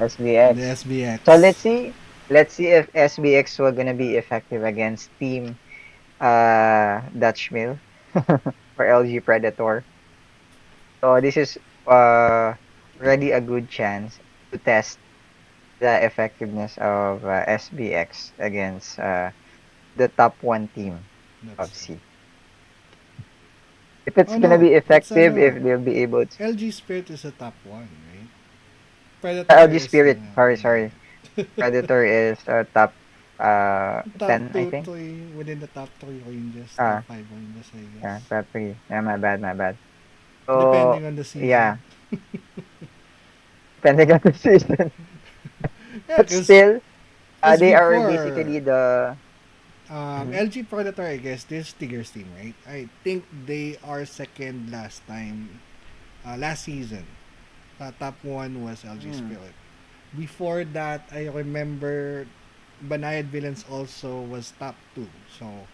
Speaker 1: the
Speaker 2: SBX. So
Speaker 1: SBX.
Speaker 2: let's see. Let's see if SBX will gonna be effective against Team Dutch Mill for LG Predator. So this is really a good chance to test the effectiveness of SBX against the top one team of
Speaker 1: That's
Speaker 2: C. If it's
Speaker 1: oh
Speaker 2: gonna
Speaker 1: no,
Speaker 2: be
Speaker 1: it's
Speaker 2: effective, if they'll be able to.
Speaker 1: LGSpirit is the top one, right? Predator
Speaker 2: LG
Speaker 1: is
Speaker 2: Spirit, sorry, sorry.
Speaker 1: yeah.
Speaker 2: Predator is top
Speaker 1: top
Speaker 2: 10, I
Speaker 1: two,
Speaker 2: think.
Speaker 1: three within the top three ranges, top
Speaker 2: Ah,
Speaker 1: five ranges, I
Speaker 2: yeah,
Speaker 1: guess.
Speaker 2: top 3. Yeah, my bad, my bad. So,
Speaker 1: Depending on the season.
Speaker 2: yeah, depending on the season.
Speaker 1: Yeah,
Speaker 2: But
Speaker 1: because
Speaker 2: still, they are
Speaker 1: before
Speaker 2: basically the. Mhm.
Speaker 1: LG Predator, I guess, this Tigers team, right? I think they are second last time, last season. Top one was LG
Speaker 2: Mm.
Speaker 1: Spirit. Before that, I remember Banayad-Villains also was top two. So,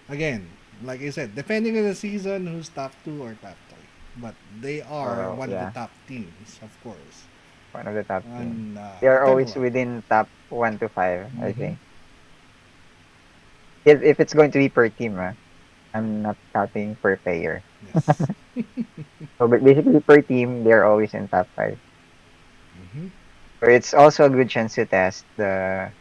Speaker 1: again, like I said, depending on the season, who's top two or top three. But they are
Speaker 2: Oh,
Speaker 1: one of the
Speaker 2: yeah,
Speaker 1: top teams, of course.
Speaker 2: one of the top team.
Speaker 1: On
Speaker 2: They are always
Speaker 1: Ragnarok.
Speaker 2: within top 1 to 5, I
Speaker 1: Mm-hmm.
Speaker 2: think. If it's going to be per team, I'm not counting per player.
Speaker 1: Yes.
Speaker 2: So, but basically per team, they're always in top 5.
Speaker 1: Mm-hmm.
Speaker 2: So it's also a good chance to test the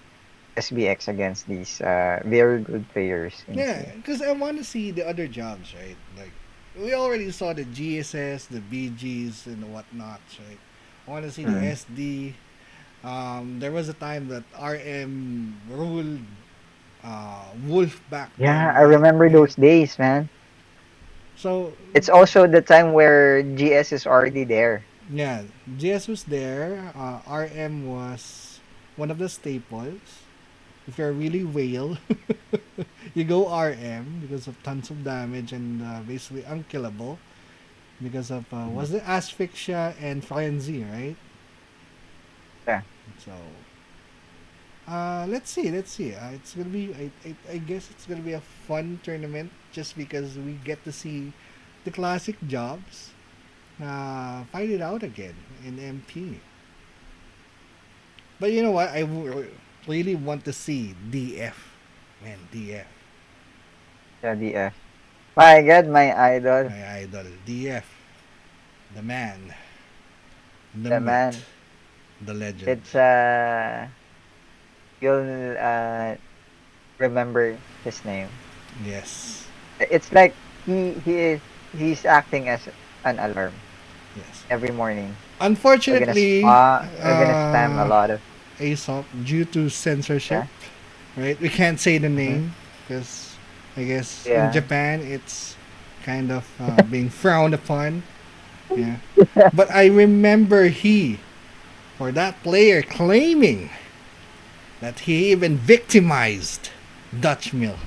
Speaker 2: SBX against these very good players in
Speaker 1: Yeah,
Speaker 2: C.
Speaker 1: because I want to see the other jobs, right? Like, we already saw the GSS, the BGs, and the whatnots, right? I want to see the
Speaker 2: Mm.
Speaker 1: SD. There was a time that RM ruled Wolf back
Speaker 2: Yeah,
Speaker 1: then,
Speaker 2: I remember
Speaker 1: right?
Speaker 2: those days, man.
Speaker 1: So
Speaker 3: It's also the time where GS is already there.
Speaker 1: yeah, JS was there. RM was one of the staples. If you're really whale, you go RM because of tons of damage and basically unkillable because of
Speaker 2: Mhm.
Speaker 1: was it asphyxia and frenzy, right?
Speaker 2: Yeah.
Speaker 1: So let's see, let's see. It's gonna be. I guess it's gonna be a fun tournament just because we get to see the classic jobs. Fight it out again in MP. But you know what? Really want to see DF. Man, DF.
Speaker 2: Yeah, DF. My God, my idol.
Speaker 1: My idol. DF. The man. The
Speaker 2: The
Speaker 1: myth.
Speaker 2: man.
Speaker 1: The legend.
Speaker 2: It's you'll remember his name.
Speaker 1: Yes.
Speaker 2: It's like he's acting as an alarm
Speaker 1: Yes.
Speaker 2: every morning.
Speaker 1: Unfortunately,
Speaker 2: We're gonna spam a lot of
Speaker 1: Aesop, due to censorship,
Speaker 2: yeah.
Speaker 1: right? We can't say the
Speaker 2: Mm-hmm.
Speaker 1: name because I guess in
Speaker 2: Yeah.
Speaker 1: Japan it's kind of being frowned upon. Yeah. But I remember he, or that player, claiming that he even victimized Dutch Mill.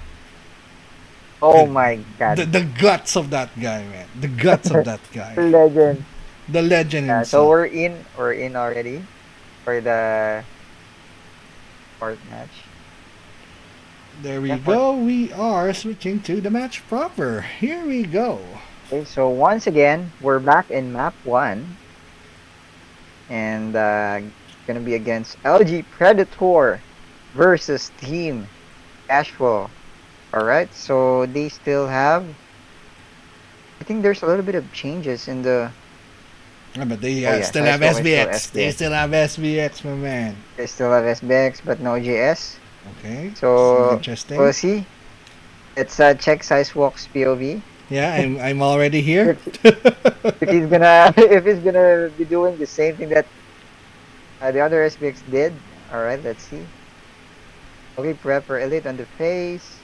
Speaker 2: Oh
Speaker 1: The,
Speaker 2: my
Speaker 1: the,
Speaker 2: God.
Speaker 1: the guts of that guy, man. The guts of that guy.
Speaker 2: Legend.
Speaker 1: The legend
Speaker 2: So
Speaker 1: himself.
Speaker 2: we're in already for the fourth match.
Speaker 1: There we
Speaker 2: Yeah, fourth.
Speaker 1: go. We are switching to the match proper. Here we go.
Speaker 2: Okay, so once again, we're back in map one, and gonna be against LGPredator versus Team Casual. All right, so they still have. I think there's a little bit of changes in the.
Speaker 1: But they
Speaker 2: Oh yeah,
Speaker 1: still have
Speaker 2: Sideswipe is still
Speaker 1: SBX. They
Speaker 2: SBX.
Speaker 1: still have SBX, my man.
Speaker 2: They still have SBX, but no GS.
Speaker 1: Okay. Sounds
Speaker 2: So we'll
Speaker 1: interesting.
Speaker 2: see. Let's check Sideswalk's POV.
Speaker 1: Yeah, I'm already here.
Speaker 2: If if he's gonna if he's gonna be doing the same thing that the other SBX did. All right, let's see. Okay, prep for elite on the face.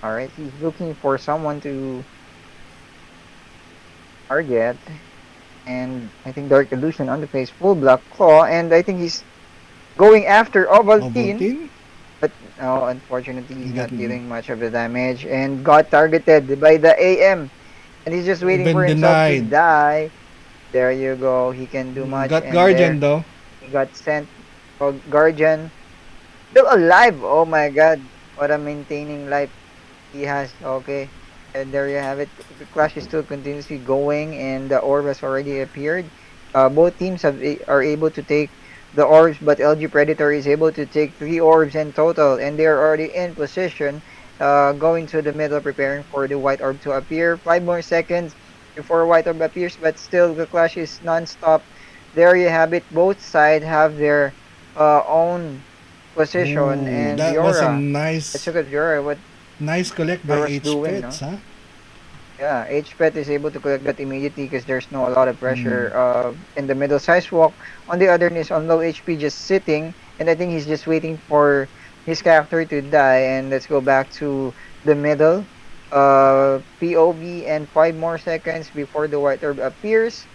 Speaker 2: All right, he's looking for someone to target, and I think Dark Illusion on the face, full block claw, and I think he's going after Ovaltine,
Speaker 1: Ovaltine.
Speaker 2: but no, unfortunately,
Speaker 1: He
Speaker 2: he's
Speaker 1: got
Speaker 2: not dealing much of the damage and got targeted by the AM, and he's just waiting for
Speaker 1: been
Speaker 2: himself to
Speaker 1: denied.
Speaker 2: die. There you go. He can do much,
Speaker 1: Got
Speaker 2: and
Speaker 1: Guardian
Speaker 2: there
Speaker 1: though.
Speaker 2: he got sent. Oh, Guardian still alive. Oh my God, what a maintaining life he has. Okay, and there you have it. The clash is still continuously going, and the orb has already appeared. Both teams are able to take the orbs, but LG Predator is able to take 3 orbs in total, and they are already in position, going to the middle, preparing for the white orb to appear. 5 more seconds before white orb appears, but still the clash is non-stop. There you have it. Both sides have their own position,
Speaker 1: Ooh,
Speaker 2: and
Speaker 1: that was a
Speaker 2: Viora. Let's
Speaker 1: nice,
Speaker 2: look at Viora. What
Speaker 1: nice collect by
Speaker 2: Viora's
Speaker 1: H
Speaker 2: doing,
Speaker 1: Pets,
Speaker 2: no?
Speaker 1: huh?
Speaker 2: Yeah, H-Pet is able to collect that immediately because there's no a lot of
Speaker 1: Hmm.
Speaker 2: pressure in the middle size walk. On the other hand is on low HP just sitting, and I think he's just waiting for his character to die. And let's go back to the middle. POV and 5 more seconds before the white orb appears.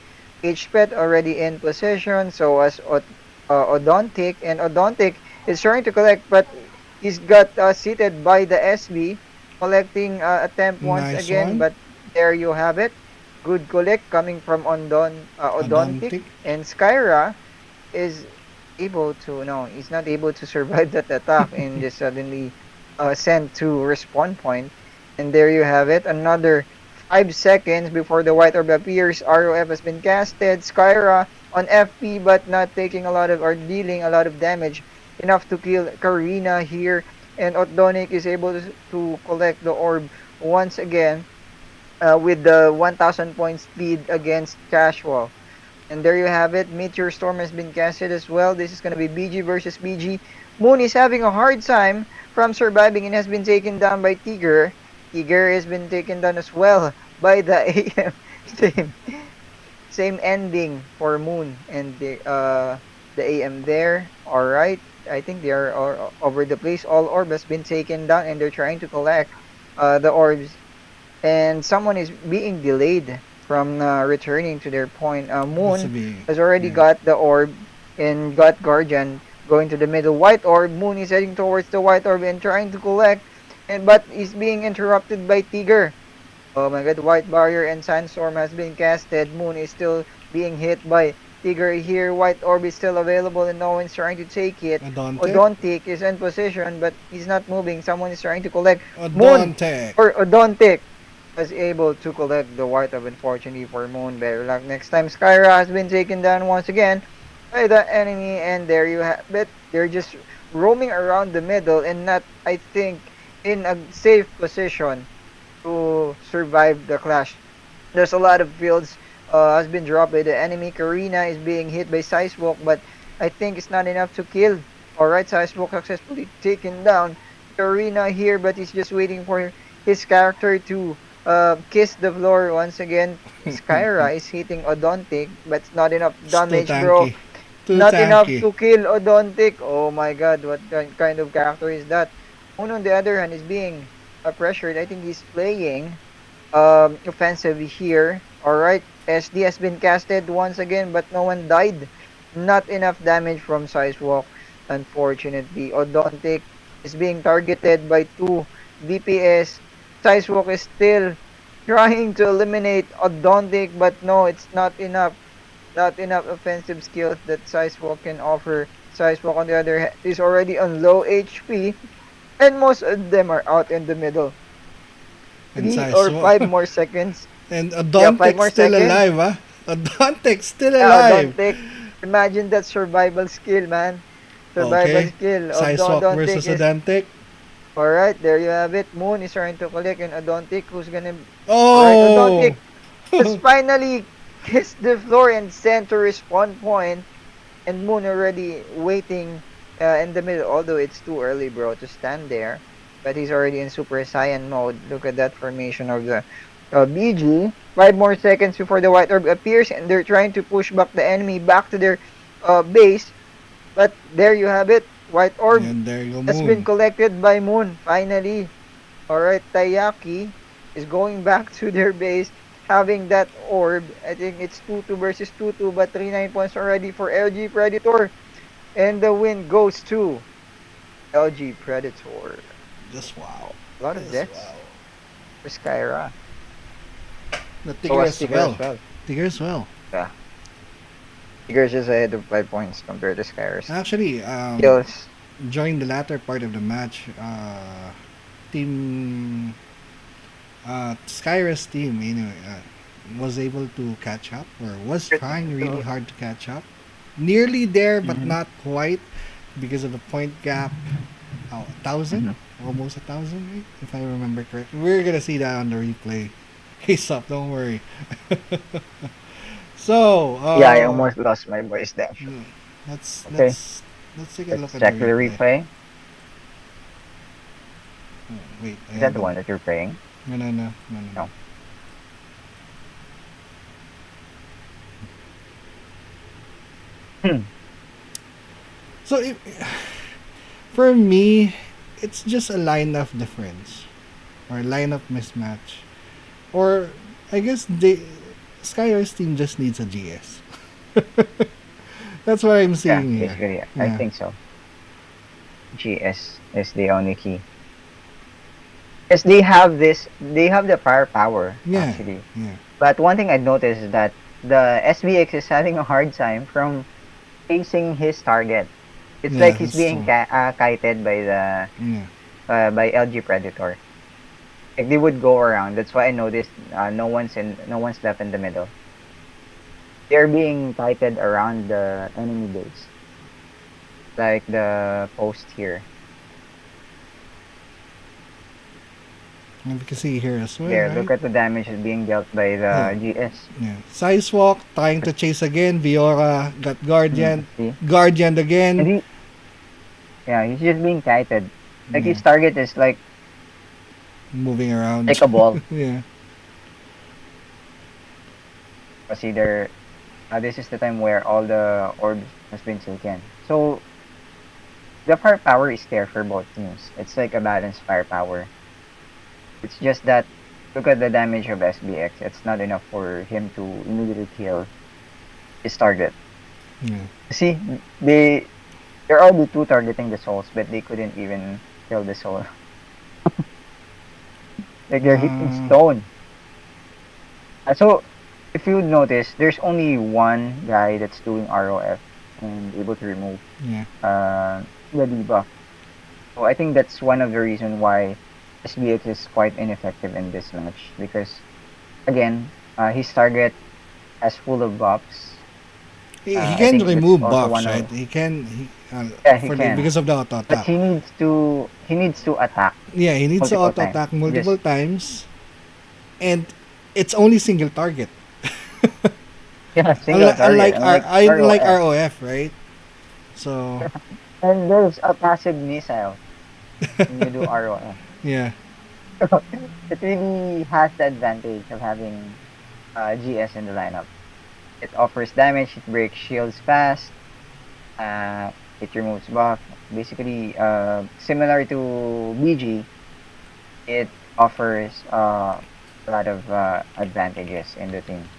Speaker 2: H-Pet already in position, so as Odontic, and Odontic is trying to collect, but he's got seated by the SB, collecting attempt once
Speaker 1: Nice
Speaker 2: again,
Speaker 1: one.
Speaker 2: but there you have it. Good collect coming from Odontic,
Speaker 1: Odontic.
Speaker 2: and Skyra is able to, no, he's not able to survive that attack and just suddenly sent to respawn point. And there you have it. Another 5 seconds before the white orb appears. ROF has been casted. Skyra on FP, but not taking a lot of, or dealing a lot of damage. Enough to kill Karina here. And Otdonic is able to collect the orb once again, with the 1000 point speed against Casual. And there you have it. Meteor Storm has been casted as well. This is going to be BG versus BG. Moon is having a hard time from surviving and has been taken down by Tiger. Tiger has been taken down as well by the AM team.
Speaker 3: Same ending for Moon and the AM there. All right. I think they are all over the place. All orb has been taken down, and they're trying to collect the orbs. And someone is being delayed from returning to their point.
Speaker 1: That's a
Speaker 3: Moon
Speaker 1: big.
Speaker 3: has already
Speaker 1: Yeah.
Speaker 3: got the orb and got Guardian going to the middle. White orb. Moon is heading towards the white orb and trying to collect, and but is being interrupted by Tiger. Oh my god, White Barrier and Sandstorm has been casted. Moon is still being hit by Tigger here. White Orb is still available and no one's trying to take it.
Speaker 1: Odontic.
Speaker 3: Odontic is in position but he's not moving. Someone is trying to collect. Moon
Speaker 1: Odontic.
Speaker 3: or Odontic was able to collect the White Orb, unfortunately for Moon. Better luck next time. Skyra has been taken down once again by the enemy, and there you have it. They're just roaming around the middle and not, I think, in a safe position to survive the clash. There's a lot of fields has been dropped by the enemy. Karina is being hit by Sizewalk, but I think it's not enough to kill. Alright, Sizewalk successfully taken down. Karina here, but he's just waiting for his character to kiss the floor once again. Skyra is hitting Odontic, but it's not enough
Speaker 1: It's too
Speaker 3: damage, bro.
Speaker 1: tanky. Too
Speaker 3: Not enough
Speaker 1: tanky.
Speaker 3: to kill Odontic. Oh my god, what kind of character is that? Moon on the other hand is being pressured. I think he's playing offensive here. Alright, SD has been casted once again, but no one died. Not enough damage from Sizewalk, unfortunately. Odontic is being targeted by 2 DPS. Sizewalk is still trying to eliminate Odontic, but no, it's not enough. Not enough offensive skills that Sizewalk can offer. Sizewalk on the other hand is already on low HP, and most of them are out in the middle.
Speaker 1: And
Speaker 3: 3 or 5 more seconds.
Speaker 1: And
Speaker 3: Yeah, 5
Speaker 1: Odontic's
Speaker 3: more
Speaker 1: still
Speaker 3: seconds.
Speaker 1: alive, ah. Odontic's still
Speaker 3: Yeah,
Speaker 1: alive.
Speaker 3: Odontic. Imagine that survival skill, man. Survival
Speaker 1: Okay.
Speaker 3: skill.
Speaker 1: Sizewalk
Speaker 3: Odontic
Speaker 1: versus
Speaker 3: is...
Speaker 1: Odontic.
Speaker 3: Alright, there you have it. Moon is trying to collect, and Odontic who's gonna... Alright,
Speaker 1: Oh!
Speaker 3: Odontic has finally kissed the floor and sent to respawn point. And Moon already waiting in the middle. Although it's too early, bro, to stand there. But he's already in Super Saiyan mode. Look at that formation of the BG. 5 more seconds before the white orb appears, and they're trying to push back the enemy back to their base. But there you have it. White orb
Speaker 1: And there you go,
Speaker 3: has been
Speaker 1: Moon.
Speaker 3: collected by Moon, finally. Alright, Tayaki is going back to their base, having that orb. I think it's 2-2 versus 2-2, but 39 points already for LGPredator. And the win goes to LGPredator.
Speaker 1: Just wow.
Speaker 3: A lot of
Speaker 1: Just
Speaker 3: deaths
Speaker 1: wow.
Speaker 3: for Skyra.
Speaker 1: The
Speaker 3: So
Speaker 1: Tigger
Speaker 3: was
Speaker 1: as
Speaker 3: Tigger
Speaker 1: well.
Speaker 3: as well.
Speaker 1: Tigger as well.
Speaker 3: Yeah. Tigger's just ahead of 5 points compared to Skyra's.
Speaker 1: Actually,
Speaker 3: Kills.
Speaker 1: during the latter part of the match, team Skyra's team anyway was able to catch up, or was trying really hard to catch up. Nearly there, but
Speaker 3: Mhm.
Speaker 1: not quite because of the point gap. 1,000,
Speaker 3: Mhm.
Speaker 1: almost 1,000, right? If I remember correctly. We're gonna see that on the replay. Case up, don't worry. So,
Speaker 2: Yeah, I almost lost my voice there.
Speaker 1: let's
Speaker 2: Okay.
Speaker 1: let's take a
Speaker 2: Let's
Speaker 1: look
Speaker 2: check
Speaker 1: at
Speaker 2: the replay.
Speaker 1: Oh, wait,
Speaker 2: Is that the one that you're playing?
Speaker 1: No.
Speaker 2: No.
Speaker 1: So, for me, it's just a lineup difference, or lineup mismatch, or I guess Skyra's team just needs a GS. That's what I'm
Speaker 2: Yeah,
Speaker 1: seeing here.
Speaker 2: basically, I
Speaker 1: Yeah.
Speaker 2: think so. GS is the only key. Because they have the firepower,
Speaker 1: Yeah.
Speaker 2: actually.
Speaker 1: Yeah.
Speaker 2: But one thing I noticed is that the SBX is having a hard time from facing his target. It's
Speaker 1: Yeah,
Speaker 2: like he's
Speaker 1: that's
Speaker 2: being
Speaker 1: true.
Speaker 2: kited by the
Speaker 1: Yeah.
Speaker 2: by LGPredator. Like they would go around. That's why I noticed no one's left in the middle. They're being kited around the enemy base, like the post here.
Speaker 1: And we can see here as well,
Speaker 2: There,
Speaker 1: right?
Speaker 2: look at the damage is being dealt by the GS.
Speaker 1: Yeah. Sizewalk trying to chase again. Viora got Guardian.
Speaker 2: See?
Speaker 1: Guardian
Speaker 2: And
Speaker 1: again.
Speaker 2: he's just being kited. Like
Speaker 1: Yeah.
Speaker 2: his target is like
Speaker 1: Moving around.
Speaker 2: a ball.
Speaker 1: Yeah.
Speaker 2: See, they're this is the time where all the orbs has been taken. So the firepower is there for both teams. It's like a balanced firepower. It's just that look at the damage of SBX. It's not enough for him to immediately kill his target.
Speaker 1: Yeah.
Speaker 2: See, they're already two targeting the souls, but they couldn't even kill the soul. Like they're hitting stone. So if you notice, there's only one guy that's doing ROF and able to remove
Speaker 1: Yeah.
Speaker 2: the debuff. So I think that's one of the reasons why SBX is quite ineffective in this match because again, his target has full of buffs.
Speaker 1: He
Speaker 2: I
Speaker 1: can
Speaker 2: think that's
Speaker 1: remove
Speaker 2: also
Speaker 1: buffs,
Speaker 2: one of
Speaker 1: right? He can.
Speaker 2: yeah he
Speaker 1: For
Speaker 2: can,
Speaker 1: because of the auto
Speaker 2: but
Speaker 1: attack.
Speaker 2: he needs to attack
Speaker 1: Yeah, he needs to
Speaker 2: multiple
Speaker 1: auto
Speaker 2: times.
Speaker 1: attack multiple
Speaker 2: Just
Speaker 1: times, and it's only single target.
Speaker 2: yeah, single target. Unlike
Speaker 1: Unlike
Speaker 2: ROF,
Speaker 1: ROF, right? So
Speaker 2: and there's a passive missile when you do ROF.
Speaker 1: yeah,
Speaker 2: It really has the advantage of having GS in the lineup. It offers damage, it breaks shields fast, it removes buff. Basically, similar to BG, it offers a lot of advantages in the team.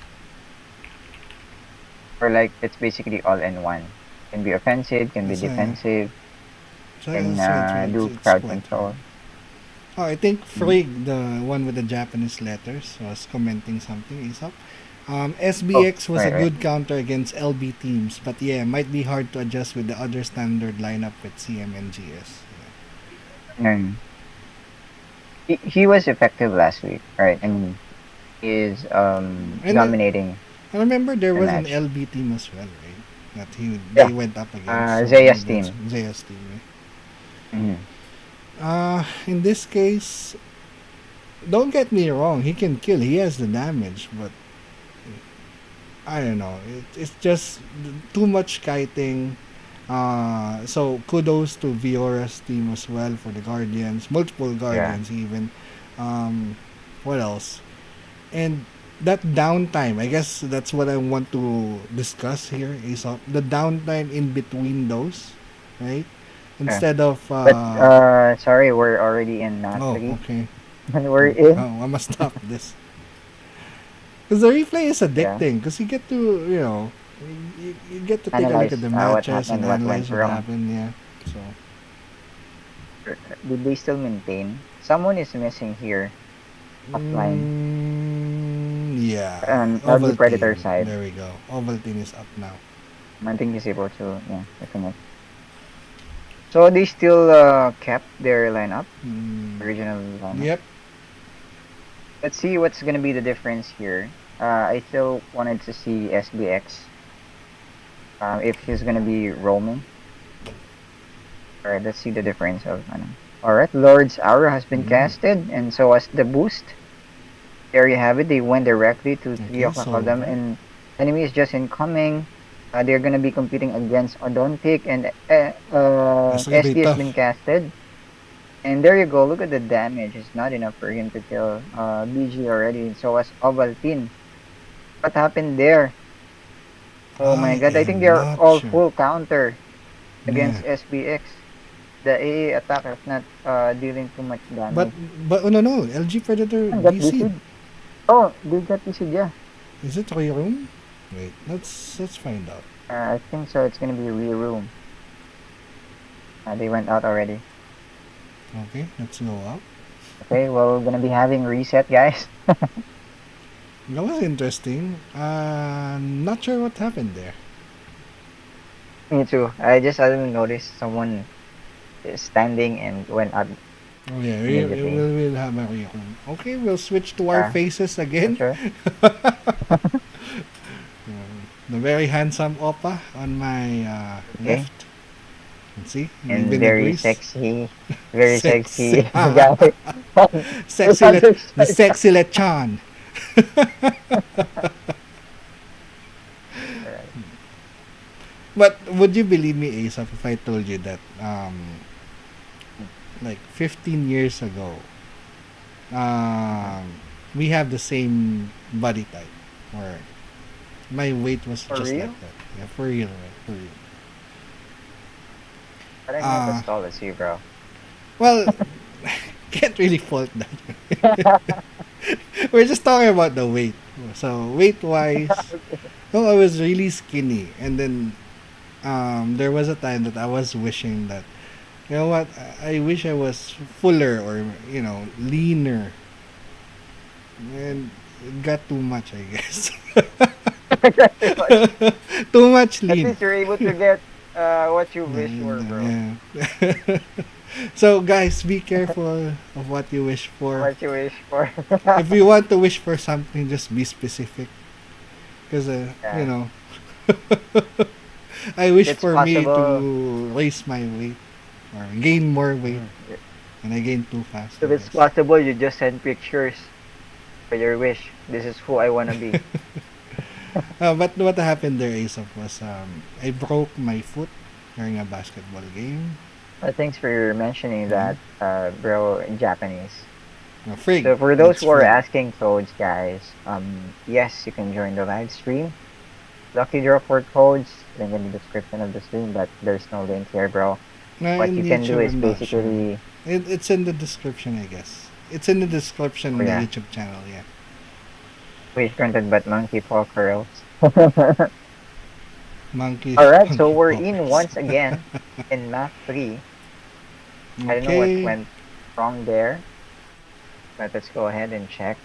Speaker 2: Or like it's basically all in one. Can be offensive, can be
Speaker 1: that's why.
Speaker 2: defensive, can do
Speaker 1: It's
Speaker 2: crowd
Speaker 1: quite hard.
Speaker 2: control.
Speaker 1: Oh, I think
Speaker 2: Mhm.
Speaker 1: Frigg, the one with the Japanese letters, was commenting something. Is up.
Speaker 2: Oh,
Speaker 1: SBX was a
Speaker 2: right, right.
Speaker 1: good counter against LB teams, but yeah, might be hard to adjust with the other standard lineup with CM and GS.
Speaker 2: Mm. He was effective last week, right? I mean, he is
Speaker 1: And
Speaker 2: dominating
Speaker 1: I remember there
Speaker 2: the
Speaker 1: was an
Speaker 2: match.
Speaker 1: LB team as well, right? That
Speaker 2: Yeah,
Speaker 1: they went up against. So
Speaker 2: Zaya's
Speaker 1: that's
Speaker 2: team.
Speaker 1: Zaya's team. Right?
Speaker 2: Mhm.
Speaker 1: In this case, don't get me wrong. He can kill. He has the damage, but I don't know. It's just too much kiting. So kudos to Viora's team as well for the Guardians, multiple
Speaker 2: Yeah,
Speaker 1: Guardians even. Um, what else? And that downtime, I guess that's what I want to discuss here. Is the downtime in between those, right?
Speaker 2: yeah.
Speaker 1: Instead of
Speaker 2: But sorry, we're already in Mat
Speaker 1: oh,
Speaker 2: 3
Speaker 1: okay.
Speaker 2: and we're in.
Speaker 1: Oh, I must stop this. Because the replay is
Speaker 2: Yeah,
Speaker 1: addicting. Because you get to, you get to take a look
Speaker 2: analyze
Speaker 1: at the
Speaker 2: what
Speaker 1: matches and
Speaker 2: happened, what went
Speaker 1: analyze what
Speaker 2: wrong.
Speaker 1: happened. Yeah. So
Speaker 2: Did they still maintain? Someone is missing here offline.
Speaker 1: yeah,
Speaker 2: LG Predator
Speaker 1: Ovaltine.
Speaker 2: side.
Speaker 1: There we go. Ovaltine is up now.
Speaker 2: I think he's able to yeah reconnect. So they still kept their lineup, original lineup.
Speaker 1: Yep.
Speaker 2: Let's see what's gonna be the difference here. I still wanted to see SBX. If he's gonna be roaming. Alright, let's see the difference of Alright, Lord's Arrow has been casted, and so has the boost. There you have it. They went directly to 3
Speaker 1: Okay.
Speaker 2: o'clock of them,
Speaker 1: So
Speaker 2: and enemy is just incoming. They're gonna be competing against Odontic, and
Speaker 1: it's gonna be
Speaker 2: SD has
Speaker 1: tough.
Speaker 2: been casted. And there you go. Look at the damage. It's not enough for him to kill BG already. And so was Ovaltine. What happened there? Oh my
Speaker 1: I
Speaker 2: god. I think
Speaker 1: am
Speaker 2: they're
Speaker 1: not
Speaker 2: all
Speaker 1: sure.
Speaker 2: full counter
Speaker 1: Yeah.
Speaker 2: against SBX. The AA attack is not dealing too much
Speaker 1: But
Speaker 2: damage.
Speaker 1: oh no, LGPredator
Speaker 2: And got
Speaker 1: DC.
Speaker 2: DC. Oh, they got DC, yeah.
Speaker 1: Is it room? Wait, let's find out.
Speaker 2: I think so. It's gonna be re-room. They went out already.
Speaker 1: Okay, let's go up.
Speaker 2: Okay, well, we're gonna be having reset, guys.
Speaker 1: That was interesting. Not sure what happened there.
Speaker 2: Me too. I just suddenly noticed someone is standing and went out
Speaker 1: Oh yeah,
Speaker 2: immediately.
Speaker 1: we'll have a recon. Okay, we'll switch to our
Speaker 2: Yeah,
Speaker 1: faces
Speaker 2: for
Speaker 1: again.
Speaker 2: sure.
Speaker 1: The very handsome Oppa on my
Speaker 2: Okay.
Speaker 1: left. Let's see, he
Speaker 2: And
Speaker 1: even
Speaker 2: very
Speaker 1: agrees.
Speaker 2: sexy, very
Speaker 1: Sexy.
Speaker 2: sexy guy.
Speaker 1: Sexy the sexy lechon.
Speaker 2: Alright.
Speaker 1: But would you believe me, Asaf, if I told you that like 15 years ago, um, we have the same body type, or my weight was
Speaker 3: For
Speaker 1: just
Speaker 3: real?
Speaker 1: like that. Yeah, for real, right? For real.
Speaker 3: But I'm not
Speaker 1: Uh,
Speaker 3: as tall as you, bro.
Speaker 1: well, can't really fault that. We're just talking about the weight. So weight wise, no, I was really skinny, and then there was a time that I was wishing that, you know what, I wish I was fuller or leaner, and it got too much, I guess.
Speaker 3: Pretty much.
Speaker 1: Too much
Speaker 3: At
Speaker 1: lean.
Speaker 3: least you're able to get what you wish for, bro.
Speaker 1: Yeah. So guys, be careful of what you wish for.
Speaker 3: What you wish for.
Speaker 1: If you want to wish for something, just be specific. Because
Speaker 3: Yeah.
Speaker 1: I wish
Speaker 3: It's
Speaker 1: for me
Speaker 3: possible.
Speaker 1: to raise my weight or gain more weight,
Speaker 3: Mm.
Speaker 1: and I gain too fast, I
Speaker 3: If it's
Speaker 1: guess.
Speaker 3: possible, you just send pictures for your wish. This is who I wanna be.
Speaker 1: But what happened there, Aesop, was I broke my foot during a basketball game.
Speaker 3: Thanks for mentioning
Speaker 1: Mhm.
Speaker 3: that, bro, in Japanese.
Speaker 1: Frig.
Speaker 3: So for those
Speaker 1: It's
Speaker 3: who are
Speaker 1: frig.
Speaker 3: asking codes, guys, yes, you can join the live stream. Lucky draw for codes, link in the description of the stream, but there's no link here, bro. What
Speaker 1: In
Speaker 3: you can do
Speaker 1: YouTube,
Speaker 3: is
Speaker 1: I'm not sure.
Speaker 3: basically,
Speaker 1: It's in the description, I guess. It's in the description
Speaker 3: oh
Speaker 1: in the
Speaker 3: yeah,
Speaker 1: YouTube channel, yeah.
Speaker 3: wish granted but monkey paw curls.
Speaker 1: Monkey,
Speaker 3: Alright, so
Speaker 1: monkey
Speaker 3: we're in
Speaker 1: poppers.
Speaker 3: once again in map 3. I don't know what
Speaker 1: Okay.
Speaker 3: went wrong there, but let's go ahead and check.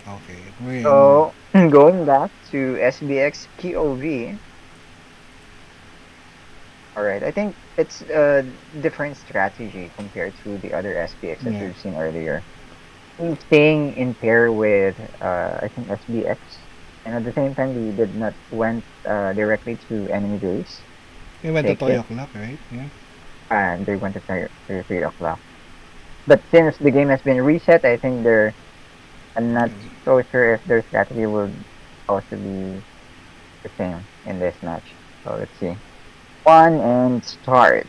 Speaker 1: Okay, we're in.
Speaker 3: So, going back to SBX POV, alright, I think it's a different strategy compared to the other SBX that
Speaker 1: Yeah.
Speaker 3: we've seen earlier. He's staying in pair with, I think SBX, and at the same time, he did not went directly to enemy base,
Speaker 1: We went to
Speaker 3: take
Speaker 1: 3
Speaker 3: it,
Speaker 1: o'clock, right? Yeah.
Speaker 3: and they went to 3 o'clock. But since the game has been reset, I think I'm not so sure if their strategy will also be the same in this match. So let's see. One and start.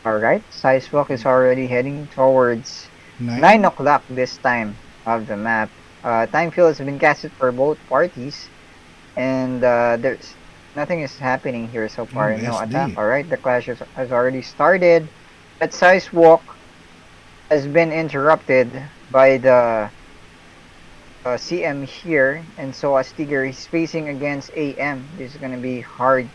Speaker 3: Alright, Sizewalk is already heading towards 9
Speaker 1: 9?
Speaker 3: o'clock this time of the map. Time field has been casted for both parties, and there's nothing is happening here so
Speaker 1: Oh,
Speaker 3: far. No attack.
Speaker 1: SD.
Speaker 3: Alright, the clash has already started. But Sizewalk has been interrupted by the CM here, and so Astiger is facing against AM. This is gonna be hard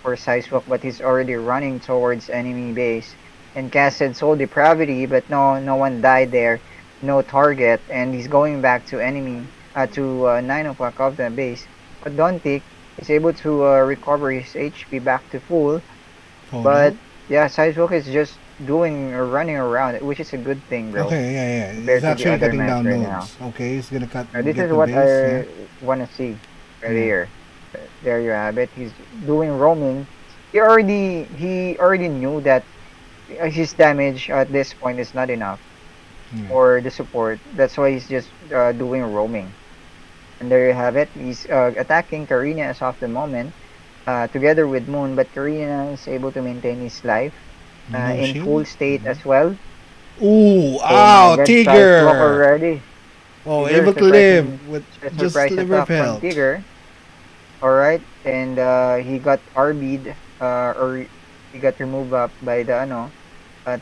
Speaker 3: for Sizewalk, but he's already running towards enemy base. And casted Soul Depravity, but no one died there, no target, and he's going back to enemy to 9 o'clock of the base. But Dontik is able to recover his HP back to full.
Speaker 1: Hold
Speaker 3: But
Speaker 1: out.
Speaker 3: yeah, Sizewalk is just running around, which is a good thing, bro,
Speaker 1: Okay, yeah. He's
Speaker 3: compared to the
Speaker 1: actually
Speaker 3: other
Speaker 1: cutting
Speaker 3: maps
Speaker 1: down
Speaker 3: right now.
Speaker 1: nodes. Okay, he's gonna
Speaker 3: This
Speaker 1: get
Speaker 3: is
Speaker 1: the
Speaker 3: what
Speaker 1: base, yeah.
Speaker 3: I want to see
Speaker 1: Yeah.
Speaker 3: earlier. There you have it. He's doing roaming. He already knew that his damage at this point is not enough
Speaker 1: Yeah.
Speaker 3: for the support. That's why he's just doing roaming. And there you have it. He's attacking Karina as of the moment, together with Moon. But Karina is able to maintain his life
Speaker 1: No
Speaker 3: in
Speaker 1: shield?
Speaker 3: full state as well.
Speaker 1: Ooh,
Speaker 3: Oh my
Speaker 1: ow,
Speaker 3: God, Sidewalk
Speaker 1: Tiger!
Speaker 3: already.
Speaker 1: Oh,
Speaker 3: Tiger,
Speaker 1: able to live
Speaker 3: surprising
Speaker 1: with just
Speaker 3: surprise
Speaker 1: sliver of
Speaker 3: attack from
Speaker 1: health.
Speaker 3: Tiger. Alright, and he got RB'd, or he got removed up by the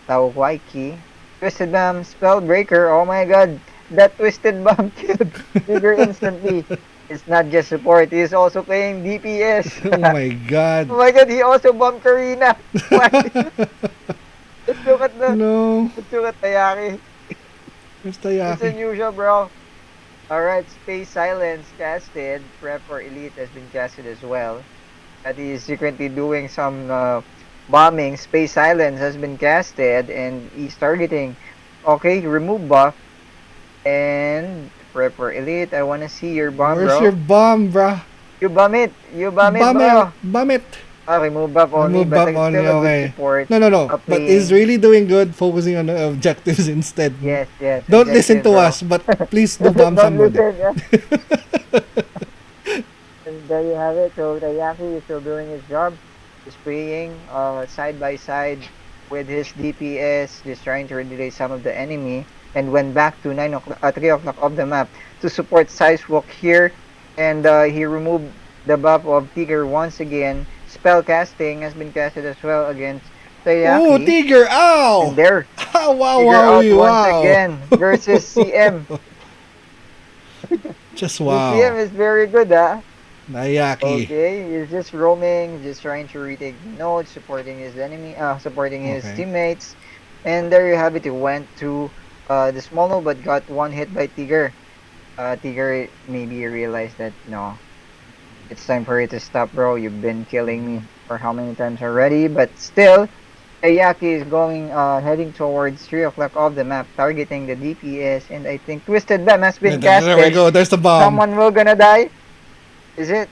Speaker 3: Tao Waiki. Twisted Bomb, Spellbreaker, oh my god, that Twisted Bomb killed Tiger instantly. It's not just support, he is also playing DPS.
Speaker 1: Oh my god.
Speaker 3: Oh my god, he also bombed Karina. What?
Speaker 1: No,
Speaker 3: Let's look at Tayaki.
Speaker 1: Mr.
Speaker 3: It's
Speaker 1: Yaki.
Speaker 3: unusual, bro. Alright, Space Silence casted. Prep for Elite has been casted as well. That he is secretly doing some bombing. Space Silence has been casted and he's targeting. Okay, remove buff. And Prep for Elite, I wanna see your bomb,
Speaker 1: Where's
Speaker 3: bro.
Speaker 1: your bomb, bruh?
Speaker 3: You bomb it! You bomb it,
Speaker 1: Bomb it!
Speaker 3: bro!
Speaker 1: Bomb it!
Speaker 3: Remove buff only,
Speaker 1: Remove
Speaker 3: but
Speaker 1: bomb
Speaker 3: it's
Speaker 1: only,
Speaker 3: still a good
Speaker 1: okay.
Speaker 3: support.
Speaker 1: No. But he's
Speaker 3: Playing.
Speaker 1: really doing good focusing on the objectives instead.
Speaker 3: Yes,
Speaker 1: Don't listen
Speaker 3: objective,
Speaker 1: to
Speaker 3: bro.
Speaker 1: us, but please do bomb
Speaker 3: Don't
Speaker 1: somebody.
Speaker 3: listen, yeah. And there you have it. So Tayaki is still doing his job. He's playing side by side with his DPS, just trying to relay some of the enemy, and went back to 3 o'clock of the map to support Sizewalk here. And he removed the buff of Tigger once again. Spell casting has been casted as well against
Speaker 1: Oh,
Speaker 3: Sayaki.
Speaker 1: Tiger! Ow!
Speaker 3: And there,
Speaker 1: Wow, wow,
Speaker 3: Tigger out
Speaker 1: wowie,
Speaker 3: once
Speaker 1: wow!
Speaker 3: again versus CM.
Speaker 1: Just
Speaker 3: The CM
Speaker 1: wow.
Speaker 3: is very good, huh?
Speaker 1: Nayaki.
Speaker 3: Okay, he's just roaming, just trying to retake the nodes, supporting his enemy, supporting his
Speaker 1: Okay.
Speaker 3: teammates. And there you have it. He went to the small node, but got one hit by Tigger. Tigger maybe realized that no, it's time for you to stop, bro. You've been killing me for how many times already? But still, Ayaki is going, heading towards 3 o'clock of the map, targeting the DPS. And I think Twisted Bam has been
Speaker 1: There we
Speaker 3: casted.
Speaker 1: go. There's the bomb.
Speaker 3: Someone will gonna die. Is it?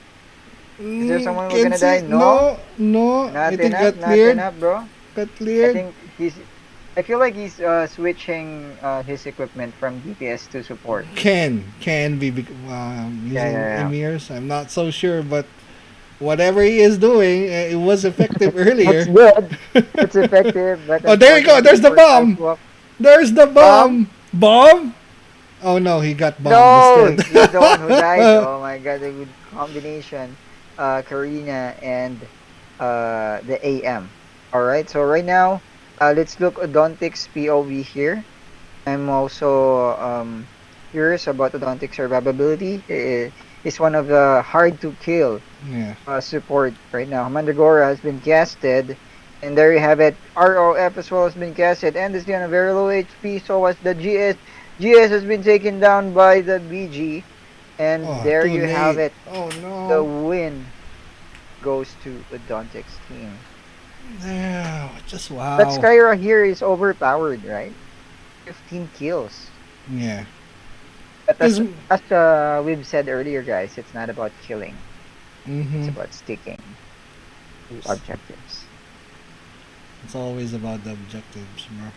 Speaker 3: Is there
Speaker 1: Mm,
Speaker 3: someone who
Speaker 1: can
Speaker 3: gonna die?
Speaker 1: see.
Speaker 3: No,
Speaker 1: No, no. I
Speaker 3: not
Speaker 1: think
Speaker 3: enough,
Speaker 1: got
Speaker 3: not
Speaker 1: cleared.
Speaker 3: enough, bro.
Speaker 1: Got
Speaker 3: I
Speaker 1: cleared.
Speaker 3: think he's. I feel like he's switching his equipment from DPS to support.
Speaker 1: Can be
Speaker 3: Yeah,
Speaker 1: using
Speaker 3: yeah, yeah.
Speaker 1: emirs. I'm not so sure, but whatever he is doing, it was effective
Speaker 3: That's
Speaker 1: earlier.
Speaker 3: good. It's effective, but
Speaker 1: Oh, there you go.
Speaker 3: unfortunately
Speaker 1: There's the
Speaker 3: for
Speaker 1: bomb.
Speaker 3: Sidewalk,
Speaker 1: There's the
Speaker 3: bomb.
Speaker 1: bomb. Bomb? Oh no, he got bombed
Speaker 3: No,
Speaker 1: instead.
Speaker 3: he's the one who died. Oh my god, a good combination. Karina and the AM. All right, so right now, let's look at Odontic's POV here. I'm also curious about Odontic's survivability. He's one of the hard to kill
Speaker 1: Yeah.
Speaker 3: support right now. Mandragora has been casted, and there you have it. ROF as well has been casted, and is on a very low HP. So was the GS. GS has been taken down by the BG, and
Speaker 1: Oh,
Speaker 3: there
Speaker 1: too
Speaker 3: you have
Speaker 1: late.
Speaker 3: it.
Speaker 1: Oh
Speaker 3: The
Speaker 1: no.
Speaker 3: win goes to the Dontex team.
Speaker 1: Yeah, just
Speaker 3: But
Speaker 1: wow.
Speaker 3: Skyra here is overpowered, right? 15 kills.
Speaker 1: Yeah.
Speaker 3: But
Speaker 1: Cause
Speaker 3: as we've said earlier, guys, it's not about killing. It's
Speaker 1: mm-hmm.
Speaker 3: about sticking to objectives.
Speaker 1: It's always about the objectives, bro.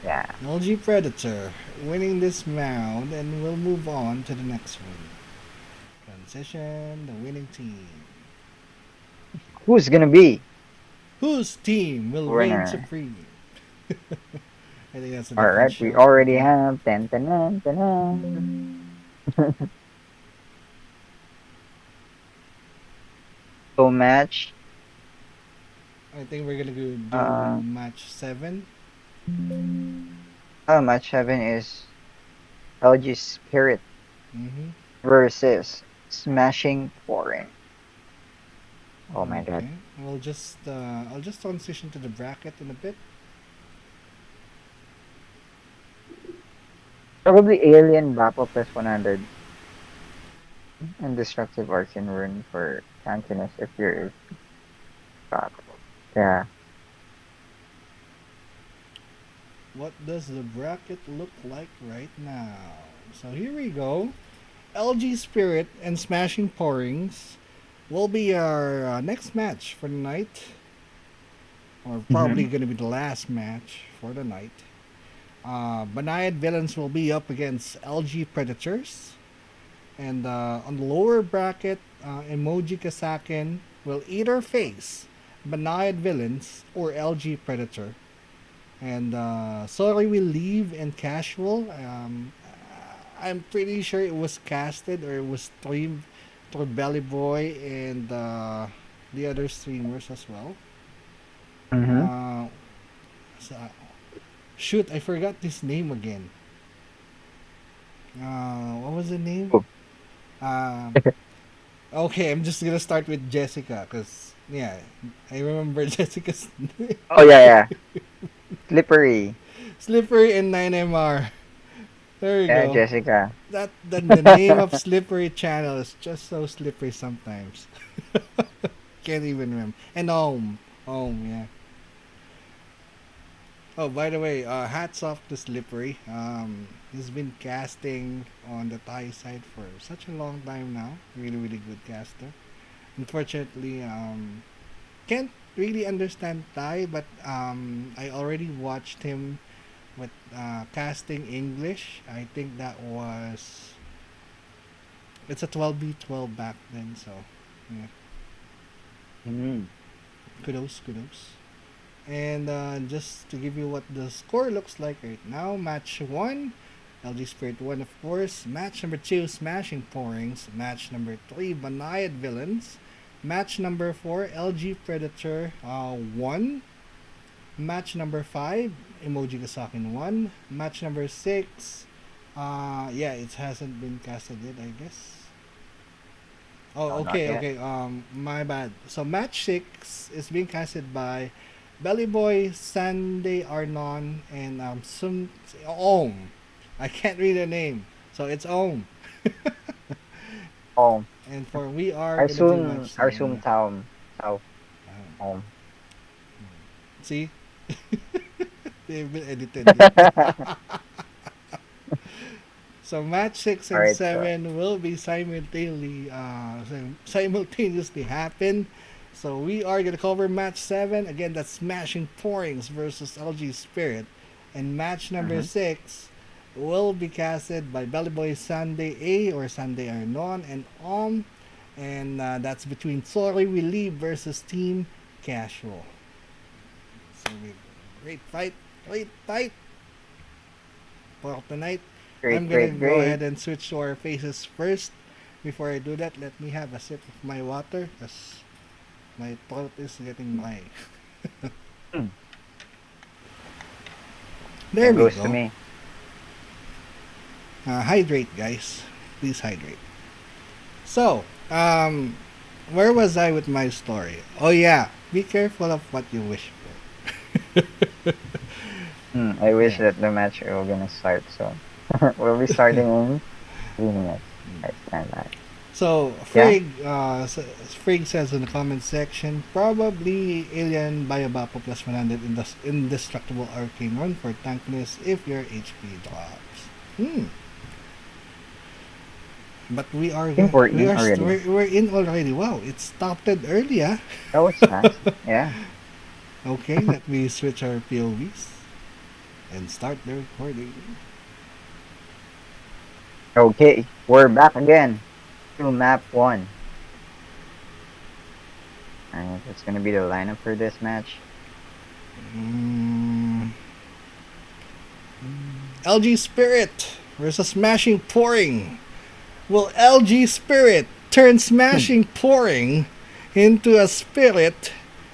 Speaker 3: Yeah.
Speaker 1: LGPredator winning this round, and we'll move on to the next one. Transition, the winning team.
Speaker 3: Who's gonna be
Speaker 1: Whose team will reign
Speaker 3: winner?
Speaker 1: supreme? I think that's a
Speaker 3: All
Speaker 1: different
Speaker 3: right, we
Speaker 1: show.
Speaker 3: already have 10. So match,
Speaker 1: I think we're gonna go do
Speaker 3: uh,
Speaker 1: match 7.
Speaker 3: match 7 is LGSpirit
Speaker 1: Mm-hmm.
Speaker 3: versus SmashingPoring. Oh my god.
Speaker 1: Okay. I'll just transition to the bracket in a bit.
Speaker 3: Probably Alien Bappo plus 100 and Destructive Arcane Rune for tankiness if you're Bappo. Yeah.
Speaker 1: What does the bracket look like right now? So here we go. LGSpirit and Smashing Pourings will be our next match for the night, or probably
Speaker 3: Mm-hmm.
Speaker 1: going to be the last match for the night. Banayad-Villains will be up against LGPredators, and on the lower bracket, Emojikasaken will either face Banayad-Villains or LGPredator. And sorry we leave in casual. I'm pretty sure it was casted or it was streamed through Belly Boy and the other streamers as well.
Speaker 3: Mm-hmm.
Speaker 1: Uh, so, shoot, I forgot his name again. What was the name?
Speaker 3: Oh.
Speaker 1: Okay, I'm just gonna start with Jessica because yeah, I remember Jessica's name.
Speaker 3: Oh yeah, yeah. Slippery.
Speaker 1: Slippery and 9MR. There you
Speaker 3: Yeah,
Speaker 1: go.
Speaker 3: Jessica.
Speaker 1: The name of Slippery Channel is just so slippery sometimes. Can't even remember. And yeah. Oh, by the way, hats off to Slippery. He's been casting on the Thai side for such a long time now. Really, really good caster. Unfortunately, can't really understand Thai, but I already watched him with casting English. I think that was it's a 12v12 back then, so yeah,
Speaker 3: Mm-hmm.
Speaker 1: kudos. And just to give you what the score looks like right now, match 1, LGSpirit won, of course. Match number 2, Smashing Pourings. Match number 3, Banayad-Villains. Match number 4, LGPredator won. Match number 5, Emojikasaken won. Match number 6, yeah, it hasn't been casted yet, I guess.
Speaker 2: No,
Speaker 1: Oh,
Speaker 2: not
Speaker 1: okay,
Speaker 2: yet.
Speaker 1: okay. My bad. So match 6 is being casted by Belly Boy, Sunday Arnon, and Om. I can't read the name, so it's Om.
Speaker 2: Home.
Speaker 1: And for we are gonna do
Speaker 2: Arsum,
Speaker 1: match 7.
Speaker 2: Arsum Town. South.
Speaker 1: Uh,
Speaker 2: Home.
Speaker 1: see, they've been edited. Yeah. So match 6 and
Speaker 2: Alright, so
Speaker 1: 7 will be simultaneously happen. So we are gonna cover match 7 again. That's Smashing Pourings versus LGSpirit, and match number
Speaker 2: mhm.
Speaker 1: 6 will be casted by Belly Boy Sunday A or Sunday Arnon and and that's between Sorry We Leave versus Team Casual. So great fight for tonight.
Speaker 2: Great,
Speaker 1: I'm gonna
Speaker 2: great,
Speaker 1: go
Speaker 2: great.
Speaker 1: ahead and switch to our faces first. Before I do that, let me have a sip of my water because my throat is getting dry.
Speaker 2: Hmm.
Speaker 1: There
Speaker 2: Same
Speaker 1: we
Speaker 2: goes to
Speaker 1: go.
Speaker 2: me.
Speaker 1: Hydrate, guys. Please hydrate. So, where was I with my story? Oh yeah, be careful of what you wish for.
Speaker 2: I wish
Speaker 1: Yeah.
Speaker 2: that the match will gonna start soon. We'll be starting in 3 minutes. I stand by.
Speaker 1: So
Speaker 2: Yeah?
Speaker 1: Frig says in the comment section, probably Alien Bayabapo plus 100 indestructible arcane run for tankiness if your HP drops. But we are
Speaker 2: I think we're
Speaker 1: we
Speaker 2: in
Speaker 1: are
Speaker 2: already.
Speaker 1: we're in already. Wow, it started early, ah.
Speaker 2: That was fast. Yeah.
Speaker 1: Okay, let me switch our POVs and start the recording.
Speaker 2: Okay, we're back again to map 1. Alright, that's gonna be the lineup for this match.
Speaker 1: Mm, LGSpirit versus Smashing Pouring. Will LGSpirit turn Smashing Pouring into a spirit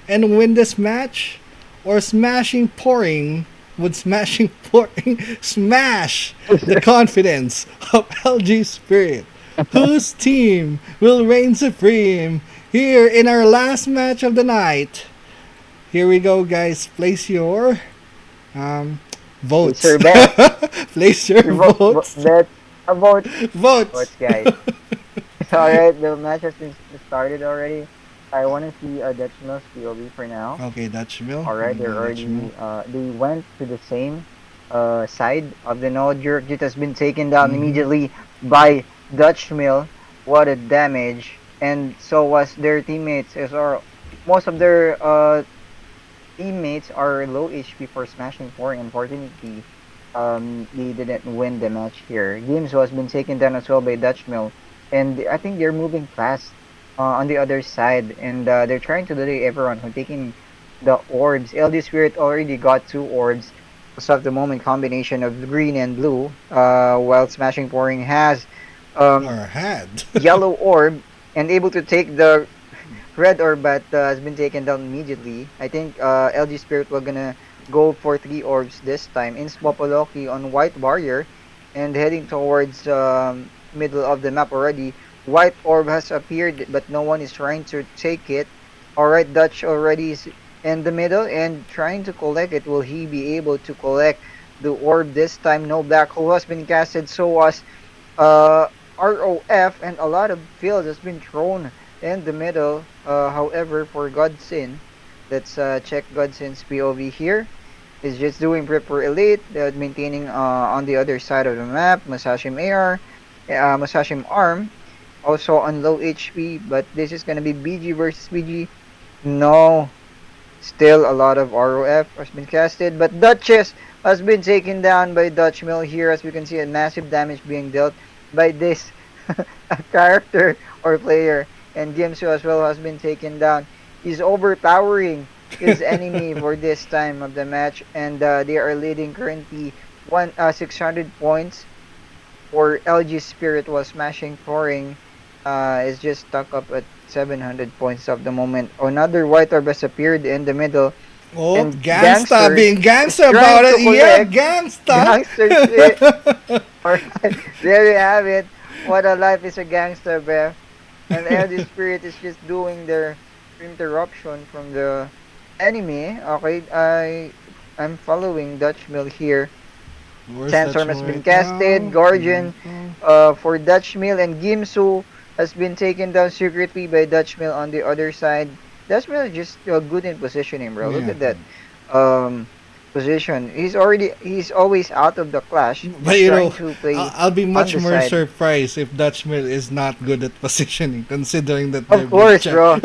Speaker 1: and win this match? Or Smashing Pouring would Smashing Pouring smash the confidence of LGSpirit? Whose team will reign supreme here in our last match of the night? Here we go, guys. Place your um,
Speaker 2: It's
Speaker 1: votes.
Speaker 2: your bet.
Speaker 1: Place your votes.
Speaker 2: Bet about
Speaker 1: Votes.
Speaker 2: votes, guys. Alright, the match has been started already. I wanna see Dutch Mills POV for now.
Speaker 1: Okay, Dutch Mill.
Speaker 2: Alright, they're
Speaker 1: Dutch Mill.
Speaker 2: already they went to the same side of the node. Jerkjit has been taken down
Speaker 1: Mm-hmm.
Speaker 2: immediately by Dutch Mill. What a damage. And so was their teammates as are most of their teammates are low HP for Smashing 4. Unfortunately, they didn't win the match here. Games was been taken down as well by Dutch Mill. And I think they're moving fast on the other side, and they're trying to delay everyone who taking the orbs. LGSpirit already got 2 orbs. So at the moment combination of green and blue, while Smashing Pouring has um,
Speaker 1: Or had.
Speaker 2: yellow orb and able to take the red orb, but has been taken down immediately. I think LGSpirit will gonna go for 3 orbs this time. In Spopoloki on White Warrior and heading towards middle of the map already. White orb has appeared, but no one is trying to take it. Alright, Dutch already is in the middle and trying to collect it. Will he be able to collect the orb this time? No black hole has been casted, so was ROF, and a lot of fields has been thrown in the middle. However, for Godsin, let's check Godsin's POV here. He's just doing Prepper Elite, maintaining on the other side of the map. Masashim AR, Masashim Arm, also on low HP, but this is gonna be BG versus BG. No, still a lot of ROF has been casted, but Duchess has been taken down by Dutch Mill here. As we can see, a massive damage being dealt by this character or player. And Gimsu as well has been taken down. He's overpowering his enemy for this time of the match, and they are leading currently 600 points
Speaker 3: for LGSpirit was SmashingPoring is just stuck up at 700 points of the moment. Another white orb has appeared in the middle,
Speaker 1: Oh,
Speaker 3: and
Speaker 1: gangsta,
Speaker 3: Gangster
Speaker 1: being
Speaker 3: is
Speaker 1: gangsta about
Speaker 3: trying to
Speaker 1: it. Yeah,
Speaker 3: collect
Speaker 1: gangsta.
Speaker 3: Gangster's Fit. Alright, there you have it. What a life is a gangster, Bev. And LGSpirit is just doing their interruption from the enemy. Okay, I'm following Dutch Mill here.
Speaker 1: Where's that
Speaker 3: Sandstorm
Speaker 1: show
Speaker 3: has been
Speaker 1: right
Speaker 3: casted.
Speaker 1: now?
Speaker 3: Guardian
Speaker 1: Beautiful.
Speaker 3: for Dutch Mill, and Gimsu has been taken down secretly by Dutch Mill on the other side. Dutch Mill is just good in positioning, bro. Look
Speaker 1: Yeah.
Speaker 3: at that um, position. He's always out of the clash,
Speaker 1: But
Speaker 3: just
Speaker 1: you
Speaker 3: trying
Speaker 1: know,
Speaker 3: to play
Speaker 1: I'll be
Speaker 3: on
Speaker 1: much
Speaker 3: the
Speaker 1: more
Speaker 3: side.
Speaker 1: surprised if Dutch Mill is not good at positioning, considering that
Speaker 3: Of
Speaker 1: they're big
Speaker 3: course,
Speaker 1: champ.
Speaker 3: bro.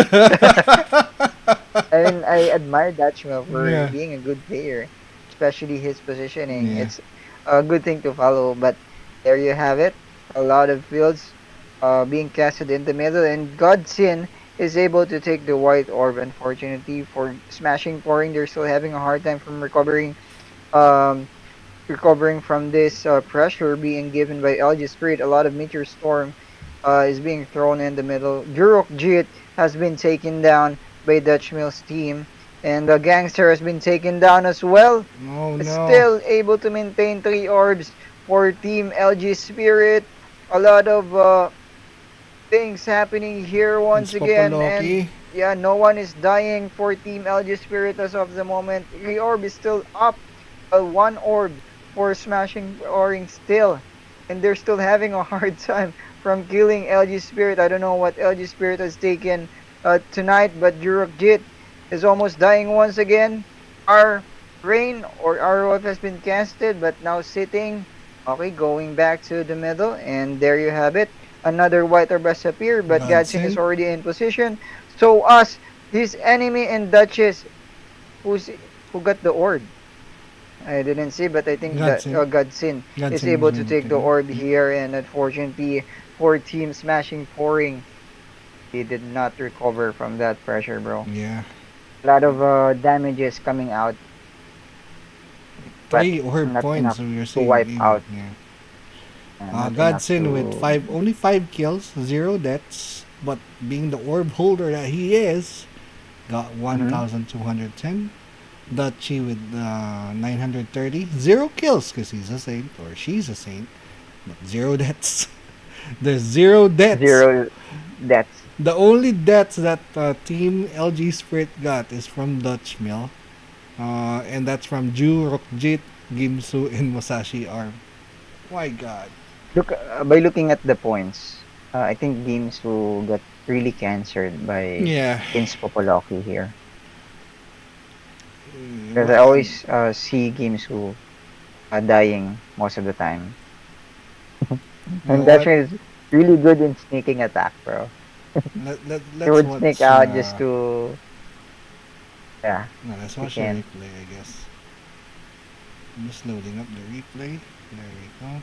Speaker 3: I mean, I admire Dutch Mill for
Speaker 1: Yeah.
Speaker 3: being a good player, especially his positioning.
Speaker 1: Yeah.
Speaker 3: It's a good thing to follow. But there you have it. A lot of fields being casted in the middle, and Godsin is able to take the white orb. Unfortunately, for SmashingPoring, they're still having a hard time from um, recovering from this pressure being given by LGSpirit. A lot of Meteor Storm is being thrown in the middle. Jurok Jit has been taken down by Dutch Mill's team. And the Gangster has been taken down as well.
Speaker 1: Oh
Speaker 3: But
Speaker 1: no.
Speaker 3: still able to maintain 3 orbs for Team LGSpirit. A lot of things happening here
Speaker 1: It's
Speaker 3: once again. And
Speaker 1: Popoloki.
Speaker 3: yeah, no one is dying for Team LGSpirit as of the moment. The orb is still up. 1 orb for SmashingPoring still. And they're still having a hard time from killing LGSpirit. I don't know what LGSpirit has taken tonight, but Jurok is almost dying once again. Our Rain or ROF has been casted, but now sitting. Okay, going back to the middle, and there you have it. Another white orb has appeared, but Gadsden is
Speaker 1: Godsend.
Speaker 3: already in position. So us, this enemy and Duchess, who's who got the orb? I didn't see, but I think that
Speaker 1: Godsend.
Speaker 3: Godsin is
Speaker 1: Godsend
Speaker 3: able
Speaker 1: was
Speaker 3: to
Speaker 1: going to
Speaker 3: take
Speaker 1: take
Speaker 3: the
Speaker 1: it.
Speaker 3: orb here, and unfortunately for Team SmashingPoring, he did not recover from that pressure, bro.
Speaker 1: Yeah.
Speaker 3: A lot of damages coming out, but
Speaker 1: 3 orb
Speaker 3: not
Speaker 1: points
Speaker 3: enough
Speaker 1: we are
Speaker 3: to
Speaker 1: seeing
Speaker 3: wipe
Speaker 1: even.
Speaker 3: out.
Speaker 1: Yeah.
Speaker 3: Not enough
Speaker 1: Godsend with
Speaker 3: to.
Speaker 1: only 5 kills, 0 deaths, but being the orb holder that he is, got
Speaker 3: Mhm.
Speaker 1: 1,210. Dutchy with 930, 0 kills because he's a saint or she's a saint, but 0 deaths. There's 0 deaths.
Speaker 3: 0 deaths.
Speaker 1: The only deaths that Team LGSpirit got is from Dutch Mill, and that's from Ju, Rokjit, Gimsu, and Musashi Arm. My God.
Speaker 3: Look, by looking at the points, I think games will get really cancered by
Speaker 1: Yeah.
Speaker 3: Vince Popoloki here. Because I
Speaker 1: Well,
Speaker 3: always see games who are dying most of the time.
Speaker 1: you know
Speaker 3: And that
Speaker 1: what?
Speaker 3: is really good in sneaking attack, bro. He
Speaker 1: Let's
Speaker 3: would sneak
Speaker 1: watch.
Speaker 3: out just to, yeah,
Speaker 1: No, let's
Speaker 3: he
Speaker 1: watch the
Speaker 3: can.
Speaker 1: replay, I guess. I'm just loading up the replay. There we go.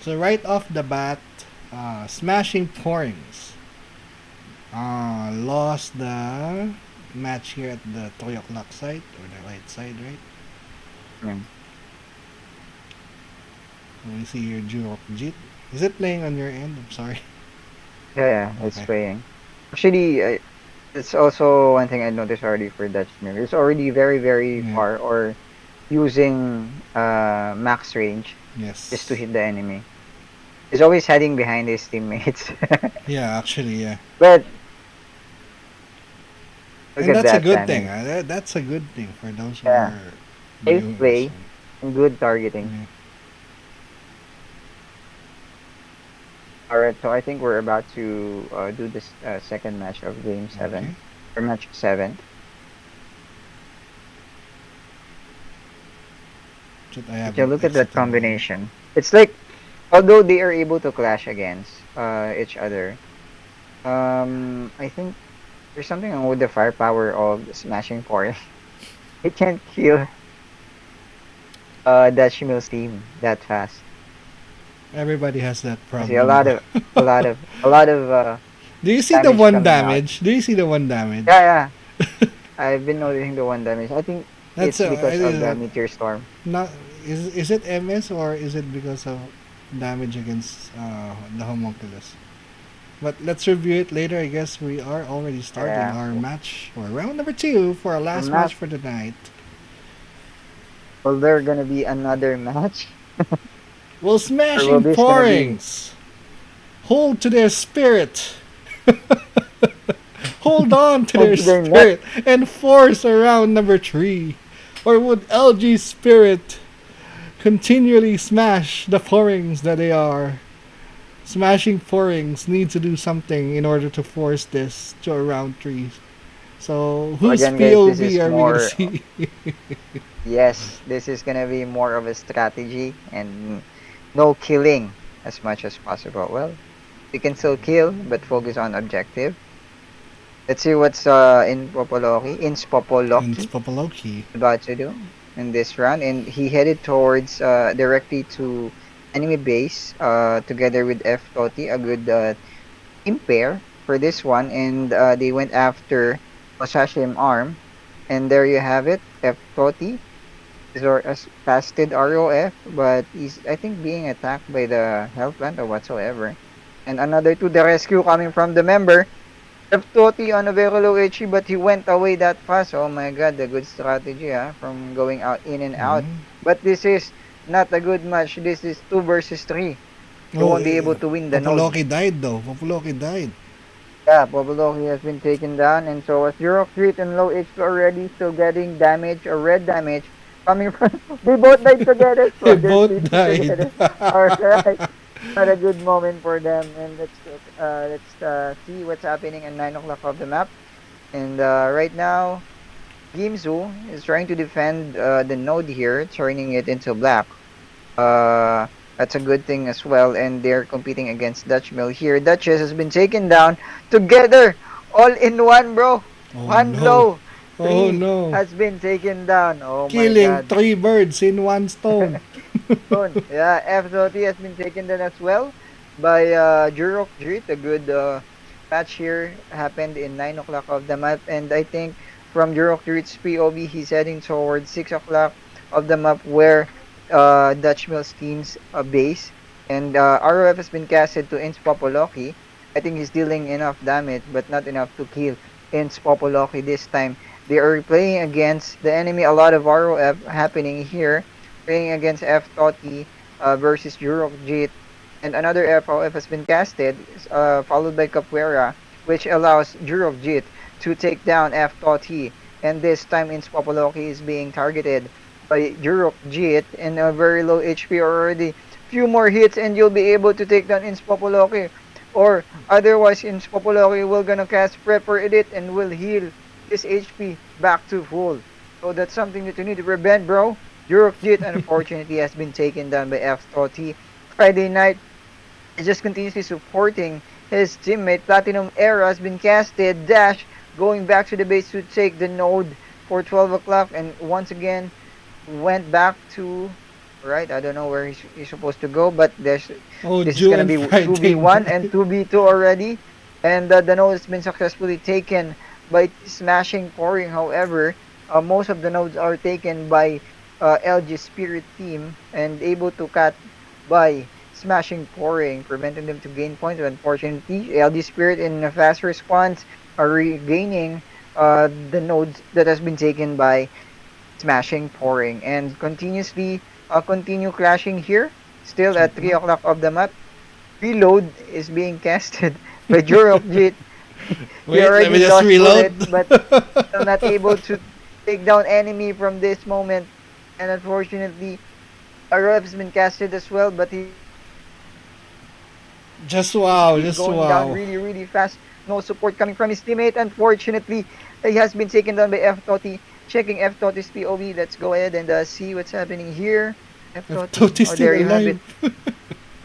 Speaker 1: So right off the bat, SmashingPorings lost the match here at the 3 o'clock side, or the right side, right?
Speaker 3: Yeah.
Speaker 1: We see here Jurok Jit. Is it playing on your end? I'm sorry.
Speaker 3: Yeah, it's
Speaker 1: Okay.
Speaker 3: playing. Actually, it's also one thing I noticed already for Dutch Mirror. It's already very, very
Speaker 1: Yeah.
Speaker 3: far or using max range just to
Speaker 1: Yes.
Speaker 3: hit the enemy. He's always hiding behind his teammates.
Speaker 1: Yeah, actually, yeah.
Speaker 3: But look
Speaker 1: And
Speaker 3: at
Speaker 1: that's a
Speaker 3: that
Speaker 1: good thing.
Speaker 3: timing.
Speaker 1: That's a good thing for those who
Speaker 3: Yeah.
Speaker 1: are
Speaker 3: Safe
Speaker 1: viewing this
Speaker 3: play
Speaker 1: one.
Speaker 3: and good targeting.
Speaker 1: Yeah.
Speaker 3: Alright, so I think we're about to do this second match of game 7
Speaker 1: Okay.
Speaker 3: or match 7.
Speaker 1: Should I
Speaker 3: If
Speaker 1: have
Speaker 3: you
Speaker 1: it
Speaker 3: look at that
Speaker 1: exited already?
Speaker 3: combination, it's like although they are able to clash against each other, I think there's something wrong with the firepower of the SmashingPoring. It can't kill that Shimil's team that fast.
Speaker 1: Everybody has that
Speaker 3: I see a
Speaker 1: problem,
Speaker 3: lot
Speaker 1: bro.
Speaker 3: of a lot of
Speaker 1: Do you see the
Speaker 3: damage
Speaker 1: one
Speaker 3: coming out.
Speaker 1: damage? Do you see the one damage?
Speaker 3: Yeah, yeah. I've been noticing the one damage. I think
Speaker 1: That's
Speaker 3: It's because of the
Speaker 1: uh,
Speaker 3: meteor storm.
Speaker 1: not is it MS or is it because of damage against the homunculus? But let's review it later. I guess we are already starting
Speaker 3: Yeah.
Speaker 1: our match or round number two for our last
Speaker 3: Map.
Speaker 1: match for the night.
Speaker 3: Will there gonna be another match?
Speaker 1: Will
Speaker 3: Or will
Speaker 1: smashing
Speaker 3: this gonna be
Speaker 1: pourings hold to their spirit? Hold on to their
Speaker 3: hold to their neck?
Speaker 1: spirit and force a round number three? Or would LG Spirit continually smash the pourings that they are? Smashing pourings need to do something in order to force this to a round three. So
Speaker 3: So
Speaker 1: whose
Speaker 3: again, guys, this
Speaker 1: POV
Speaker 3: is
Speaker 1: are we gonna
Speaker 3: more.
Speaker 1: see?
Speaker 3: Yes, this is gonna be more of a strategy and no killing as much as possible. Well, you can still kill, but focus on objective. Let's see what's in
Speaker 1: And
Speaker 3: Spopoloki
Speaker 1: Popoloki.
Speaker 3: about to do in this round, and he headed towards directly to enemy base together with F Toti, a good team pair for this one, and they went after Osashim arm, and there you have it. F Toti is or as casted ROF, but he's I think being attacked by the health plant or whatsoever. And another to the rescue coming from the member. F Toti on a very low HP, but he went away that fast. Oh my god, the good strategy from going out in and out.
Speaker 1: Mm.
Speaker 3: But this is not a good match. This is 2 versus 3. You
Speaker 1: Oh,
Speaker 3: won't be able to win the node.
Speaker 1: Popoloki died though. Popoloki died.
Speaker 3: Yeah, Boboloki has been taken down, and so was Zero Crit and low HP already, still getting damage or red damage coming from. They both died together,
Speaker 1: They
Speaker 3: so they're
Speaker 1: both
Speaker 3: sleeping
Speaker 1: died.
Speaker 3: together. Alright, not a good moment for them, and let's see what's happening at 9 o'clock of the map. And right now, Gimzu is trying to defend the node here, turning it into black. Uh, that's a good thing as well. And they're competing against Dutch Mill here. Duchess has been taken down together, all in one, bro.
Speaker 1: Oh
Speaker 3: One
Speaker 1: no.
Speaker 3: blow.
Speaker 1: Oh
Speaker 3: Three
Speaker 1: no.
Speaker 3: has been taken down. Oh my
Speaker 1: Killing
Speaker 3: god.
Speaker 1: three birds in one stone.
Speaker 3: Yeah, F-Doti has been taken down as well by Jurok Jrit. A good match here happened in 9 o'clock of the map. And I think from Jurok Jrit's POV, he's heading towards 6 o'clock of the map where Dutch Mill's team's base. And ROF has been casted to Inns Popoloki. I think he's dealing enough damage, but not enough to kill Inns Popoloki this time. They are playing against the enemy. A lot of ROF happening here. Playing against F Toti versus Jit. And another FOF has been casted, followed by Capoeira, which allows Jit to take down F Toti. And this time Inns Popoloki is being targeted by Jit in a very low HP already. Few more hits and you'll be able to take down Inns Popoloki. Or otherwise Inns Popoloki will gonna cast Prepper Edit and will heal his HP back to full. So that's something that you need to prevent, bro. Jit unfortunately has been taken down by F Toti. Friday night is just continuously supporting his teammate. Platinum Era has been casted. Dash going back to the base to take the node for 12 o'clock, and once again went back to right. I don't know where he's supposed to go, but this is
Speaker 1: Jew
Speaker 3: gonna
Speaker 1: and
Speaker 3: be
Speaker 1: Friday
Speaker 3: 2v1
Speaker 1: night.
Speaker 3: and 2v2 already, and the node has been successfully taken by Smashing Pouring. However, most of the nodes are taken by LGSpirit team and able to cut by Smashing Pouring, preventing them to gain points. Unfortunately, LGSpirit in a fast response are regaining the nodes that has been taken by Smashing Pouring and continuously continue clashing here. Still at 3 o'clock of the map. Reload is being casted by Jit. He
Speaker 1: Wait, let me
Speaker 3: already
Speaker 1: just
Speaker 3: lost
Speaker 1: reload.
Speaker 3: bullets, but still not able to take down enemy from this moment. And unfortunately, Arrow has been casted as well, but he's
Speaker 1: Just wow,
Speaker 3: going
Speaker 1: just
Speaker 3: down
Speaker 1: wow.
Speaker 3: really, really fast. No support coming from his teammate. Unfortunately, he has been taken down by F Toti. Checking F Toti's POV. Let's go ahead and see what's happening here. F
Speaker 1: If
Speaker 3: Toti.
Speaker 1: Toti's
Speaker 3: Oh,
Speaker 1: still
Speaker 3: there you have it.
Speaker 1: alive.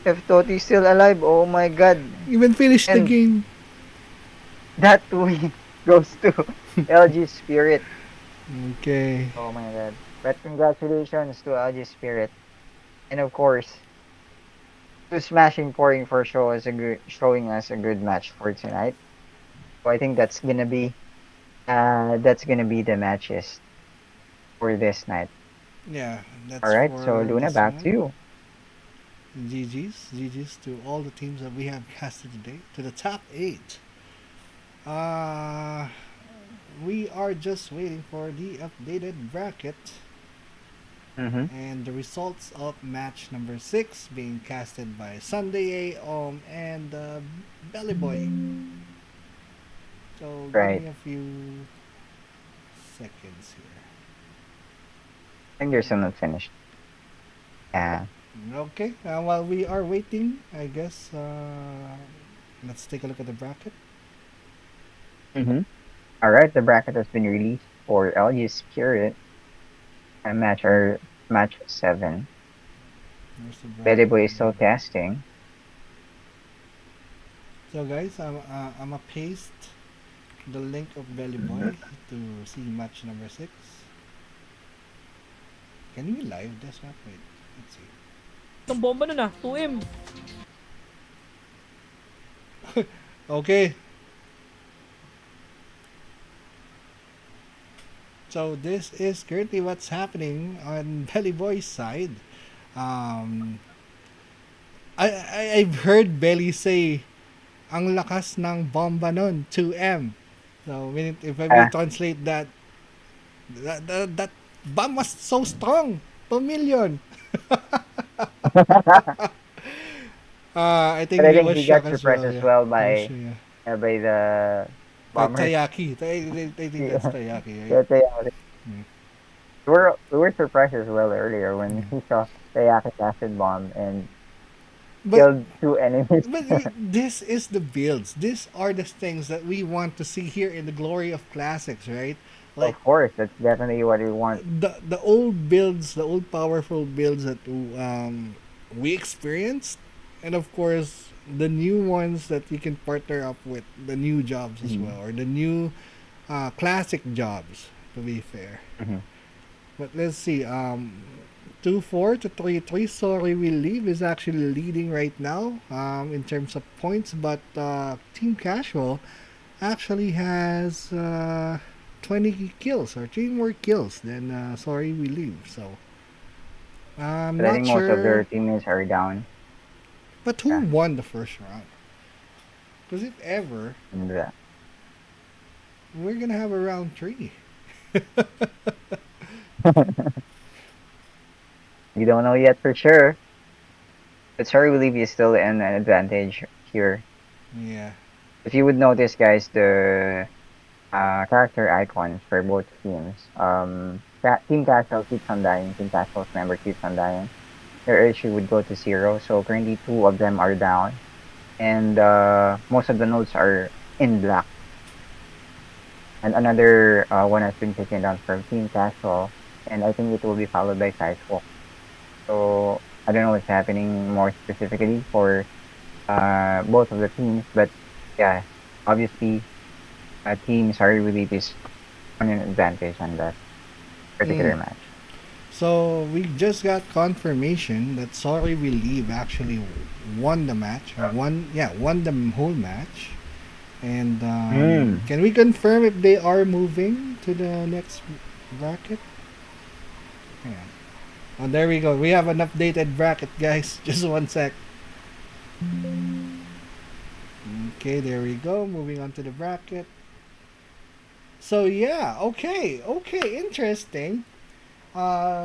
Speaker 3: F Toti is still alive. Oh my god.
Speaker 1: Even finished the
Speaker 3: And
Speaker 1: game.
Speaker 3: that win goes to LGSpirit.
Speaker 1: Okay.
Speaker 3: Oh my god. But congratulations to LGSpirit. And of course, to Smashing Pouring for showing us a good match for tonight. So I think that's gonna be the matches.
Speaker 2: for this night.
Speaker 1: Yeah,
Speaker 2: All
Speaker 1: that's
Speaker 2: right, so
Speaker 1: for
Speaker 2: Luna,
Speaker 1: this
Speaker 2: back to
Speaker 1: one.
Speaker 2: you.
Speaker 1: GG's to all the teams that we have casted today to the top 8. Uh, we are just waiting for the updated bracket
Speaker 2: Mm-hmm.
Speaker 1: and the results of match number 6 being casted by Sunday A. and Belly Boy. So give
Speaker 2: Right.
Speaker 1: me a few seconds here.
Speaker 2: I think you're still not finished. Yeah.
Speaker 1: Okay, while we are waiting, I guess let's take a look at the bracket.
Speaker 2: Mm-hmm. All right, the bracket has been released for LGSpirit and match 7.
Speaker 1: There's the
Speaker 2: Betty
Speaker 1: bracket
Speaker 2: Boy is still
Speaker 1: already.
Speaker 2: casting.
Speaker 1: So guys, I'm a paste the link of Belly Boy to see match number 6. Can we live this one? Wait, let's see.
Speaker 4: Itong bomba nun 2M.
Speaker 1: Okay, so this is currently what's happening on Belly Boy's side. Um, I've heard Belly say, ang lakas ng bomba nun, 2M. So if I will
Speaker 2: Uh,
Speaker 1: translate that bomb was so strong, 2 million. I think
Speaker 2: but I
Speaker 1: he
Speaker 2: think
Speaker 1: was
Speaker 2: he got
Speaker 1: shocked as
Speaker 2: surprised
Speaker 1: well.
Speaker 2: as
Speaker 1: Yeah,
Speaker 2: well
Speaker 1: he was.
Speaker 2: by the bombers.
Speaker 1: Tayaki. I think that's
Speaker 2: Yeah,
Speaker 1: Tayaki, right?
Speaker 2: yeah, Tayaki.
Speaker 1: Yeah.
Speaker 2: We were surprised as well earlier when
Speaker 1: Yeah.
Speaker 2: he saw Tayaki's acid bomb and
Speaker 1: But
Speaker 2: killed 2 enemies.
Speaker 1: this is the builds. These are the things that we want to see here in the glory of classics, right? Like
Speaker 2: Of course, that's definitely what we want.
Speaker 1: the old builds, the old powerful builds that we experienced, and of course the new ones that we can partner up with the new jobs as
Speaker 2: Mhm,
Speaker 1: well, or the new classic jobs. To be fair,
Speaker 2: mhm.
Speaker 1: but let's see. 2-4 to 3-3. Sorry, we leave is actually leading right now in terms of points, but Team Casual actually has 20 kills or 3 more kills than Sorry We Leave. So I'm
Speaker 2: But I
Speaker 1: not
Speaker 2: think most of their
Speaker 1: sure,
Speaker 2: teammates are down.
Speaker 1: but who
Speaker 2: Yeah,
Speaker 1: won the first round? Because if ever,
Speaker 2: and that.
Speaker 1: we're gonna have a round 3.
Speaker 2: You don't know yet for sure. But sorry, we leave you still in an advantage here.
Speaker 1: Yeah.
Speaker 2: If you would notice, guys, the character icons for both teams. Team Casual keeps on dying. Team Casual's member keeps on dying. Their issue would go to 0. So currently 2 of them are down. And most of the nodes are in black. And another one has been taken down from Team Casual. And I think it will be followed by Sidewalk. So I don't know what's happening more specifically for both of the teams. But yeah, obviously, Team Sorry Relief is on an advantage on that particular
Speaker 1: Mm.
Speaker 2: match.
Speaker 1: So we just got confirmation that Sorry We Leave actually won the match, or won the whole match. And
Speaker 2: Mm.
Speaker 1: can we confirm if they are moving to the next bracket? Hang on. Oh, there we go. We have an updated bracket, guys. Just one sec. Okay, there we go. Moving on to the bracket. So yeah, okay, interesting.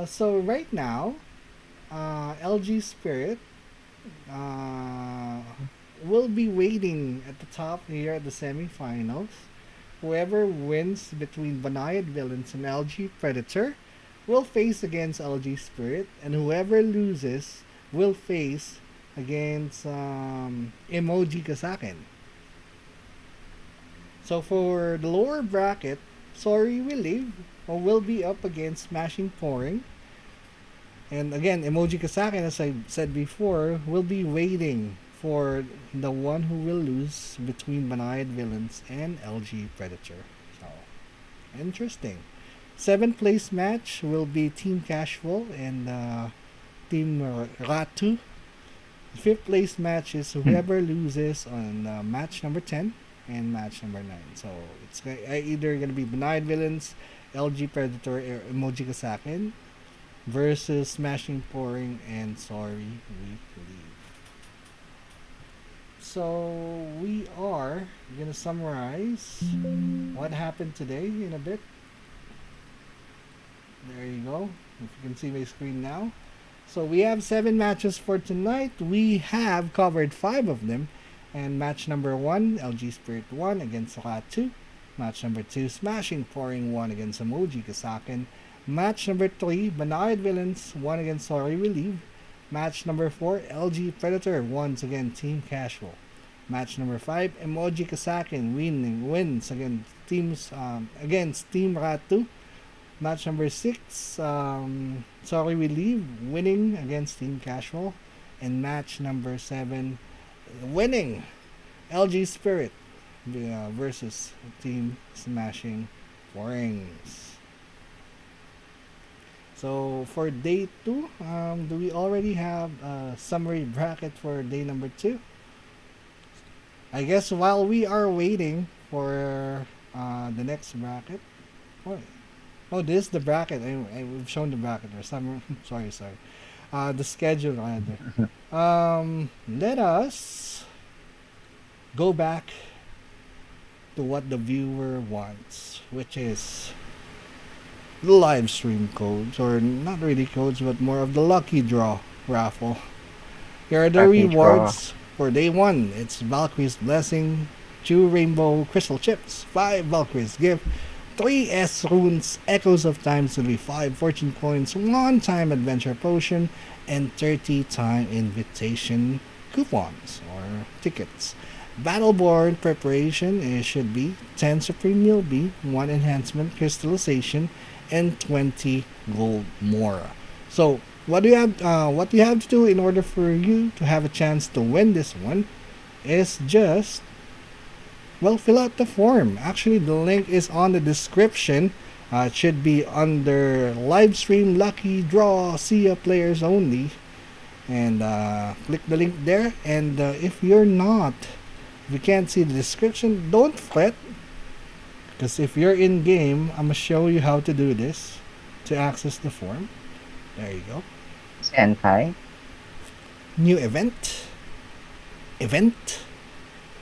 Speaker 1: So right now, LGSpirit uh, will be waiting at the top here at the semifinals. Whoever wins between Banayad-Villains and LGPredator will face against LGSpirit, and whoever loses will face against Emojikasaken. So for the lower bracket, Sorry We Leave will be up against SmashingPoring. And again, Emoji Kasakin, as I said before, will be waiting for the one who will lose between Banayad-Villains and LGPredator. So, interesting. Seventh place match will be Team Casual and Team Ratu. Fifth place match is whoever loses on match number 10 and match number 9. So it's either going to be Banayad-Villains LGPredator Emojikasaken versus SmashingPoring and Sorry We Leave. So we are gonna summarize what happened today in a bit. There you go. If you can see my screen now. So we have 7 matches for tonight. We have covered 5 of them. And match number 1, LGSpirit 1 against Ratu. Match number 2, SmashingPoring 1 against Emojikasaken. Match number 3, Banayad-Villains 1 against Sorry We Leave. Match number 4, LGPredator once again Team Casual. Match number 5, Emojikasaken wins against Team Ratu. Match number 6, Sorry We Leave winning against Team Casual. And match number 7, winning LGSpirit versus Team SmashingPoring. So for day 2, do we already have a summary bracket for day number 2? I guess while we are waiting for the next bracket. Oh, this is the bracket. We've shown the bracket or some. sorry. The schedule rather. Let us go back to what the viewer wants, which is the live stream codes, or not really codes, but more of the lucky draw raffle. Here are the
Speaker 2: Lucky
Speaker 1: rewards for day 1. It's Valkyrie's Blessing, 2 Rainbow Crystal Chips, 5 Valkyrie's Gift, 3 S Runes, Echoes of Time, so 5 Fortune Coins, 1 Time Adventure Potion, and 30 Time Invitation coupons or tickets. Battleborn preparation, it should be 10 Supreme Meal B, 1 Enhancement Crystallization, and 20 Gold Mora. So what you have to do in order for you to have a chance to win this one is just fill out the form. Actually, the link is on the description. It should be under live stream lucky draw SIA players only, and click the link there. And if you can't see the description, don't fret, because if you're in game, I'm gonna show you how to do this to access the form. There you go.
Speaker 2: Senpai.
Speaker 1: New event,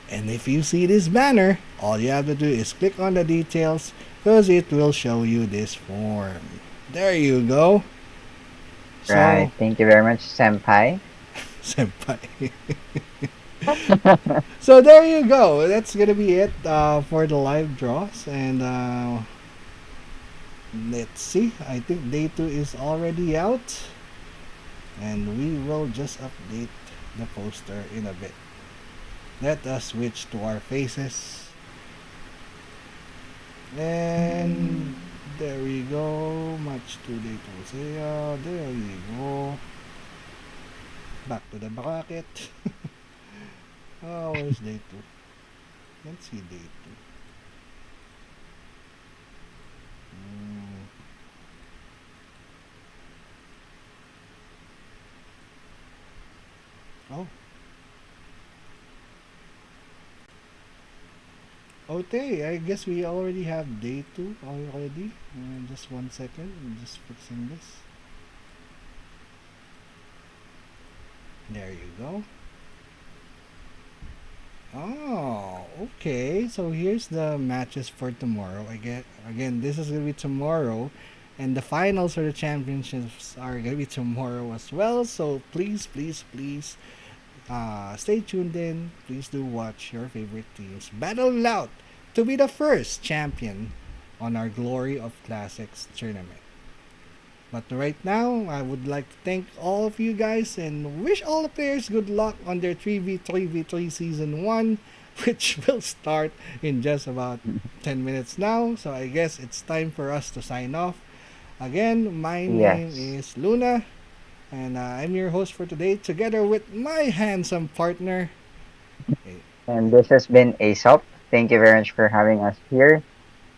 Speaker 1: and if you see this banner, all you have to do is click on the details, because it will show you this form. There you go.
Speaker 2: Right. Thank you very much, Senpai.
Speaker 1: Senpai. So there you go. That's gonna be it for the live draws. And let's see. I think day 2 is already out, and we will just update the poster in a bit. Let us switch to our faces. And there we go. Match 2 day 2. There you go. Back to the bracket. Oh, where's day 2? Let's see day 2. Oh. Okay, I guess we already have day 2 already. Just 1 second, I'm just fixing this. There you go. Oh, okay. So here's the matches for tomorrow. Again, this is gonna be tomorrow, and the finals for the championships are gonna be tomorrow as well. So please, stay tuned in. Please do watch your favorite teams battle it out to be the first champion on our Glory of Classics tournament. But right now, I would like to thank all of you guys and wish all the players good luck on their 3v3v3 Season 1, which will start in just about 10 minutes now. So I guess it's time for us to sign off. Again, my name is Luna, and I'm your host for today, together with my handsome partner.
Speaker 2: And this has been Aesop. Thank you very much for having us here.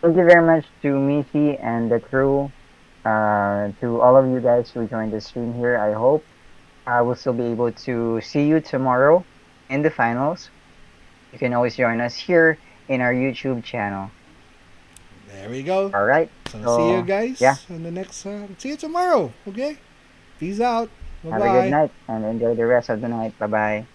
Speaker 2: Thank you very much to Missy and the crew. To all of you guys who joined the stream here, I hope I will still be able to see you tomorrow in the finals. You can always join us here in our YouTube channel.
Speaker 1: There we go.
Speaker 2: All right.
Speaker 1: So,
Speaker 2: So,
Speaker 1: see you guys
Speaker 2: yeah.
Speaker 1: on the next. See you tomorrow. Okay. Peace out. Bye
Speaker 2: Have a good
Speaker 1: bye.
Speaker 2: night and enjoy the rest of the night. Bye bye.